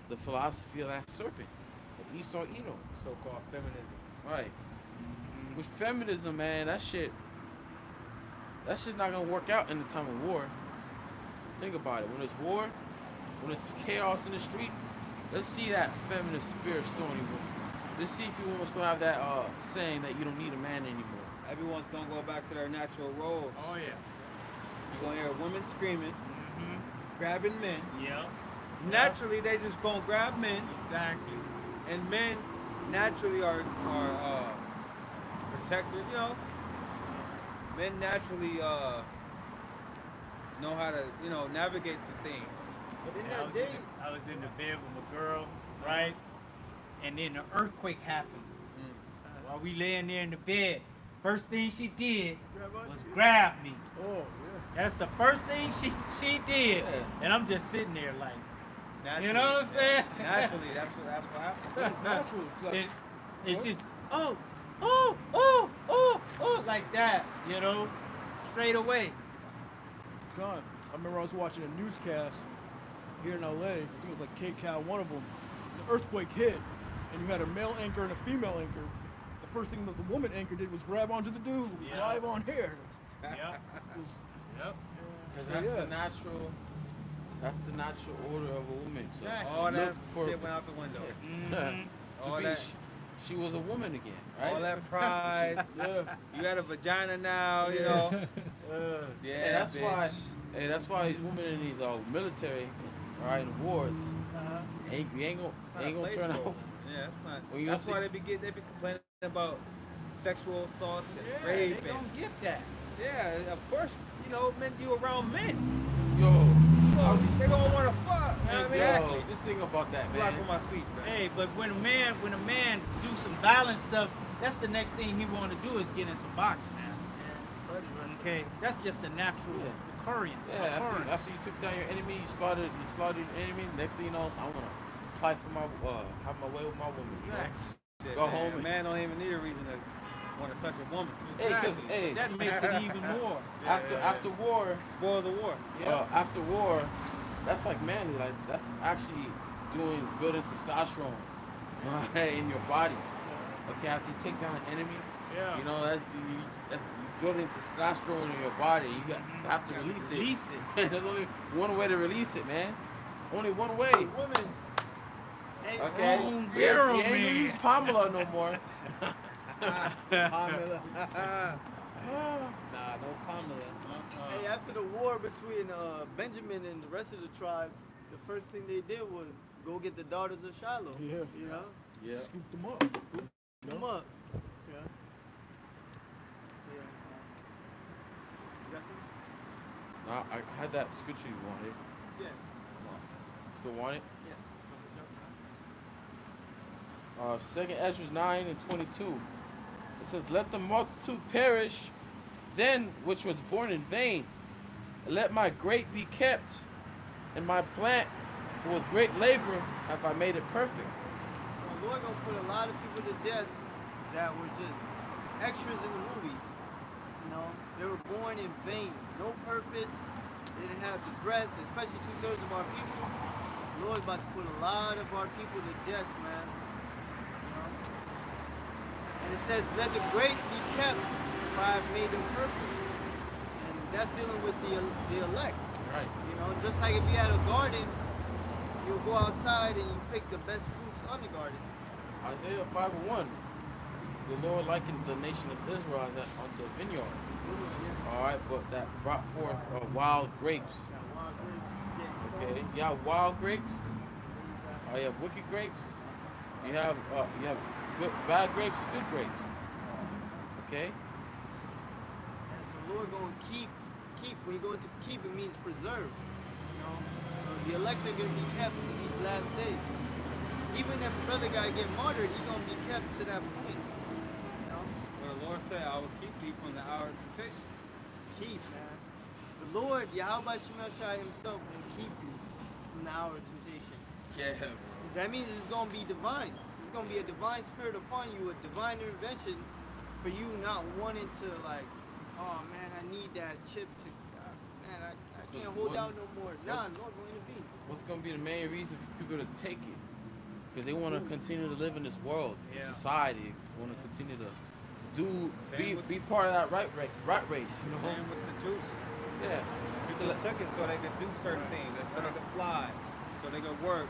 the philosophy of that serpent, of Esau, Edom. So-called feminism. Right. With feminism, man, that's shit's not gonna work out in the time of war. Think about it. When there's war, when it's chaos in the street, let's see that feminist spirit still in you. Let's see if you want to still have that saying that you don't need a man anymore. Everyone's gonna go back to their natural roles. Oh yeah. You're gonna hear women screaming, grabbing men. Yeah. Naturally, they just gonna grab men, Exactly. and men naturally are protected. Men naturally know how to navigate the things. But in Yeah, that day, I was in the bed with my girl, right? And then the earthquake happened. While we laying there in the bed, first thing she did was grab me. Oh, yeah. That's the first thing she did. Yeah. And I'm just sitting there like, Naturally, you know what I'm saying? Naturally, that's what happens. It's natural. It's like, It's just, like that, straight away. John, I remember I was watching a newscast here in LA. I think it was like KCAL, one of them. The earthquake hit, and you had a male anchor and a female anchor. The first thing that the woman anchor did was grab onto the dude Yeah. live on air. Yep. It was, Yep. Because So, that's yeah. that's the natural order of a woman. So Exactly. All that look for- shit went out the window. to All be, that, she was a woman again, right? all that pride. yeah. You got a vagina now, you know. Yeah, And that's bitch. why. Hey, that's why these women in these military, all right, in wars, you ain't It's not a gonna place turn for out. it. Yeah, it's not. When you That's see- why they be complaining about sexual assaults and Yeah, rape. they and, don't get that. yeah, of course, men, you around men. Yo, They gonna want to fuck. You know what I mean? Exactly. yo, just think about that, It's like man. for my speech, man. Hey, but when a man do some violent stuff, that's the next thing he want to do is get in some boxing, man. Okay, that's just a natural occurrence. Yeah, after you took down your enemy, you slaughtered your enemy. Next thing you know, I wanna apply for have my way with my woman. you know? Exactly. Shit, Go man. home A and- man don't even need a reason to want to touch a woman. Hey, 'cause, Exactly. hey, That makes it even more. after war, Spoils of war. after war, that's like manly. Like that's actually doing good in testosterone, right, in your body. Okay, after you take down an enemy, Yeah. you building testosterone in your body. You have to release it. Release it. There's only one way to release it, man. Only one way. Women. Ain't Okay. Home You girl, ain't gonna man. use Pamela no more. Pamela. Nah, no Pamela. Hey, after the war between Benjamin and the rest of the tribes, the first thing they did was go get the daughters of Shiloh. Yeah. You know? Yeah. Scoop them up. Come up. Yeah. Yeah. You got some? Nah, I had that scripture you wanted. Yeah. Still want it? Yeah. 2nd Ezra 9 and 22. It says, let the multitude perish, then which was born in vain. And let my grape be kept, and my plant, for with great labor have I made it perfect. So the Lord gonna put a lot of people to death that were just extras in the movies. You know, they were born in vain, no purpose. They didn't have the breath, especially 2/3 of our people. The Lord's about to put a lot of our people to death, man. You know? And it says, let the great be kept, for I have made them perfect. And that's dealing with the elect. Right. You know, just like if you had a garden, you'll go outside and you pick the best fruits on the garden. Isaiah 5:1. The Lord likened the nation of Israel as unto a vineyard. Alright, but that brought forth wild grapes. Wild grapes. Yeah. Okay. You have wild grapes. You have wicked grapes. You have bad grapes and good grapes. Okay? And so Lord gonna keep. When you're going to keep, it means preserve. You know? So the elect are gonna be kept in these last days. Even if a brother gotta get martyred, he's gonna be kept to that point. You know? Well, the Lord said, I will keep thee from the hour of temptation. Keep, man. The Lord, Yahweh Shemel Shai himself will keep you from the hour of temptation. Yeah. That means it's going to be divine. It's going to be a divine spirit upon you, a divine intervention for you not wanting to like, oh man, I need that chip to, man, I can't hold out no more. Nah, Lord will intervene. What's going to be the main reason for people to take it? Because they want to continue to live in this world, Yeah. society. Want to continue to Same with- be part of that rat race. You know? Same with the juice. Yeah. People took it so they could do certain things, so they could fly, so they could work,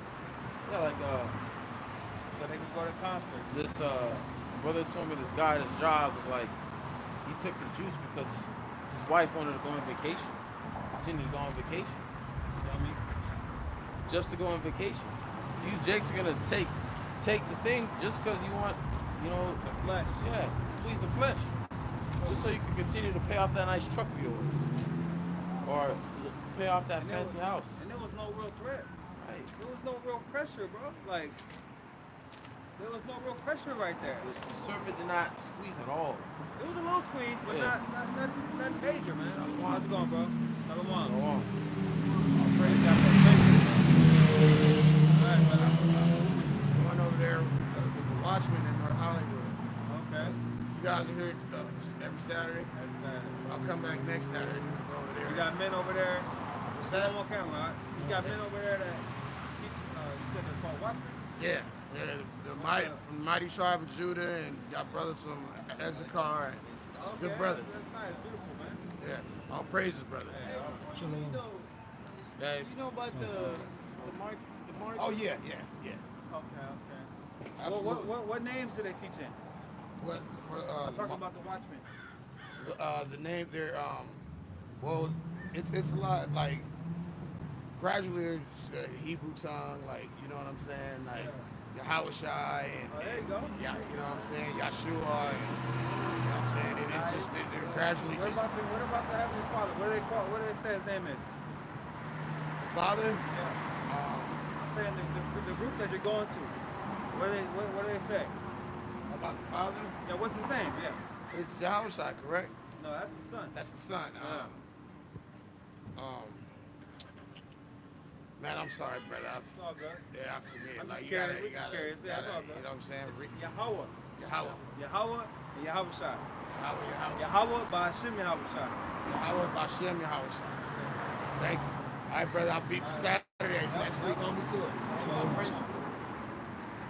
Yeah, like so they could go to concerts. this brother told me this guy, his job was like, he took the juice because his wife wanted to go on vacation. Continue to go on vacation. You know what I mean? Just to go on vacation. You Jakes are gonna take the thing just because you want, you know, The flesh. yeah, to please the flesh. Just so you can continue to pay off that nice truck of yours. Or pay off that And there fancy was- house. And there was no real threat. Right. There was no real pressure, bro. Like, there was no real pressure right there. The serpent did not squeeze at all. It was a little squeeze, but Yeah. not major, man. How's it going, bro? Number one. Go on. Praise God for faith. All right, brother. Going over there with the Watchmen in North Hollywood. Okay. You guys are here every Saturday. Every Saturday. So I'll come back next Saturday and go over there. You got men over there. What's Still that? on camera, right? You got men over there that teach. You said they're called watchmen. Yeah, from the mighty tribe of Judah, and got brothers from Ezekar. And Okay, good brothers. That's nice, beautiful, man. Yeah, all praises, brother. Shalom. Yeah. You know about the mark? Oh yeah. Okay. Absolutely. What names do they teach in? What for? I'm talking about the watchmen. The name there. Well, it's a lot like gradually Hebrew tongue, like you know what I'm saying, like Yahushai and Oh, there you go. yeah, you know what I'm saying, Yeshua, and you know what I'm saying. It's just they're gradually What just about the Heavenly Father? What do they call? What do they say his name is? the Father. Yeah. I'm saying the group that you're going to. What do they say? About the Father, Yeah. What's his name? Yeah. it's Yahushai, correct? No, that's the son. That's the Son. Man, I'm sorry, brother. It's all good. Yeah, I forget. I'm like, just you gotta, curious. you We're just gotta, curious. you Yeah, gotta, it's all good. you know what I'm saying? It's Yahweh. Yahweh. Yahweh and Yahushai. Yahweh. Yahweh by Hashem Yahushai. Yahweh Bashem Yahweh. Thank you. All right, brother. I'll be Saturday. Next week, on me to it.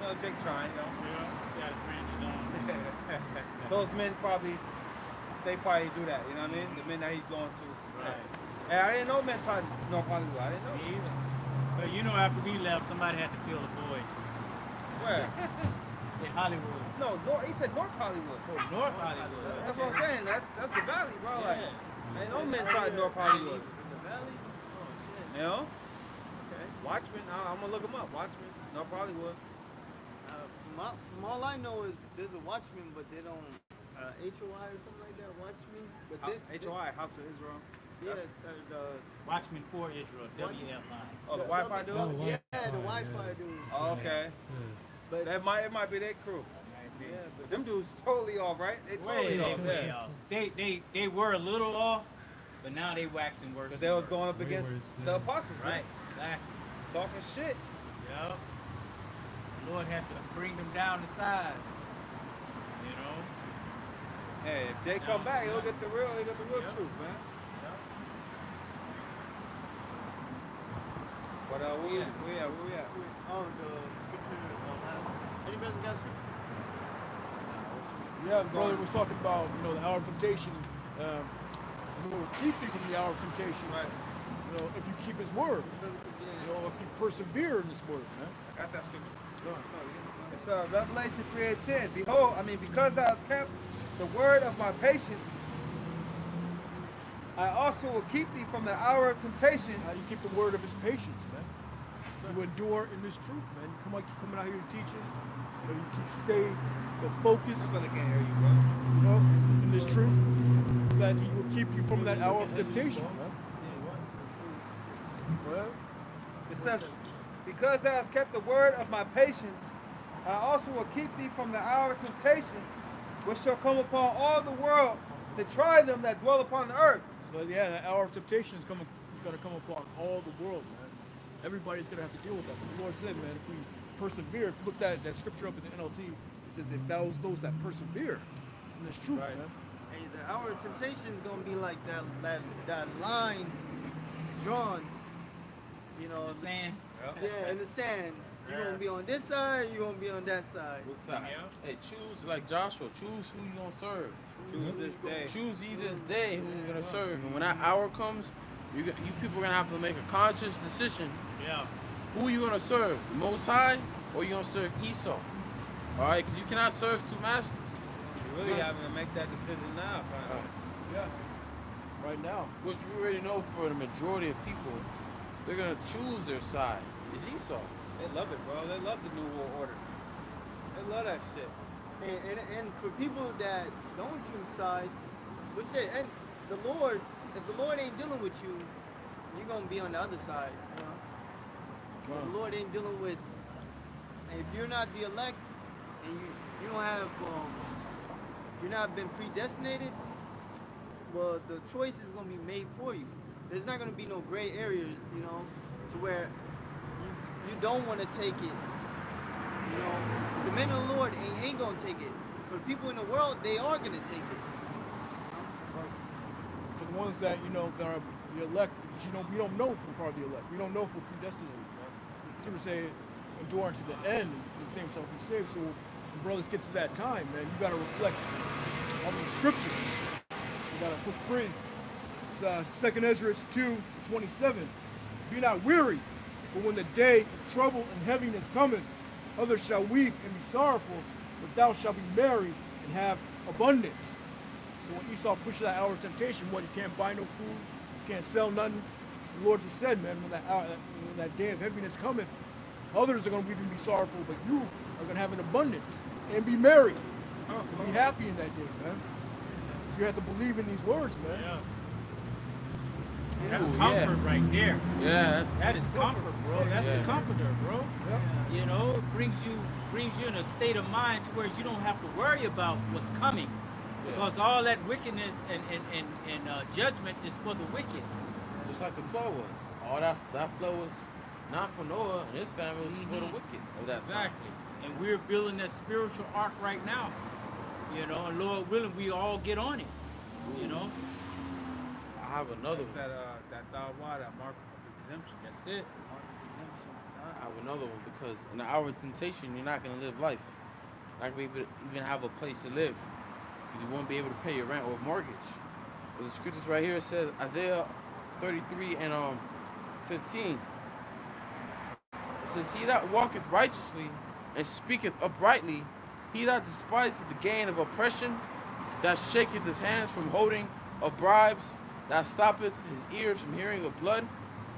No, Jake trying, you know. Yeah, got his fringes on. Those men probably they probably do that. You know what I mean? The men that he's going to. Right. Hey, I didn't know men taught North Hollywood. I didn't know. Me either. But you know, after we left, somebody had to fill the void Where? in Hollywood. No, North, he said North Hollywood. Oh, North Hollywood. That's what I'm saying. That's the valley, bro. Like, Yeah. ain't no men taught North Hollywood. The valley? Oh, shit. You know? Okay. Watchmen. I'm gonna look him up. Watchmen. North Hollywood. From all I know is there's a Watchman, but they don't HOI or something like that. Watchman, but HOI, House of Israel. Yeah, Watchmen for Israel, WFI. Oh, the Wi-Fi dude. Oh, wow. yeah, the Wi-Fi dudes. Oh, okay. But It might be their crew. yeah, But them dudes totally off, right? They totally Way, off. way Yeah. off. They were a little off, but now they waxing worse. Because they was going up Way against worse, the yeah. apostles, right. right? Exactly. Talking shit. Yep. The Lord had to bring them down to size. You know. Hey, if Jay come back, he'll get the real Yeah. truth, man. Yep. But where we at? oh, the scripture. Anybody got scripture? Yeah, the brother was talking about, the hour of temptation. The Lord will keep you from the hour of temptation. Right. If you keep His word. If you persevere in this word, man. I got that scripture. It's Revelation 3:10. Behold, because thou hast kept the word of my patience, I also will keep thee from the hour of temptation. How do you keep the word of His patience, man? You endure in this truth, man. You coming out here teaching. You keep staying focused. This brother can't hear you, bro. In this truth, so that He will keep you from that hour of temptation, man. Well, It says, because thou hast kept the word of my patience, I also will keep thee from the hour of temptation, which shall come upon all the world to try them that dwell upon the earth. so yeah, that hour of temptation is going to come upon all the world, man. Everybody's going to have to deal with that. But the Lord said, man, if we persevere, if you look that scripture up in the NLT, it says, if those that persevere in this truth, Right. man. Hey, the hour of temptation is gonna be like that line drawn. The sand. Yeah, in the sand. You're gonna be on this side. You're gonna be on that side. What side? Yeah. Hey, choose, like Joshua, choose who you gonna serve. Choose this day. Choose ye this day who you're gonna serve. And when that hour comes, you people are gonna have to make a conscious decision. Yeah. Who you gonna serve? The Most High, or you gonna serve Esau? All right, because you cannot serve two masters. You're really Yes. having to make that decision now, man. Yeah. Right now. Which we already know for the majority of people, they're gonna choose their side. It's Esau. They love it, bro. They love the New World Order. They love that shit. And for people that don't choose sides, which and the Lord, if the Lord ain't dealing with you, you're gonna be on the other side. If the Lord ain't dealing with, and if you're not the elect, and you don't have, you're not been predestinated, well, the choice is gonna be made for you. There's not gonna be no gray areas, to where you don't want to take it. The men of the Lord ain't gonna take it. For people in the world, they are gonna take it. For the ones that, that are the elect, we don't know if we're part of the elect. We don't know if we're predestinated. People say endure unto the end, and the same shall be saved. So when brothers get to that time, man, you gotta reflect on the scriptures. You gotta put free. It's 2 Ezra 2:27. Be not weary, but when the day of trouble and heaviness cometh, others shall weep and be sorrowful, but thou shalt be merry and have abundance. So when Esau pushes that hour of temptation, you can't buy no food, you can't sell nothing. The Lord just said, man, when that day of heaviness cometh, others are going to weep and be sorrowful, but you are going to have an abundance and be merry. And be happy in that day, man. So you have to believe in these words, man. Yeah. That's Ooh, comfort right there. Yeah, That is comfort, bro. That's Yeah. the comforter, bro. Yeah. It brings you in a state of mind to where you don't have to worry about what's coming, because all that wickedness and judgment is for the wicked. just like the flood was. All that flood was not for Noah and his family, it was for the wicked of that time. Exactly. And we're building that spiritual ark right now. And Lord willing, we all get on it. I have another That's one. that dawah, that mark of exemption. That's it. I have another one because in the hour of temptation, you're not gonna live life. Not gonna be able to even have a place to live. because you won't be able to pay your rent or mortgage. But the scriptures right here says Isaiah 33 and 15. It says, "He that walketh righteously and speaketh uprightly, he that despises the gain of oppression, that shaketh his hands from holding of bribes, that stoppeth his ears from hearing of blood,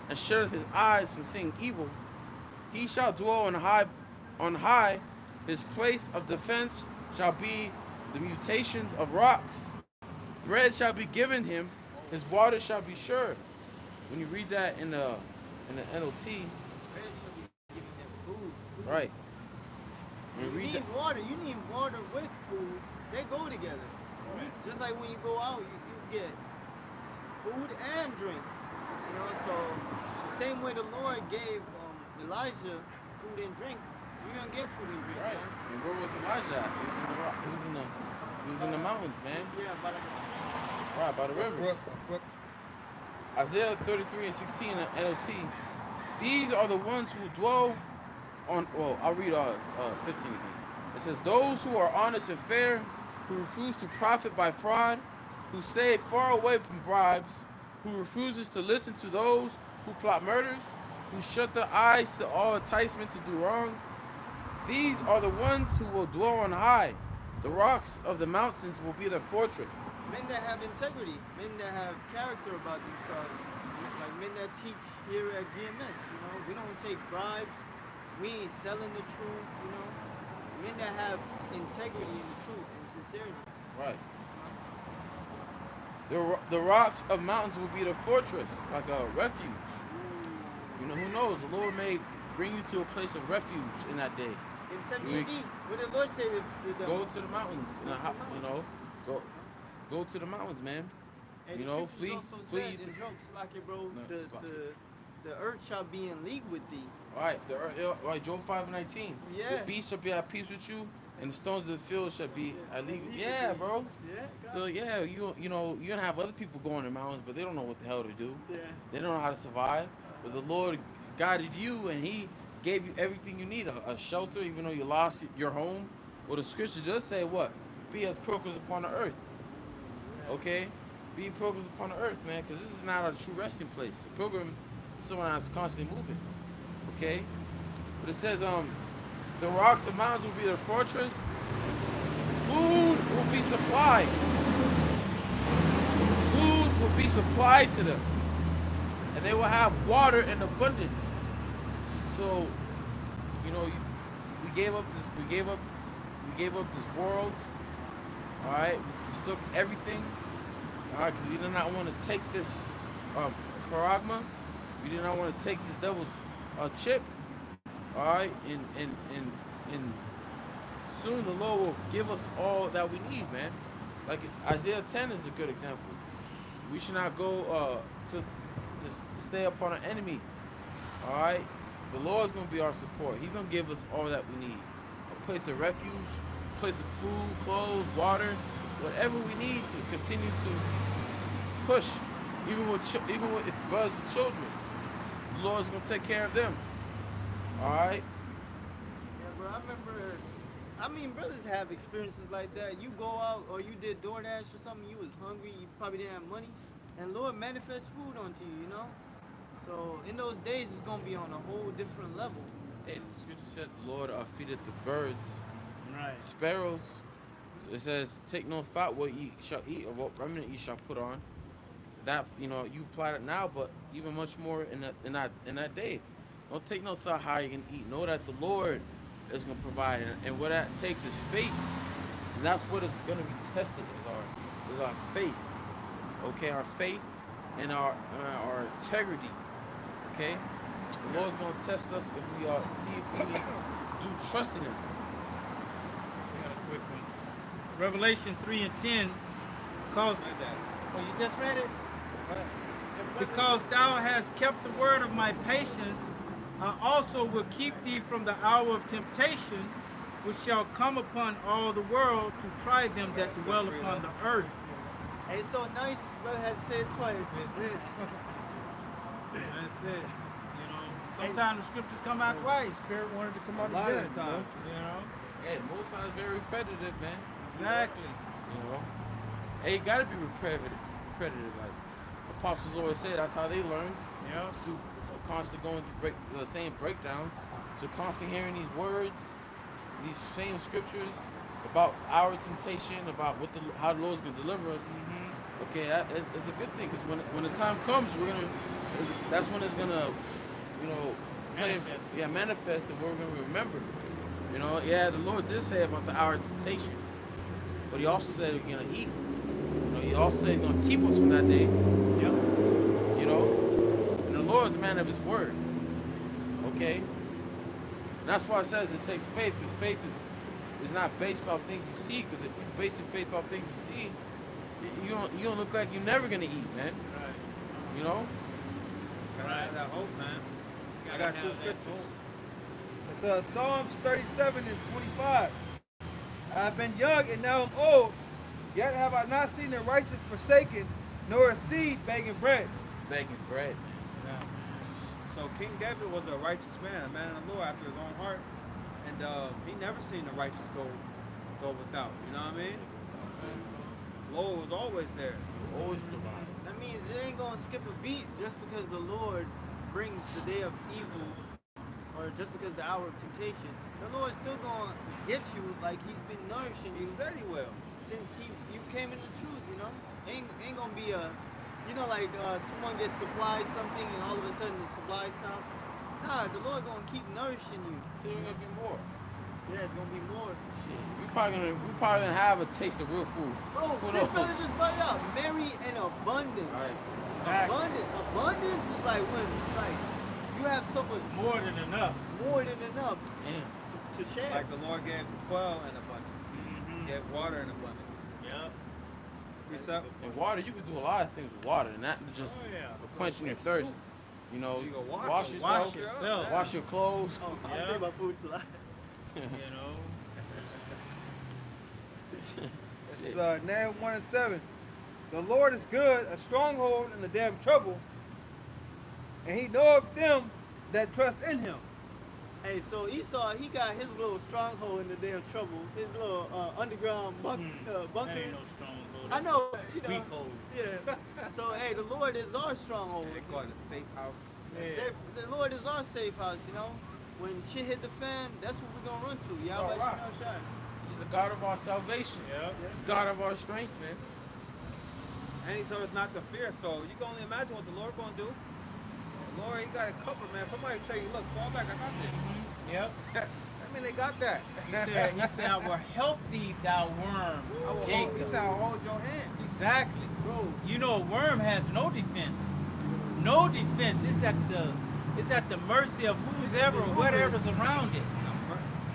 and shutteth his eyes from seeing evil, he shall dwell on high. On high, his place of defense shall be the mutations of rocks. Bread shall be given him, his water shall be sure." When you read that in the NLT, Bread shall be giving them food. right? When You you read need that, water. You need water with food. They go together. Just like when you go out, you get food and drink. You know, so the same way the Lord gave Elijah food and drink, you're gonna get food and drink, right? man. And where was Elijah at? He was in the mountains, man. Yeah, but like a Right, by the rivers. Isaiah 33 and 16 in NLT. These are the ones who dwell on, well, I'll read 15 again. It says, "Those who are honest and fair, who refuse to profit by fraud, who stay far away from bribes, who refuses to listen to those who plot murders, who shut their eyes to all enticement to do wrong. These are the ones who will dwell on high. The rocks of the mountains will be their fortress." men that have integrity, men that have character about themselves, like men that teach here at GMS. You know, we don't take bribes. We ain't selling the truth. You know, men that have integrity in the truth and sincerity. Right. The rocks of mountains will be the fortress, like a refuge. You know, who knows? The Lord may bring you to a place of refuge in that day. In 70 AD, what did the Lord say to the Go to the mountains. You know, go to the mountains, man. And You the know, scriptures also flee said to- in Job, Slack it, bro, No, slack it. the earth shall be in league with thee. All right, Job 5:19. Yeah. The beast shall be at peace with you, and the stones of the field shall be at league. Yeah, bro. Yeah. So yeah, you know, you're gonna have other people going to the mountains, but they don't know what the hell to do. Yeah. They don't know how to survive. But the Lord guided you, and He gave you everything you need, a shelter, even though you lost your home. Well, the scripture does say what? Be as pilgrims upon the earth. Okay? Be pilgrims upon the earth, man, because this is not a true resting place. A pilgrim is someone that's constantly moving. Okay? But it says, the rocks and mountains will be their fortress. Food will be supplied. Food will be supplied to them. And they will have water in abundance. So, you know, we gave up this world. All right, we forsook everything. All right, because we did not want to take this charagma. We did not want to take this devil's chip. All right, and soon the Lord will give us all that we need, man. Like Isaiah 10 is a good example. We should not go to stay upon an enemy. All right, the Lord's gonna be our support. He's gonna give us all that we need. A place of refuge, a place of food, clothes, water, whatever we need to continue to push. Even with if brothers with children, the Lord's gonna take care of them. All right. Yeah, bro. I mean, brothers have experiences like that. You go out or you did DoorDash or something, you was hungry, you probably didn't have money, and Lord manifests food onto you, you know? So in those days, it's going to be on a whole different level. Hey, the scripture said the Lord feedeth the birds, Right. sparrows. So it says, take no thought what ye shall eat or what remnant ye shall put on. That, you know, you apply it now, but even much more in that day. Don't take no thought how you can eat. Know that the Lord is going to provide, and what that takes is faith. And that's what is going to be tested is our faith. Okay, our faith and our integrity. Okay, the Lord's going to test us if we see if we do trust in Him. I got a quick one. Revelation 3 and 10 calls. Oh, you just read it? Because thou hast kept the word of my patience, I also will keep thee from the hour of temptation, which shall come upon all the world to try them that dwell upon the earth. Hey, it's so nice, brother had to say it twice. That's it. That's it. You know, sometimes the scriptures come out twice. Spirit wanted to come out A lot again. of times. You know, Yeah, most times very repetitive, man. exactly. You You know, and you gotta be repetitive. Like apostles always say, that's how they learn. Yeah. Through constantly going through the same breakdown. So constantly hearing these words, these same scriptures about our temptation, about how the Lord's gonna deliver us. Okay, it's a good thing, because when the time comes, that's when it's gonna, you know, manifest, and we're gonna remember. You know, the Lord did say about the hour of temptation, but He also said we're gonna eat. You know, He also said He's gonna keep us from that day. Yep. You know, and the Lord is a man of His word. Okay, and that's why it says it takes faith, because faith is not based off things you see. Because if you base your faith off things you see, you don't look like you're never gonna eat, man. Right. You know. Gotta have that hope, man. I got two scriptures. It's Psalms 37 and 25. I have been young and now I'm old, yet have I not seen the righteous forsaken, nor a seed begging bread. Begging bread. Yeah. So King David was a righteous man, a man of the Lord after his own heart, and he never seen the righteous go without. You know what I mean? Lord was always there. Always provide. That means it ain't gonna skip a beat just because the Lord brings the day of evil, or just because the hour of temptation. The Lord's still gonna get you like He's been nourishing He you said He will. since you came into truth. You know, ain't gonna be a, like someone gets supplied something and all of a sudden the supply stops. Nah, the Lord gonna keep nourishing you. So it's gonna be more. Yeah, it's gonna be more. Shit, we probably gonna have a taste of real food. Bro, Who this knows? brother just brought it up. Marry in abundance. Right. Abundance is like when it's like you have so much More than enough. more than enough Damn. to share. Like the Lord gave the quail in abundance. He gave water in abundance. Yep. Precept. And water, you can do a lot of things with water, and not just Oh, yeah. quenching your thirst. You know, You go wash yourself, Wash yourself. wash your clothes. Oh, I'm Yeah. thinking about food a lot. You know. It's Nahum 1 and 7. The Lord is good, a stronghold in the day of trouble, and He knoweth them that trust in Him. Hey, so Esau, he got his little stronghold in the day of trouble. His little underground bunker. That ain't no stronghold. I know, you know. Weak hold. Yeah. So hey, the Lord is our stronghold. They call it a safe house. Safe- The Lord is our safe house. You know, when shit hit the fan, that's what we're gonna run to. Y'all All right. He's the God of our salvation. Yep. He's God of our strength, man. And He told us not to fear, so you can only imagine what the Lord gonna do. Lord, He got it covered, man. Somebody tell you, look, fall back, I got this. Yep. I mean, they got that. He said, I will help thee, thou worm, I will hold, Jacob. He said, I'll hold your hand. Exactly. Bro, you know a worm has no defense. No defense. It's at the mercy of whatever's around it.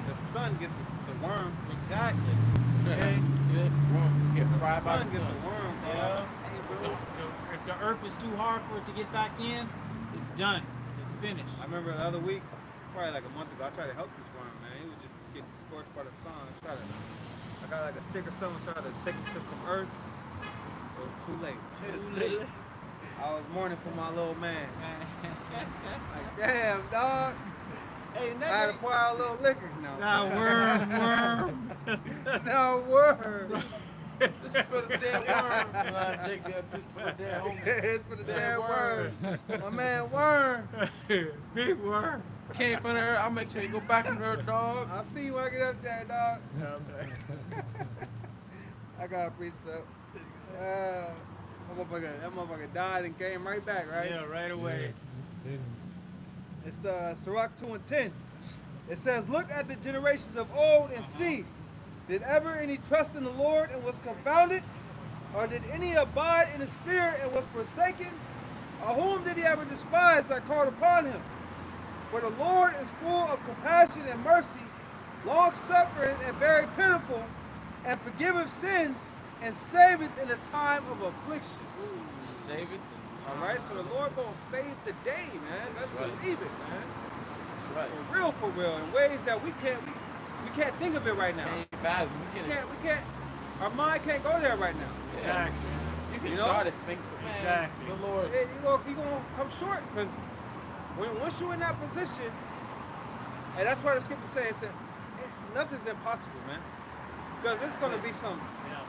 The sun gets the worm. Exactly. Okay? Get fried by Sun the gets sun. the worm, bro. Yeah. Hey, bro. If the earth is too hard for it to get back in, it's done. It's finished. I remember the other week, probably like a month ago, I tried to help this worm, man. He was just getting scorched by the sun. I got like a stick or something, tried to take him to some earth. It was too late. I was mourning for my little man. Like, damn, dog. Hey, I had to pour out a little liquor. No. Now worm. No word. This is for the dead worm. Jake, this is for the dead homie. It's for the dead worm. My man Worm. Big worm. Came from the earth. I'll make sure you go back in the earth, dog. I'll see you when I get up there, dog. No, I got a precept. That motherfucker died and came right back, right? Yeah, right away. It's Sirach 2 and 10. It says, look at the generations of old and see, did ever any trust in the Lord and was confounded? Or did any abide in his fear and was forsaken? Or whom did he ever despise that called upon him? For the Lord is full of compassion and mercy, long-suffering and very pitiful, and forgiveth sins, and saveth in a time of affliction. Save it. All right, so the Lord gonna save the day, man. Let's That's right. believe it, man. That's right. For real, in ways that we can't think of it right now. Can't fathom. We can't. Our mind can't go there right now. Yeah. Exactly. You can You know? try to think, but man, Exactly. the Lord. You gonna come short because once you're in that position, and that's why the scripture says that nothing's impossible, man. Because it's gonna be some Yeah.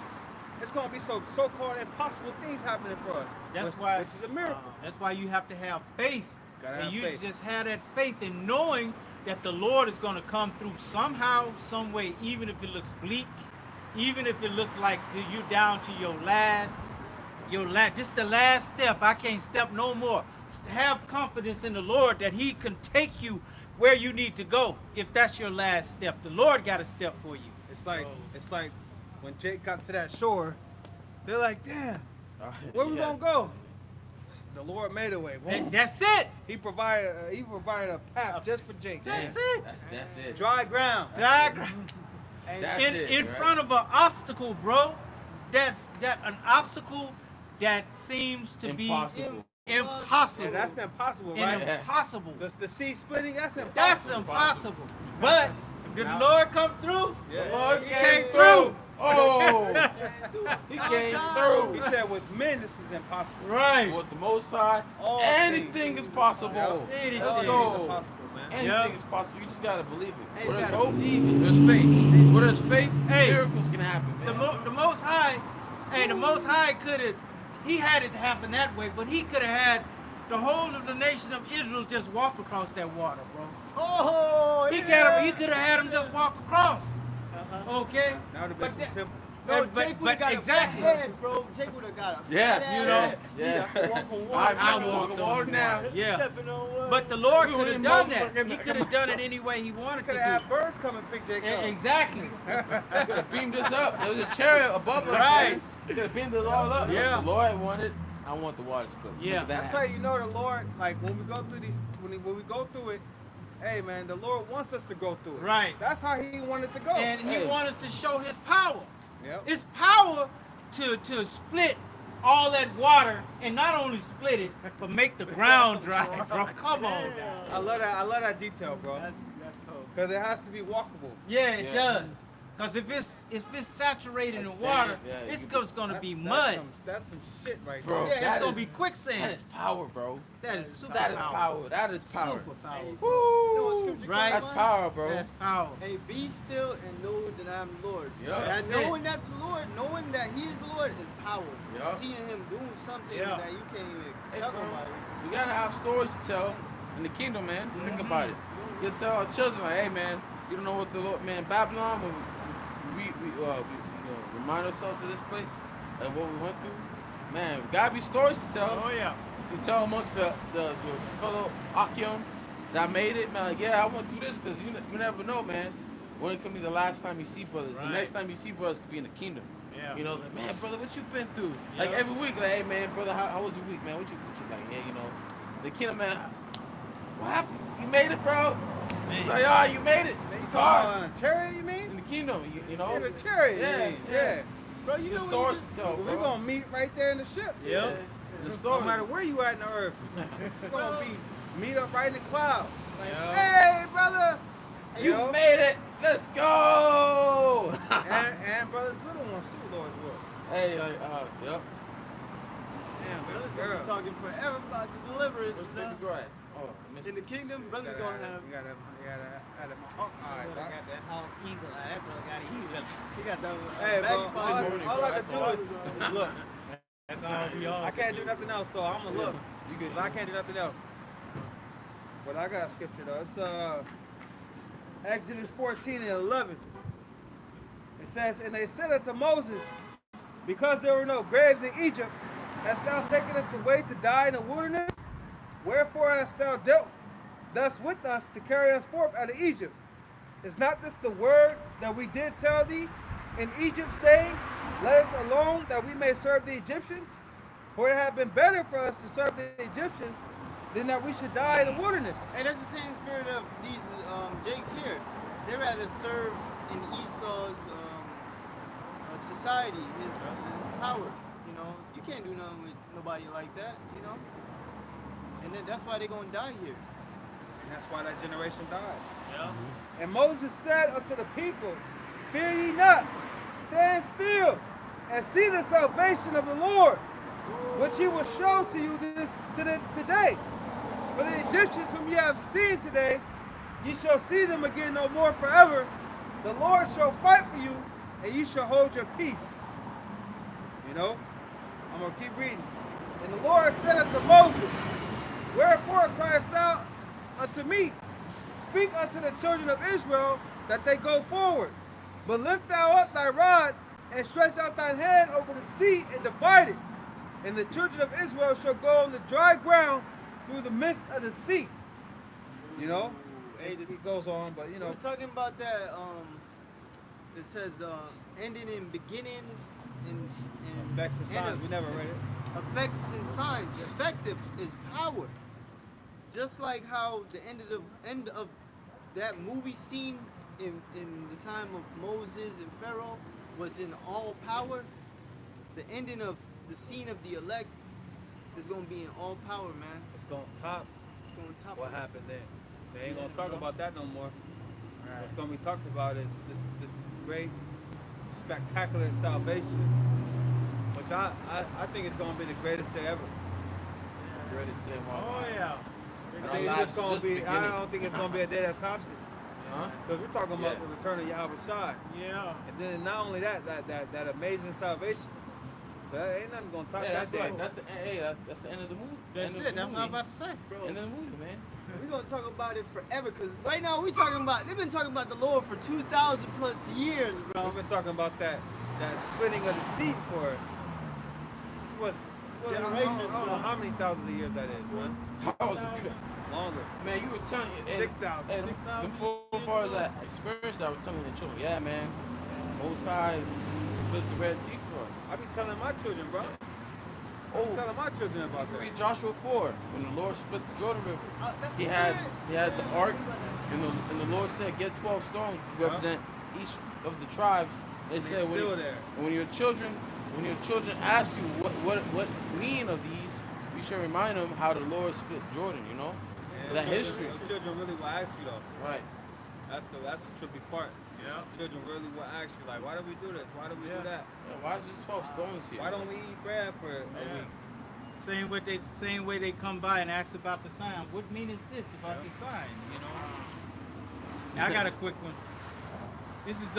it's gonna be so-called impossible things happening for us. That's which, why. which is a miracle. That's why you have to have faith. Gotta And have you faith. just have that faith in knowing that the Lord is going to come through somehow, some way, even if it looks bleak, even if it looks like you down to your last, just the last step. I can't step no more. Have confidence in the Lord that He can take you where you need to go. If that's your last step, the Lord got a step for you. It's like when Jake got to that shore, they're like, damn, where we gonna go? The Lord made a way. Boom. And that's it. He provided a path just for Jake. That's it. That's it. Dry ground. Diagram. That's in it, in right? front of an obstacle, bro. That's an obstacle that seems to Impossible. be impossible. Yeah, that's impossible, And right? Yeah. impossible. The sea splitting, that's impossible. That's impossible. But did the Lord come through? Yeah. The Lord He came came through. Oh, he came He through. said with men this is impossible. Right. With the Most High, All anything things. is possible. Yep. Anything. Let's All go. things are possible, man. Anything Yep. is possible. You just gotta believe it. Hey, Where you there's gotta hope, believe it. there's faith. Where there's faith, Hey. miracles can happen, man. The Most High, the Most High could have, He had it happen that way, but He could have had the whole of the nation of Israel just walk across that water, bro. Oh, He could have had them just walk across. Okay? Now the But bitch that- is simple. No, but- Jake would but have got exactly. a fat head, bro. Jake would have got a Yeah, fat you know. head. Yeah. He got to walk on water. I walk walk the water now. Yeah. Stepping on water. But the Lord We could have wouldn't done motherfucking- that. He could have done it any way He wanted to Could do. have had birds come and pick Jake up. Exactly. Could have beamed us up. There was a chariot above us. Right. Could have beamed us all up. Yeah. The Lord wanted. I want the water split. Yeah. Look at that. That's how you know the Lord, like when we go through these, when we go through it, hey man, the Lord wants us to go through it. Right. That's how He wanted to go. And He Hey. wants us to show His power. Yep. It's power to split all that water and not only split it, but make the ground dry, bro. Come on now. I love that. I love that detail, bro. That's cool. Because it has to be walkable. Yeah, it Yeah. does. Because if it's saturated in Like water, sand, yeah, it's you just gonna be That's mud. That's some shit right Bro. there. Yeah, it's that gonna is- be That quicksand. is power, bro. That is super That is power. That is power. Super power. You know what scripture Right. comes That's from? power, bro. That's power. Hey, be still and know that I'm the Lord. Yeah. And That's knowing that the Lord, knowing that He is the Lord is power. Yeah. Seeing Him doing something Yeah. that you can't even Hey, tell bro. nobody. We gotta have stories to tell in the kingdom, man. Think about it. You tell our children, like, hey, man, you don't know what the Lord, man, Babylon, when we remind ourselves of this place and what we went through. Man, gotta be stories to tell. Oh yeah. You tell amongst the fellow Akim that made it, man, like, yeah, I went through this because you never know, man. When it could be the last time you see brothers. Right. The next time you see brothers could be in the kingdom. Yeah. You know, like, man, brother, what you been through? Like Yeah. every week, like, hey, man, brother, how was your week, man? What you like? Yeah, you know, the kingdom, man. What happened? You made it, bro. It's like, oh, you made it. Man, you It's talking hard. about a chariot, you mean? In the kingdom, you know. In a chariot, Yeah, you mean? yeah. Bro, you The know stories what to tell, We're bro. gonna meet right there in the ship. Yep. The No story. matter where you at in the earth, we're gonna meet up right in the cloud. Like, Yeah. hey, brother. You Yo. made it. Let's go. and brothers, little ones too, Lord's will. Hey, yep. Damn, Brothers girl. gonna be talking forever about the deliverance. What's you know? baby girl at? Oh, I missed In the it. kingdom, brothers gonna have. You gotta have my hawk eyes. Brother got that hawk eagle eye. That brother got an eagle. He got that Hey, bro, magnifying. morning, all bro. I can do That's is look. That's all we all. I can't do nothing else, so I'm gonna look. You good? But I can't do nothing else. But I got a scripture though. It's Exodus 14 and 11. It says, and they said unto Moses, because there were no graves in Egypt, hast thou taken us away to die in the wilderness? Wherefore hast thou dealt thus with us to carry us forth out of Egypt? Is not this the word that we did tell thee in Egypt, saying, let us alone that we may serve the Egyptians? For it had been better for us to serve the Egyptians than that we should die in the wilderness. And that's the same spirit of these Jakes here. They rather serve in Esau's society, his power. You know, you can't do nothing with nobody like that. You know, and then that's why they're gonna die here. And that's why that generation died. Yeah. And Moses said unto the people, fear ye not, stand still, and see the salvation of the Lord, which he will show to you today. For the Egyptians whom ye have seen today, ye shall see them again no more forever. The Lord shall fight for you, and ye shall hold your peace. You know? I'm gonna keep reading. And the Lord said unto Moses, Wherefore criest thou unto me? Speak unto the children of Israel that they go forward. But lift thou up thy rod and stretch out thine hand over the sea and divide it. And the children of Israel shall go on the dry ground through the midst of the sea. You know? Hey, It goes on, but you know. we're talking about that. It says ending in beginning and Effects and end signs. of- We never read it. effects and signs. Effective is power. Just like how the end of that movie scene in the time of Moses and Pharaoh was in all power, the ending of the scene of the elect is gonna be in all power, man. It's gonna top It's gonna top what it. happened then. They ain't gonna talk about that no more. What's gonna be talked about is this great, spectacular salvation, which I think it's gonna be the greatest day ever. Greatest day of my Oh life. yeah. I think it's just gonna be. I beginning. don't think it's gonna be a day that tops it. Huh? Because we're talking about Yeah. the return of Yahweh Shai. Yeah. And then not only that amazing salvation. So that ain't nothing gonna top Yeah, that day. that's the end of the movie. That's End of it. the That's what I was movie. about to say. End of the movie, man. We're gonna talk about it forever, cause right now they've been talking about the Lord for 2,000 plus years, bro. We've been talking about that splitting of the sea for what Generations, I don't know bro. how many thousands of years that is, man. How was it? Longer. Man, you were telling and- 6,000. and 6,000 before that experience, I was telling the children, yeah, man, Most High split the Red Sea for us. I be telling my children, bro. Oh, I'm telling my children about that. read Joshua 4 when the Lord split the Jordan River. That's He the had spirit. the ark, and the Lord said, get 12 stones to represent each of the tribes. They And said they still there. when your children ask you what mean of these, you should remind them how the Lord split Jordan. You know, And that children- history. your children really will ask you though. Right. That's the trippy part. Yeah. Children really will ask you like, why do we do this? Why do we do that? Yeah, why is this 12 stones here? Why don't we eat bread for a week? Same way they come by and ask about the sign. What mean is this about the sign? You know. Now, I got a quick one. This is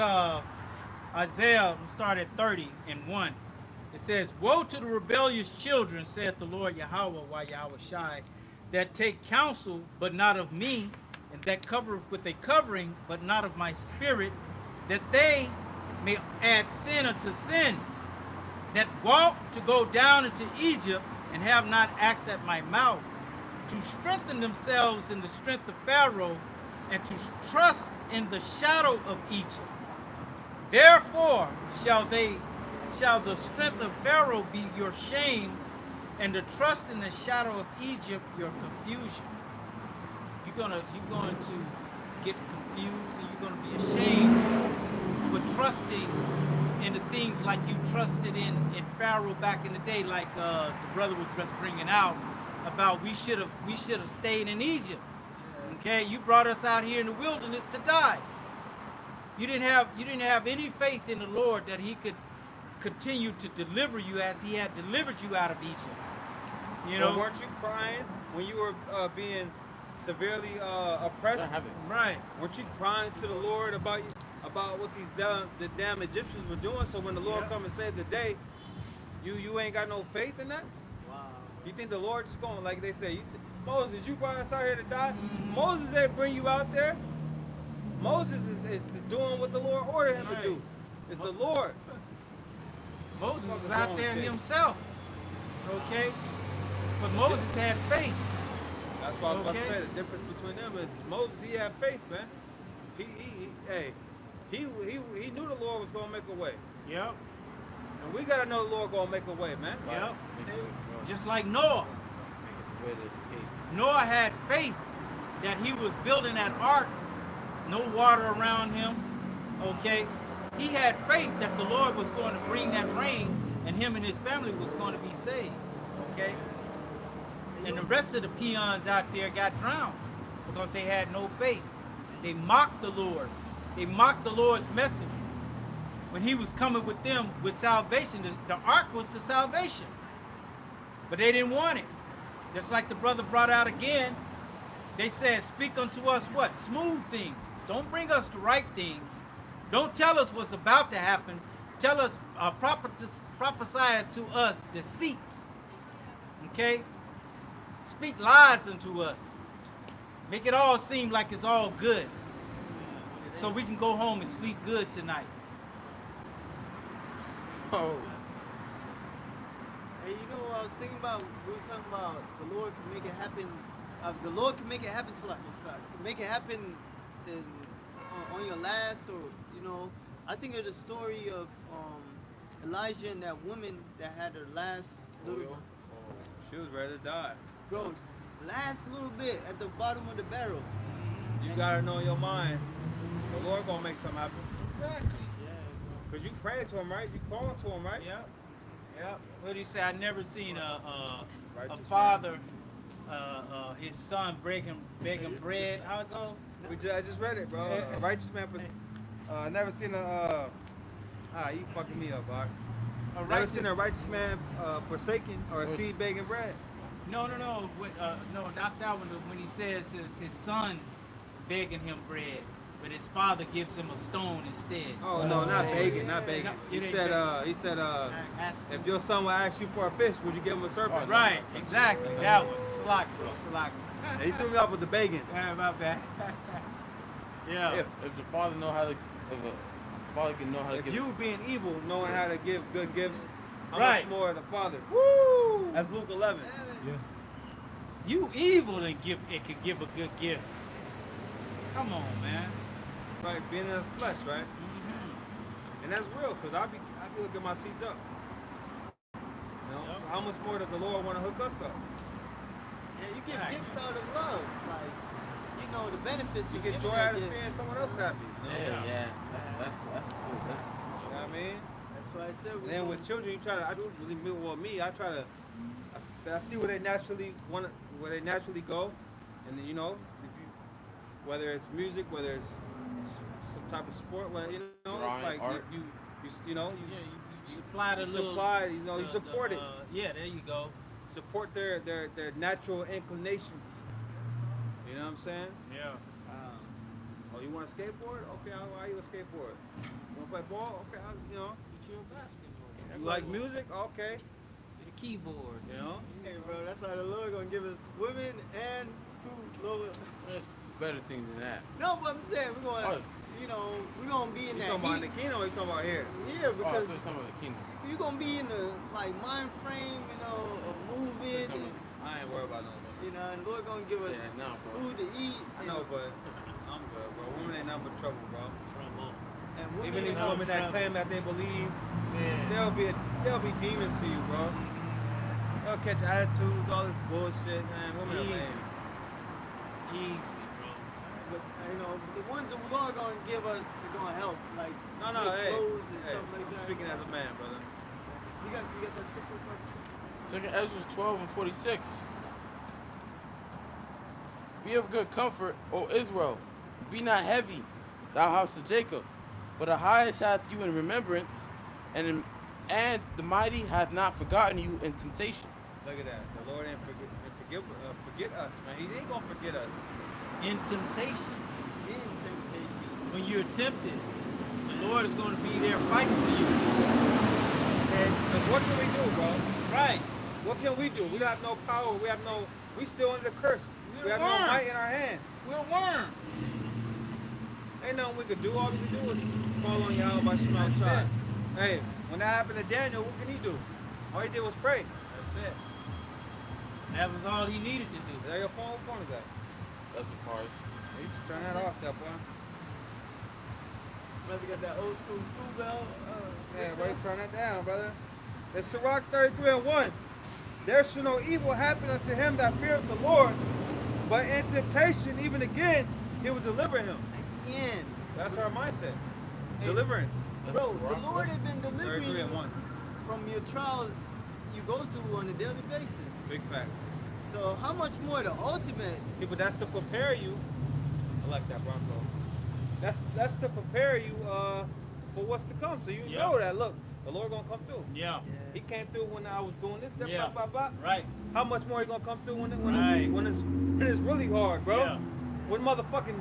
Isaiah. We'll start at 30:1. It says, "Woe to the rebellious children, saith the Lord Yahweh, why Yahweh Shai, that take counsel, but not of me, and that cover with a covering, but not of my spirit, that they may add sin unto sin, that walk to go down into Egypt, and have not asked at my mouth, to strengthen themselves in the strength of Pharaoh, and to trust in the shadow of Egypt. Therefore shall the strength of Pharaoh be your shame, and the trust in the shadow of Egypt your confusion." You're going to get confused, and you're going to be ashamed for trusting in the things like you trusted in Pharaoh back in the day, like the brother was just bringing out about we should have stayed in Egypt. Okay, you brought us out here in the wilderness to die. You didn't have any faith in the Lord that He could continue to deliver you as He had delivered you out of Egypt. You Well, know, weren't you crying when you were being severely oppressed? right? Weren't you crying to the Lord about what these the damn Egyptians were doing? So when the Lord come and save the day, you ain't got no faith in that? Wow. You think the Lord just going, like they say, Moses, you brought us out here to die? Moses didn't bring you out there. Moses is doing what the Lord ordered him to do. It's the Lord. Moses What's was wrong out there with you? himself. Okay, but Moses had faith. That's why I was about to Okay. say the difference between them and Moses. He had faith, man. He knew the Lord was gonna make a way, Yep. and we gotta know the Lord gonna make a way, man. Yep. Just like Noah. Make it the way to escape. Noah had faith that he was building that ark, no water around him. Okay, he had faith that the Lord was going to bring that rain, and him and his family was going to be saved. Okay, and the rest of the peons out there got drowned because they had no faith. They mocked the Lord. They mocked the Lord's message when He was coming with them with salvation. The ark was the salvation, but they didn't want it. Just like the brother brought out again, they said, "Speak unto us what? Smooth things. Don't bring us the right things. Don't tell us what's about to happen. tell us, prophesy to us deceits. Okay? Speak lies unto us. Make it all seem like it's all good. So we can go home and sleep good tonight. Oh, Hey, you know what I was thinking about? We were talking about the Lord can make it happen. The Lord can make it happen. Sorry, make it happen on your last, or you know. I think of the story of Elijah and that woman that had her last little, She was ready to die. bro, last little bit at the bottom of the barrel. You gotta know in your mind, the Lord gonna make something happen. Exactly. Cause you praying to him, right? You calling to him, right? Yep. Yep. What do you say? I never seen a Righteous father, his son begging bread. How it go? I just read it, bro. A righteous man. Never seen a. You fucking me up, bro. Never seen a righteous man forsaken or a seed begging bread. No. No, not that one. When he says his son begging him bread, but his father gives him a stone instead. Oh no, not begging, not begging. No, He it ain't said, Ask him. if your son will ask you for a fish, would you give him a serpent? Right, exactly. That was Salak, bro. Salak. And he threw me off with the begging. Yeah, my bad. Yeah. if the father know how to, if a father can know how to If give. you being evil, knowing how to give good gifts, how Right. much more the Father? Woo! That's Luke 11. Yeah. You evil and can give a good gift. Come on, man. Right, being in the flesh, right? Mm-hmm. And that's real, because I be looking my seats up. You know, so how much more does the Lord want to hook us up? Yeah, you get Right. gifts out of love, like you know the benefits. You of get giving joy that out of gift. seeing someone else happy. You know, Yeah, that's cool. You know what I mean? That's why I said. And then with children, you try to. I try to. I see where they naturally want, where they naturally go, and then if you, whether it's music, whether it's some type of sport, whether it's Drawing, like art. you supply the you little. supply, you support it. Yeah, there you go. Support their natural inclinations. You know what I'm saying? Yeah. Oh, you want to skateboard? Okay, I'll buy you a skateboard. You want to play ball? Okay, Get you a basketball. You like music? Okay. Get a keyboard. You know? Hey, bro, that's why the Lord gonna give us women and food, Lord. There's better things than that. No, but I'm saying we're gonna, Oh. we're gonna be in You that talking about heat. Nikino or you talking about here? Yeah, Oh, I because thought you were talking about the kingdom. you're gonna be in the mind frame, of moving, and, I ain't worried about no women. and Lord gonna give us Yeah, no, bro. food to eat. I know, but I'm good, bro. Women ain't nothing but trouble, bro. And women Even these is women that claim that they believe, Yeah. they'll be demons to you, bro. They'll catch attitudes, all this bullshit, man. Women are Easy. lame. Easy, bro. But, the ones that we're gonna give us are gonna help, like No, good hey, clothes and hey, stuff like I'm that. speaking as a man, brother. You got that scripture? Prophet? Second Ezra 12 and 46. Be of good comfort, O Israel. Be not heavy, thou house of Jacob. For the highest hath you in remembrance, and the mighty hath not forgotten you in temptation. Look at that. The Lord ain't forget us, man. He ain't gonna forget us. In temptation. In temptation. When you're tempted, the Lord is going to be there fighting for you. And what can we do, bro? Right. What can we do? We have no power. We still under the curse. We have no We're might in our hands. We're worms. Ain't nothing we could do. All we can do is call on Yahweh by Shema That's Shai. it. Hey, when that happened to Daniel, what can he do? All he did was pray. That's it. That was all he needed to do. Is that your phone? What phone is that? That's the part. You should turn that off, that boy. Brother got that old school bell. Yeah, bro, turn that down, brother. It's Sirach 33 and 1. There shall no evil happen unto him that feareth the Lord, but in temptation, even again, he will deliver him. Again. That's our mindset. Deliverance. Bro, the Lord has been 33 delivering and you 1. from your trials you go through on a daily basis. Big facts. So how much more the ultimate? See, but that's to prepare you. I like that, Bronco. That's to prepare you for what's to come. So you Yeah. know that. Look, the Lord gonna come through. Yeah. He came through when I was doing this. Yeah. Blah, blah, blah. Right. How much more he gonna come through when Right. it's really hard, bro? Yeah. When motherfucking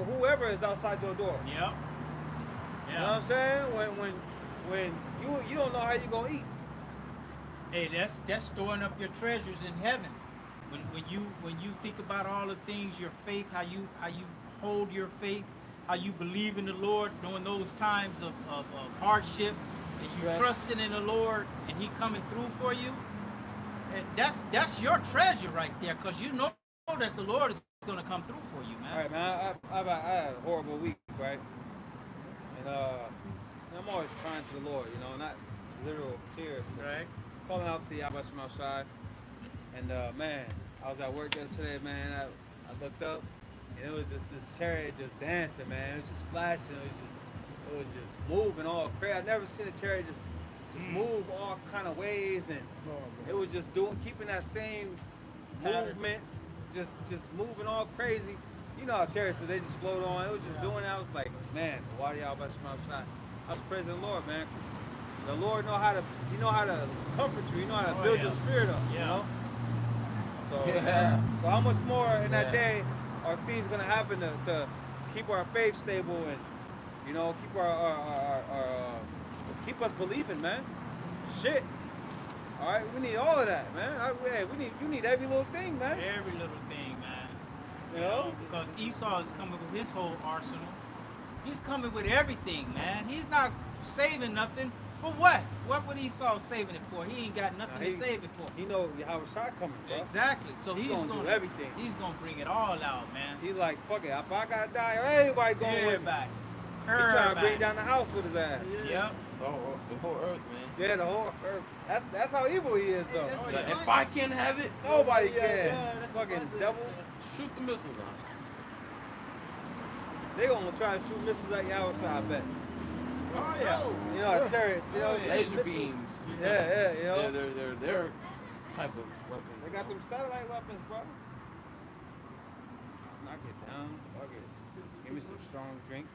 whoever is outside your door. Yep. You know what Yeah. I'm saying? When when you don't know how you gonna eat. Hey, that's storing up your treasures in heaven. When you think about all the things, your faith, how you hold your faith, how you believe in the Lord during those times of hardship, and you Stress. trusting in the Lord, and He coming through for you. And that's your treasure right there, because you know that the Lord is gonna come through for you, man. All right, man. I had a horrible week, right? And I'm always crying to the Lord, you know, not literal tears, but Right. calling out to Yahweh Shem outside. And man, I was at work yesterday, man. I looked up, and it was just this chariot just dancing, man. It was just flashing. It was just moving all crazy. I never seen a chariot just move all kind of ways, and it was just keeping that same movement, just moving all crazy. You know how chariots they just float on. It was just doing that. I was like, man, why do y'all about to outside? I was praising the Lord, man. The Lord know how to comfort you. You know how to build your spirit up. You know. So how much more in that day are things gonna happen to keep our faith stable and keep our keep us believing, man. Shit. All right, we need all of that, man. You need every little thing, man. Every little thing, man. You know? Because Esau is coming with his whole arsenal. He's coming with everything, man. He's not saving nothing. For what? What would Esau saving it for? He ain't got nothing to save it for. He know how shot coming, bro. Exactly. So he's gonna do everything. He's gonna bring it all out, man. He's like, fuck it. If I gotta die, everybody going with me. Everybody. He trying to bring down the house with his ass. Yep. The whole earth, man. Yeah, the whole earth. That's how evil he is, though. Like, if I can't have it, Nobody can. Fucking devil. shoot the missiles on. They gonna try to shoot missiles at Yahweh, I bet. Oh yeah. You know, chariots. You know, Laser missiles. beams. Yeah, you know. Yeah, they're their type of weapon. They got them satellite weapons, bro. Knock it down. Fuck it. Give me some strong drink.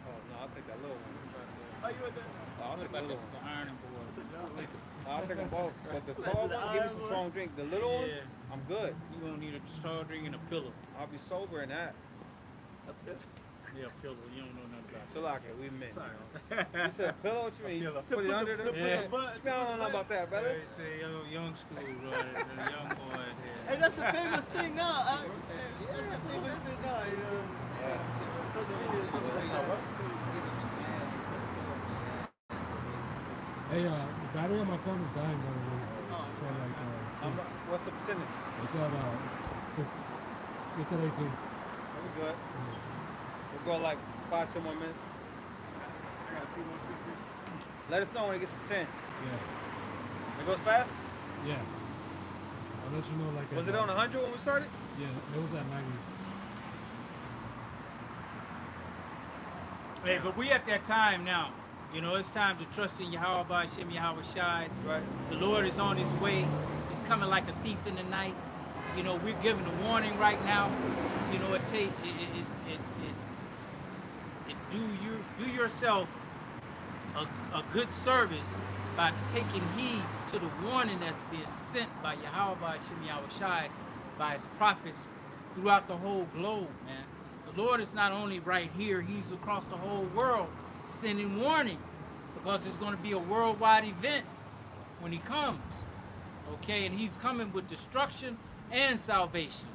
Oh no, I'll take that little one. I'll take the little one. The iron board. I'll take them both. But the tall one, give me some strong drink. The little one, I'm good. You gonna need a straw drink and a pillow. I'll be sober in that. Yeah, pillow. You don't know nothing about So like it, we met. You said a pillow? What you mean? pillow. Put it under the Yeah. I don't know about that, brother. They say young school, right? The young boy here. Hey, that's a famous thing now. That's a famous thing now, you know. Social media or something like that. Hey, the battery on my phone is dying, by the way. So, like, soon. What's the percentage? It's at, it's at 18. We good. We'll go like 5-10 more minutes. I got a few more scriptures. Let us know when it gets to 10. Yeah. It goes fast? Yeah. I'll let you know, like, Was at, it on 100 when we started? Yeah, it was at 90. Hey, but we at that time now. You know, it's time to trust in Yahweh Shem Yahweh Shai. Right. The Lord is on his way. He's coming like a thief in the night. You know, we're giving a warning right now. You know, do yourself a good service by taking heed to the warning that's being sent by Yahweh Shem Yahweh Shai, by his prophets throughout the whole globe, man. The Lord is not only right here, he's across the whole world sending warning, because it's going to be a worldwide event when he comes. Okay, and he's coming with destruction and salvation.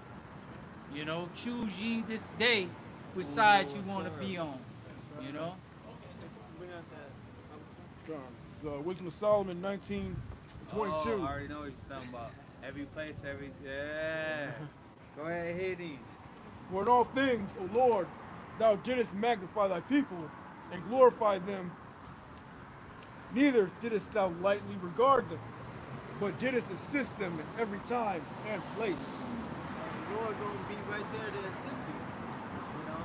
You know, choose ye this day which side you want to be on. You know? John, Wisdom of Solomon 19:22. Oh, I already know what you're talking about. Every place, yeah. Go ahead, hit him. For in all things, O Lord, thou didst magnify thy people and glorify them. Neither didst thou lightly regard them, but didst assist them in every time and place. The Lord gonna be right there to assist you. You know,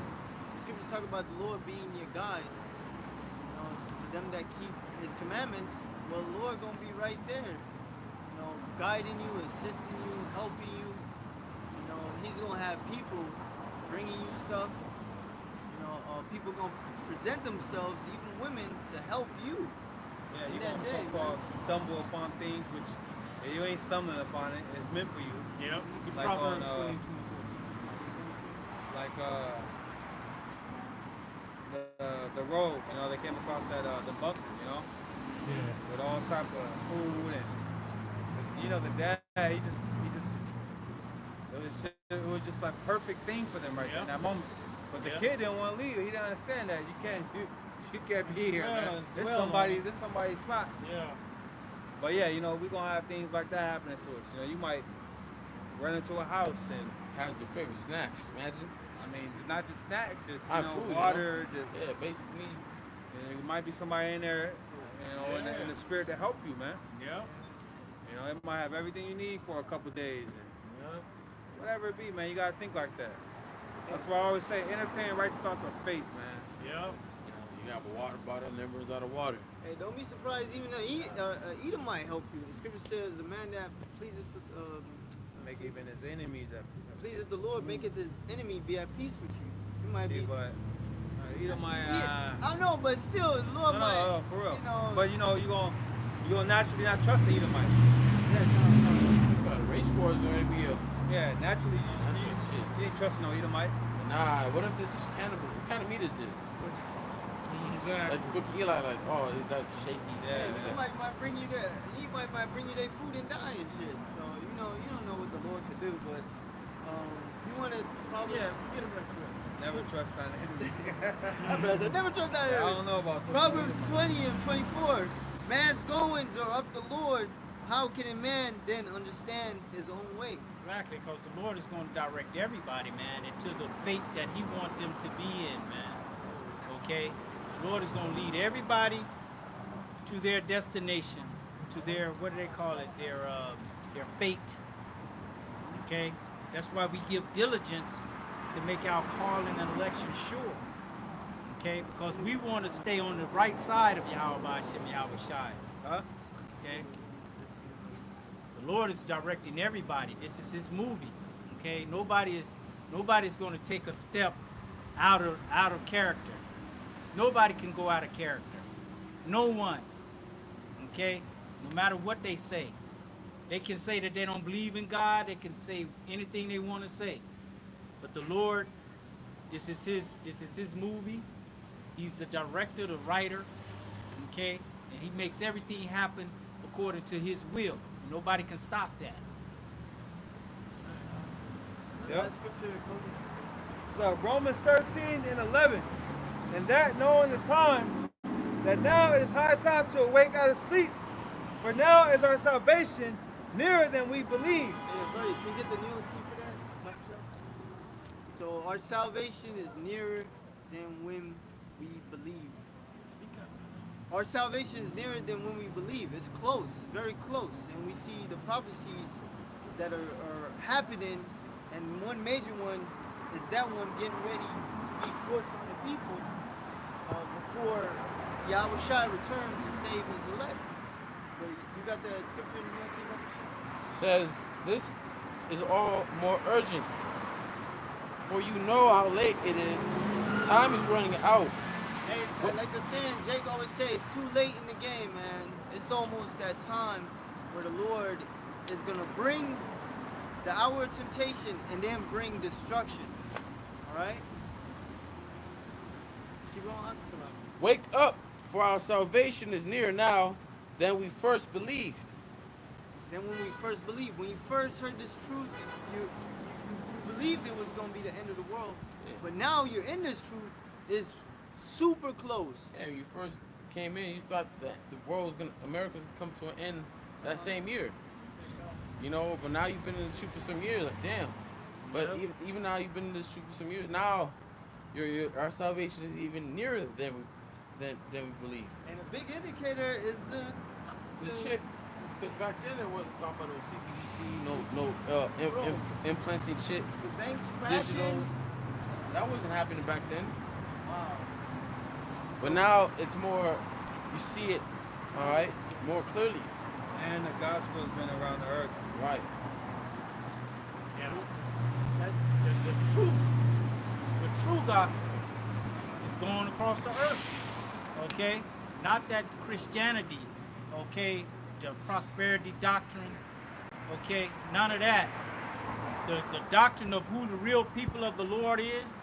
the scriptures talk about the Lord being your guide. You know, to them that keep His commandments, well, the Lord gonna be right there. You know, guiding you, assisting you, helping you. You know, He's gonna have people bringing you stuff. You know, people gonna present themselves, even women, to help you. Yeah, you're going to so-called stumble upon things which you ain't stumbling upon it. It's meant for you. Yep. Like on, like the road, you know, they came across that the bunker, you know, Yeah. with all type of food and you know the dad it was just like perfect thing for them right there in that moment. But the kid didn't want to leave. He didn't understand that you can't be here, man. This somebody's spot. Yeah. But yeah, you know, we're gonna have things like that happening to us. You know, you might run into a house and How's your favorite snacks? Imagine. I mean, not just snacks, just Food, water, you know? just Yeah, basic needs. you know, there might be somebody in there, you know, in the spirit to help you, man. Yeah. You know, it might have everything you need for a couple days, and Yeah. whatever it be, man. You gotta think like that. That's why I always say, entertain right starts with faith, man. Yeah. You have a water bottle and then runs out of water. Hey, don't be surprised. Even Edom might help you. The scripture says, "The man that pleaseth Make even his enemies at pleaseth the Lord, maketh his enemy be at peace with you." You might See, be. but either my I know, but still, the Lord might. no, for real. You know, But you know, you gonna naturally not trust the Edomite. yeah, no. But race wars are gonna be a Yeah, naturally that's you, some shit. you ain't trusting no Edomite. Nah, what if this is cannibal? What kind of meat is this? Like the book of Eli, like, oh, that's shaky. Yeah, Hey, somebody might bring you that. He might bring you their food and die and shit. So you don't know what the Lord could do, but you want to probably get a Never trust on anything. Never trust that. I don't know about Proverbs 20 and 24. Man's goings are of the Lord. How can a man then understand his own way? Exactly, because the Lord is going to direct everybody, man, into the fate that He wants them to be in, man. Okay? The Lord is going to lead everybody to their destination, to their, what do they call it? Their fate. Okay? That's why we give diligence to make our calling and election sure. Okay? Because we want to stay on the right side of Yahweh Shem Yahweh Shai. Huh? Okay? The Lord is directing everybody. This is His movie. Okay? Nobody's going to take a step out of character. Nobody can go out of character. No one. Okay? No matter what they say. They can say that they don't believe in God. They can say anything they want to say. But the Lord, this is his movie. He's the director, the writer. Okay? And He makes everything happen according to His will. And nobody can stop that. Yep. So Romans 13 and 11. And that knowing the time, that now it is high time to awake out of sleep. For now is our salvation nearer than we believe. Hey, sorry, can you get the Neil T for that? Mike, so our salvation is nearer than when we believe. Speak up. Our salvation is nearer than when we believe. It's close. It's very close. And we see the prophecies that are happening. And one major one is that one getting ready to be forced on the people before Yahweh Shai returns and saves his elect. But you got that scripture in the New Testament? Says this is all more urgent, for you know how late it is. Time is running out. Hey, like the saying, Jake always says, it's too late in the game, man. It's almost that time where the Lord is gonna bring the hour of temptation and then bring destruction. All right. Keep on answering. Wake up, for our salvation is nearer now than we first believed. Then when we first believed, when you first heard this truth, you believed it was going to be the end of the world. Yeah. But now you're in this truth, it's super close. Yeah, when you first came in, you thought that the world was America was gonna come to an end that same year. You know, but now you've been in the truth for some years, like damn. But even now you've been in this truth for some years. Now, our salvation is even nearer than we believe. And a big indicator is the shit. Because back then there wasn't talking about no CBDC, implanting shit, the banks crashing. digitals. That wasn't happening back then. Wow. But now it's more, you see it, all right, more clearly. And the gospel has been around the earth. Right. Yeah. That's The truth, the true gospel is going across the earth. Okay? Not that Christianity, okay, the prosperity doctrine, okay, none of that. The doctrine of who the real people of the Lord is,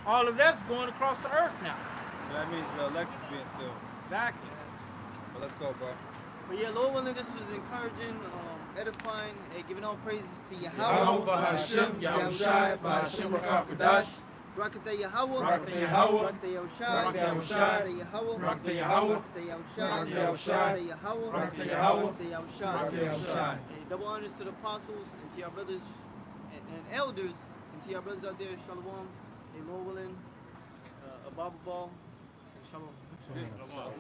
all of that's going across the earth now. So that means the elect is being sealed. Exactly. But let's go, bro. But yeah, Lord willing, this was encouraging, edifying, and giving all praises to Yahweh, Yahweh. Bahashem, Yahushai, Bahashem Rakapadash. Rakatha Yahweh. Rakatha Yahweh. Rakatha Yahushai. Rakatha Yahushai. Rakatha Yahweh. Rakatha Yahweh. Rakatha Yahushai. Rakatha Yahushai. Rakatha Yahweh. Rakatha Yahweh. Rakatha Yahushai. Rakatha Yahushai. And double honors to the apostles and to your brothers and elders and to your brothers out there. Shalom. And Lord willing, a Bible ball. Shalom. So,